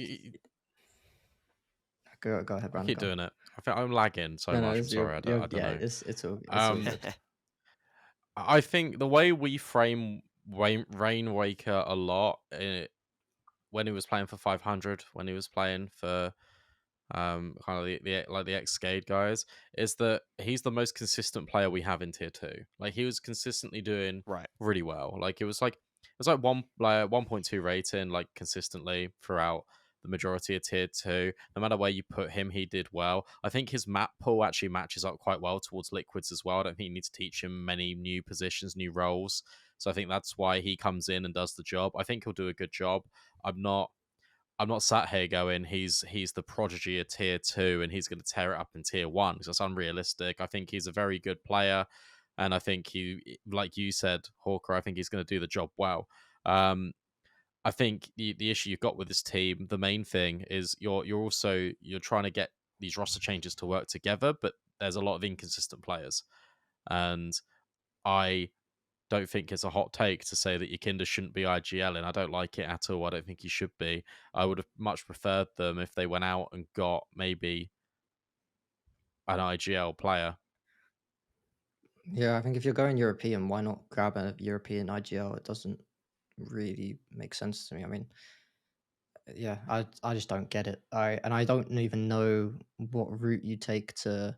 Go ahead, I Brandon. keep go. doing it. I think I'm lagging so No, much. I'm it's sorry. I don't yeah, know. it's all Um, good. I think the way we frame Rainwaker a lot when he was playing for 500, when he was playing for kind of the ex-Skade guys, is that he's the most consistent player we have in tier 2. Like he was consistently doing Right. really well. Like it was like 1.2 rating like consistently throughout the majority of tier 2. No matter where you put him, he did well. I think his map pool actually matches up quite well towards Liquids as well. I don't think you need to teach him many new positions, new roles. So I think that's why he comes in and does the job. I think he'll do a good job. I'm not sat here going he's the prodigy of tier 2 and he's going to tear it up in tier 1 because that's unrealistic. I think he's a very good player, and I think he, like you said, Hawker, I think he's going to do the job well. I think the issue you've got with this team, the main thing is you're trying to get these roster changes to work together, but there's a lot of inconsistent players, and I don't think it's a hot take to say that Yakinda shouldn't be IGLing. I don't like it at all. I don't think he should be. I would have much preferred them if they went out and got maybe an IGL player. Yeah, I think if you're going European, why not grab a European IGL? It doesn't really make sense to me. I mean, yeah, I just don't get it. I don't even know what route you take to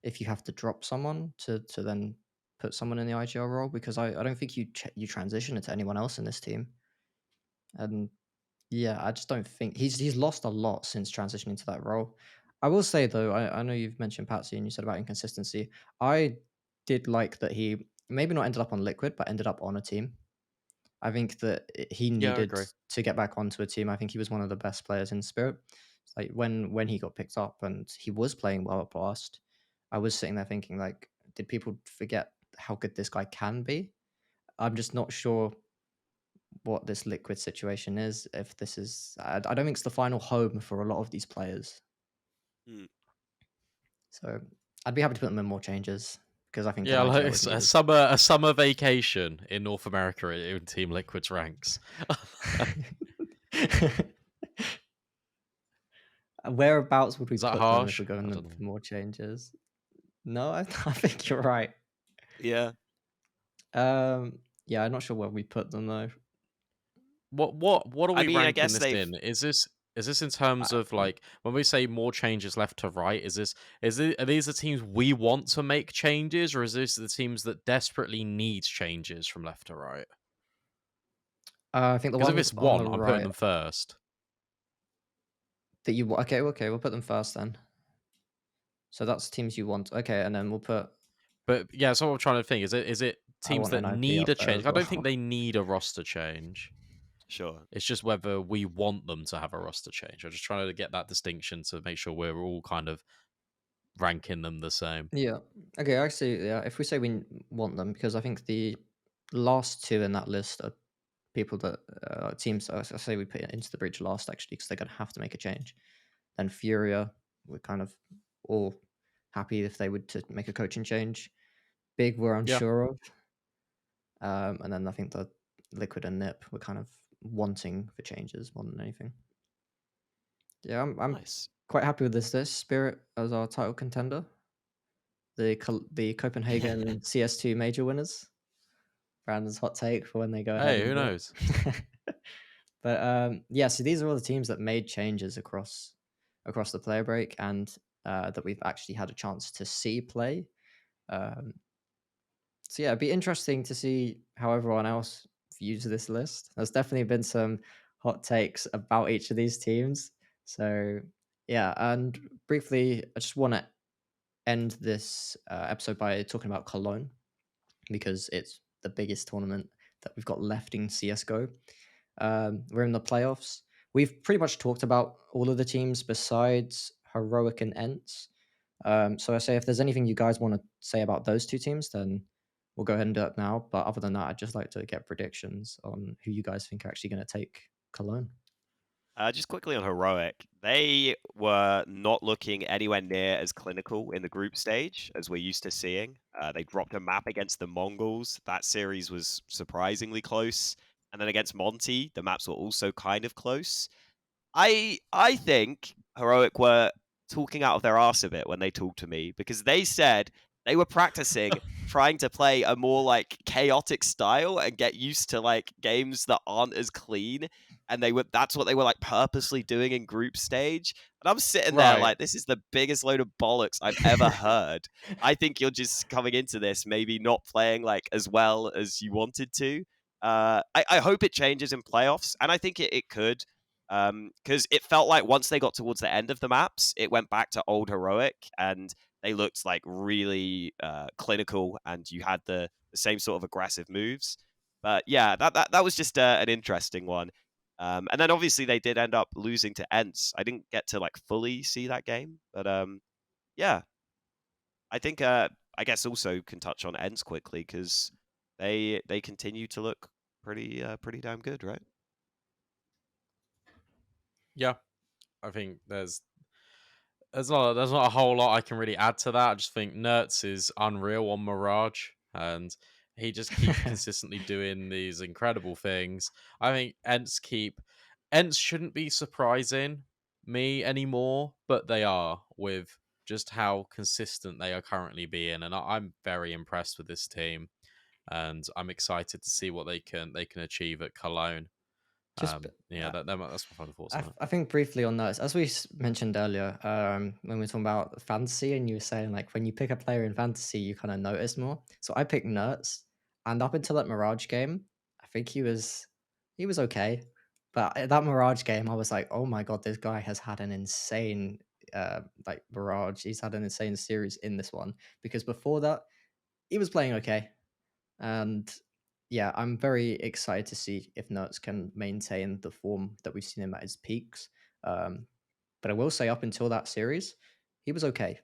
if you have to drop someone to then put someone in the IGL role, because I don't think you transition it to anyone else in this team. And yeah, I just don't think he's lost a lot since transitioning to that role. I will say though, I know you've mentioned Patsy and you said about inconsistency. I did like that he maybe not ended up on Liquid, but ended up on a team. I think that he Yeah, I needed agree. to get back onto a team. I think he was one of the best players in Spirit. It's like when he got picked up and he was playing well at Blast, I was sitting there thinking like, did people forget how good this guy can be? I'm just not sure what this Liquid situation is. If this is, I don't think it's the final home for a lot of these players. Hmm. So I'd be happy to put them in more changes because I think an Yeah, like IGL is it's needed. a summer vacation in North America in Team Liquid's ranks. Whereabouts would we Is that put them if harsh? we're going I in don't know. for more changes? No, I think you're right. Yeah. Yeah, I'm not sure where we put them though. What are I we mean, I ranking guess this they've. in? Is this in terms I, of like when we say more changes left to right? Are these the teams we want to make changes, or is this the teams that desperately need changes from left to right? I think the Because if ones it's on the one, I'm putting right them first. that you okay, we'll put them first then. So that's teams you want. Okay, and then we'll put But yeah, so what I'm trying to think is it I teams want that NIP need up a there change? as I don't think well. they need a roster change. Sure. It's just whether we want them to have a roster change. I'm just trying to get that distinction to make sure we're all kind of ranking them the same. Yeah. Okay, actually, yeah, if we say we want them, because I think the last two in that list are people that teams. I say we put into the bridge last actually, because they're going to have to make a change. Then Furia, we're kind of all happy if they would to make a coaching change. Big, we're Yeah. unsure of. And then I think the Liquid and Nip were kind of wanting for changes more than anything. Yeah, I'm Nice. quite happy with this. Spirit as our title contender. The Copenhagen CS2 major winners. Brandon's hot take for when they go ahead Hey, and who do knows? it. But yeah, so these are all the teams that made changes across the player break and that we've actually had a chance to see play. Um, so yeah, it'd be interesting to see how everyone else views this list. There's definitely been some hot takes about each of these teams. So yeah, and briefly, I just want to end this episode by talking about Cologne because it's the biggest tournament that we've got left in CS:GO. We're in the playoffs. We've pretty much talked about all of the teams besides Heroic and Ents. So I say if there's anything you guys want to say about those two teams, then we'll go ahead and do it now. But other than that, I'd just like to get predictions on who you guys think are actually going to take Cologne. Just quickly on Heroic, they were not looking anywhere near as clinical in the group stage as we're used to seeing. They dropped a map against the Mongols. That series was surprisingly close. And then against Monty, the maps were also kind of close. I think Heroic were talking out of their arse a bit when they talked to me because they said they were practicing trying to play a more like chaotic style and get used to like games that aren't as clean. And that's what they were like purposely doing in group stage. And I'm sitting there Right. like, this is the biggest load of bollocks I've ever heard. I think you're just coming into this maybe not playing like as well as you wanted to. I hope it changes in playoffs, and I think it could. Because it felt like once they got towards the end of the maps, it went back to old Heroic, and they looked like really clinical, and you had the same sort of aggressive moves. But yeah, that was just an interesting one. And then obviously they did end up losing to Ents. I didn't get to like fully see that game, but yeah, I think I guess also can touch on Ents quickly because they continue to look pretty damn good, right? Yeah. I think there's not a whole lot I can really add to that. I just think Nertz is unreal on Mirage, and he just keeps consistently doing these incredible things. I think Ents shouldn't be surprising me anymore, but they are with just how consistent they are currently being, and I'm very impressed with this team, and I'm excited to see what they can achieve at Cologne. Just Yeah, that's my final thoughts on it. I think briefly on those, as we mentioned earlier, when we were talking about fantasy, and you were saying like when you pick a player in fantasy, you kind of notice more. So I picked Nertz, and up until that Mirage game, I think he was okay, but at that Mirage game, I was like, oh my god, this guy has had an insane like Mirage. He's had an insane series in this one because before that, he was playing okay, and yeah, I'm very excited to see if Nerds can maintain the form that we've seen him at his peaks. Um, but I will say, up until that series, he was okay.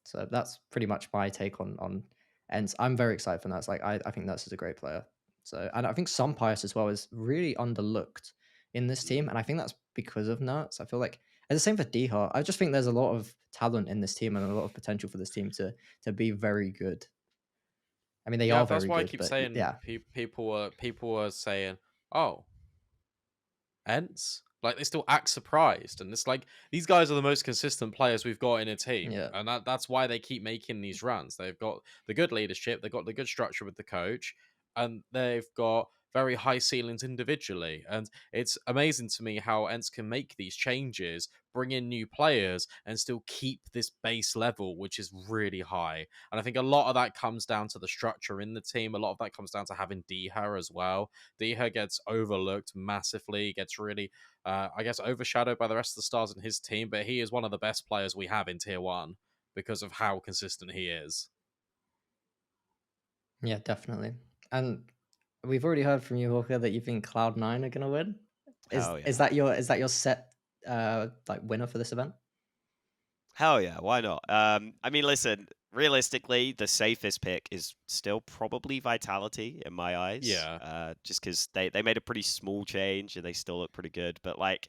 So that's pretty much my take on Ents. I'm very excited for Nerds. Like I think Nerds is a great player. So and I think Sunpius as well is really underlooked in this team, and I think that's because of Nerds. I feel like and the same for Dheart. I just think there's a lot of talent in this team and a lot of potential for this team to be very good. I mean, they Yeah, are that's very why I good, keep but saying yeah, people were saying, "Oh, Ents." Like they still act surprised, and it's like these guys are the most consistent players we've got in a team, yeah, and that's why they keep making these runs. They've got the good leadership, they've got the good structure with the coach, and they've got very high ceilings individually. And it's amazing to me how Ents can make these changes, bring in new players, and still keep this base level, which is really high. And I think a lot of that comes down to the structure in the team. A lot of that comes down to having Dheart as well. Dheart gets overlooked massively, gets really I guess overshadowed by the rest of the stars in his team, but he is one of the best players we have in Tier 1 because of how consistent he is. yeah, definitely. And we've already heard from you, Hawker, that you think Cloud9 are gonna win. Hell Is yeah. that your set like winner for this event? Hell yeah, why not? I mean, listen, realistically, the safest pick is still probably Vitality in my eyes. Yeah. Just because they made a pretty small change and they still look pretty good. But like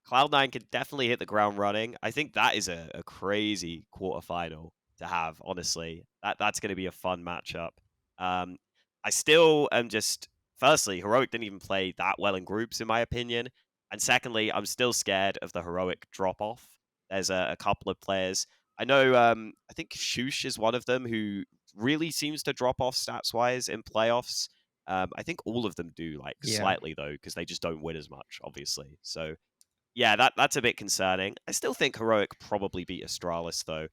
Cloud9 could definitely hit the ground running. I think that is a crazy quarterfinal to have, honestly. That's gonna be a fun matchup. Um, I still am just firstly, Heroic didn't even play that well in groups, in my opinion. And secondly, I'm still scared of the Heroic drop off. There's a couple of players. I know, I think Shush is one of them who really seems to drop off stats wise in playoffs. I think all of them do, like Yeah, slightly though, because they just don't win as much, obviously. So yeah, that's a bit concerning. I still think Heroic probably beat Astralis though.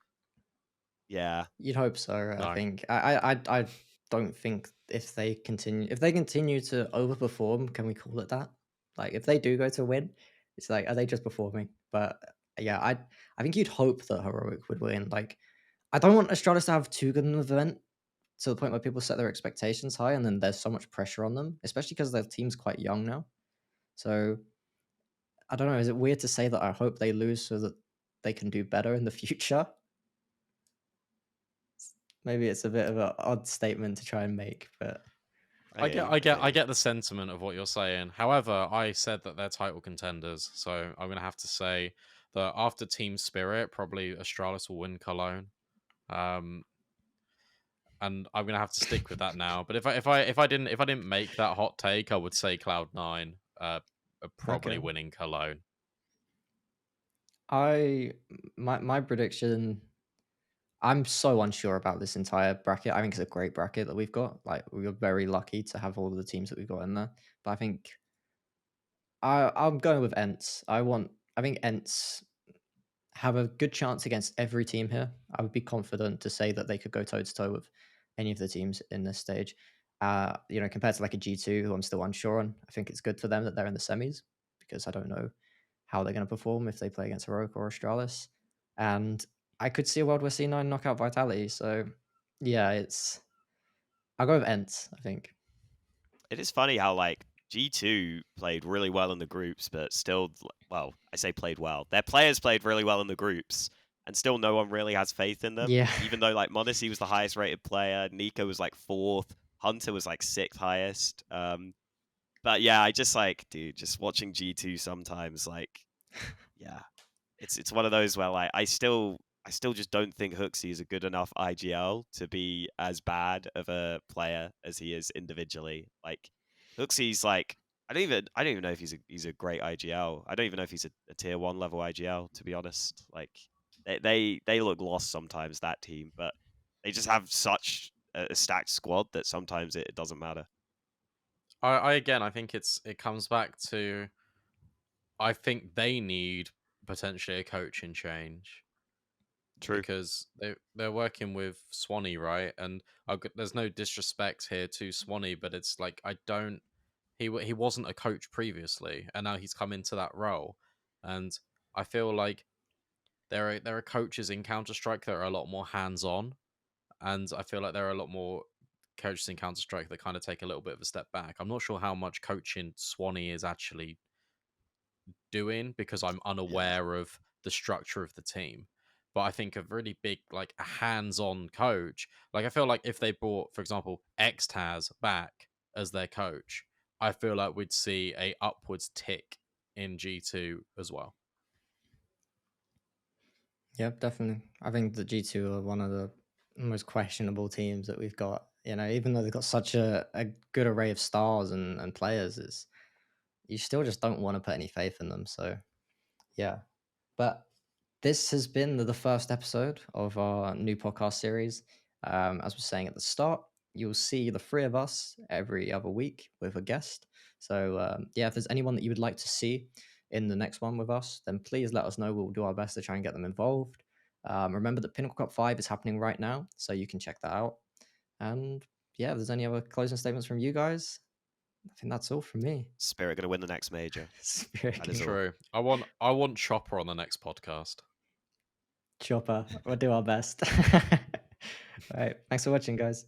Yeah, you'd hope so. I No. think. I don't think if they continue to overperform, can we call it that? Like if they do go to win, it's like are they just performing? But yeah, I think you'd hope that Heroic would win. Like I don't want Astralis to have too good an event to the point where people set their expectations high and then there's so much pressure on them, especially because their team's quite young now. So I don't know. Is it weird to say that I hope they lose so that they can do better in the future? Maybe it's a bit of an odd statement to try and make, but I I hear get you. I I get hear I you. get the sentiment of what you're saying. However, I said that they're title contenders, so I'm gonna have to say that after Team Spirit, probably Astralis will win Cologne. Um and I'm gonna have to stick with that now. But if I didn't make that hot take, I would say Cloud9 are probably okay. winning Cologne. I my prediction. I'm so unsure about this entire bracket. I think it's a great bracket that we've got. Like we were very lucky to have all of the teams that we've got in there. But I think I'm going with Ents. I think Ents have a good chance against every team here. I would be confident to say that they could go toe to toe with any of the teams in this stage. Compared to like a G2, who I'm still unsure on, I think it's good for them that they're in the semis because I don't know how they're going to perform if they play against Heroic or Astralis. And I could see a world where C9 knock out Vitality. So yeah, I'll go with Ents, I think. It is funny how like G2 played really well in the groups, but still, well, I say played well. Their players played really well in the groups, and still no one really has faith in them. Yeah. Even though like Monacy was the highest rated player, Nico was like fourth, Hunter was like sixth highest. But yeah, I just like, dude, just watching G2 sometimes, like, yeah, it's one of those where like I still just don't think Hooksy is a good enough IGL to be as bad of a player as he is individually. Like Hooksy's like I don't even know if he's a great IGL. I don't even know if he's a tier 1 level IGL, to be honest. Like they look lost sometimes, that team, but they just have such a stacked squad that sometimes it doesn't matter. I again, I think it comes back to I think they need potentially a coaching change True. because they're working with Swanee, right? And there's no disrespect here to Swanee, but it's like I don't. He wasn't a coach previously, and now he's come into that role, and I feel like there are coaches in Counter Strike that are a lot more hands on, and I feel like there are a lot more coaches in Counter-Strike that kind of take a little bit of a step back. I'm not sure how much coaching Swanee is actually doing because I'm Yeah. unaware of the structure of the team. But I think a really big, like a hands-on coach, like I feel like if they brought, for example, Xtaz back as their coach, I feel like we'd see a upwards tick in G2 as well. Yep, definitely. I think the G2 are one of the most questionable teams that we've got. You know, even though they've got such a good array of stars and players, is you still just don't want to put any faith in them. So yeah. But this has been the first episode of our new podcast series. As we're saying at the start, you'll see the three of us every other week with a guest. So yeah, if there's anyone that you would like to see in the next one with us, then please let us know. We'll do our best to try and get them involved. Remember that Pinnacle Cup V is happening right now, so you can check that out. And yeah, if there's any other closing statements from you guys, I think that's all from me. Spirit going to win the next major. Spirit That is King. all. True. I want Chopper on the next podcast. Chopper. We'll do our best. All right. Thanks for watching, guys.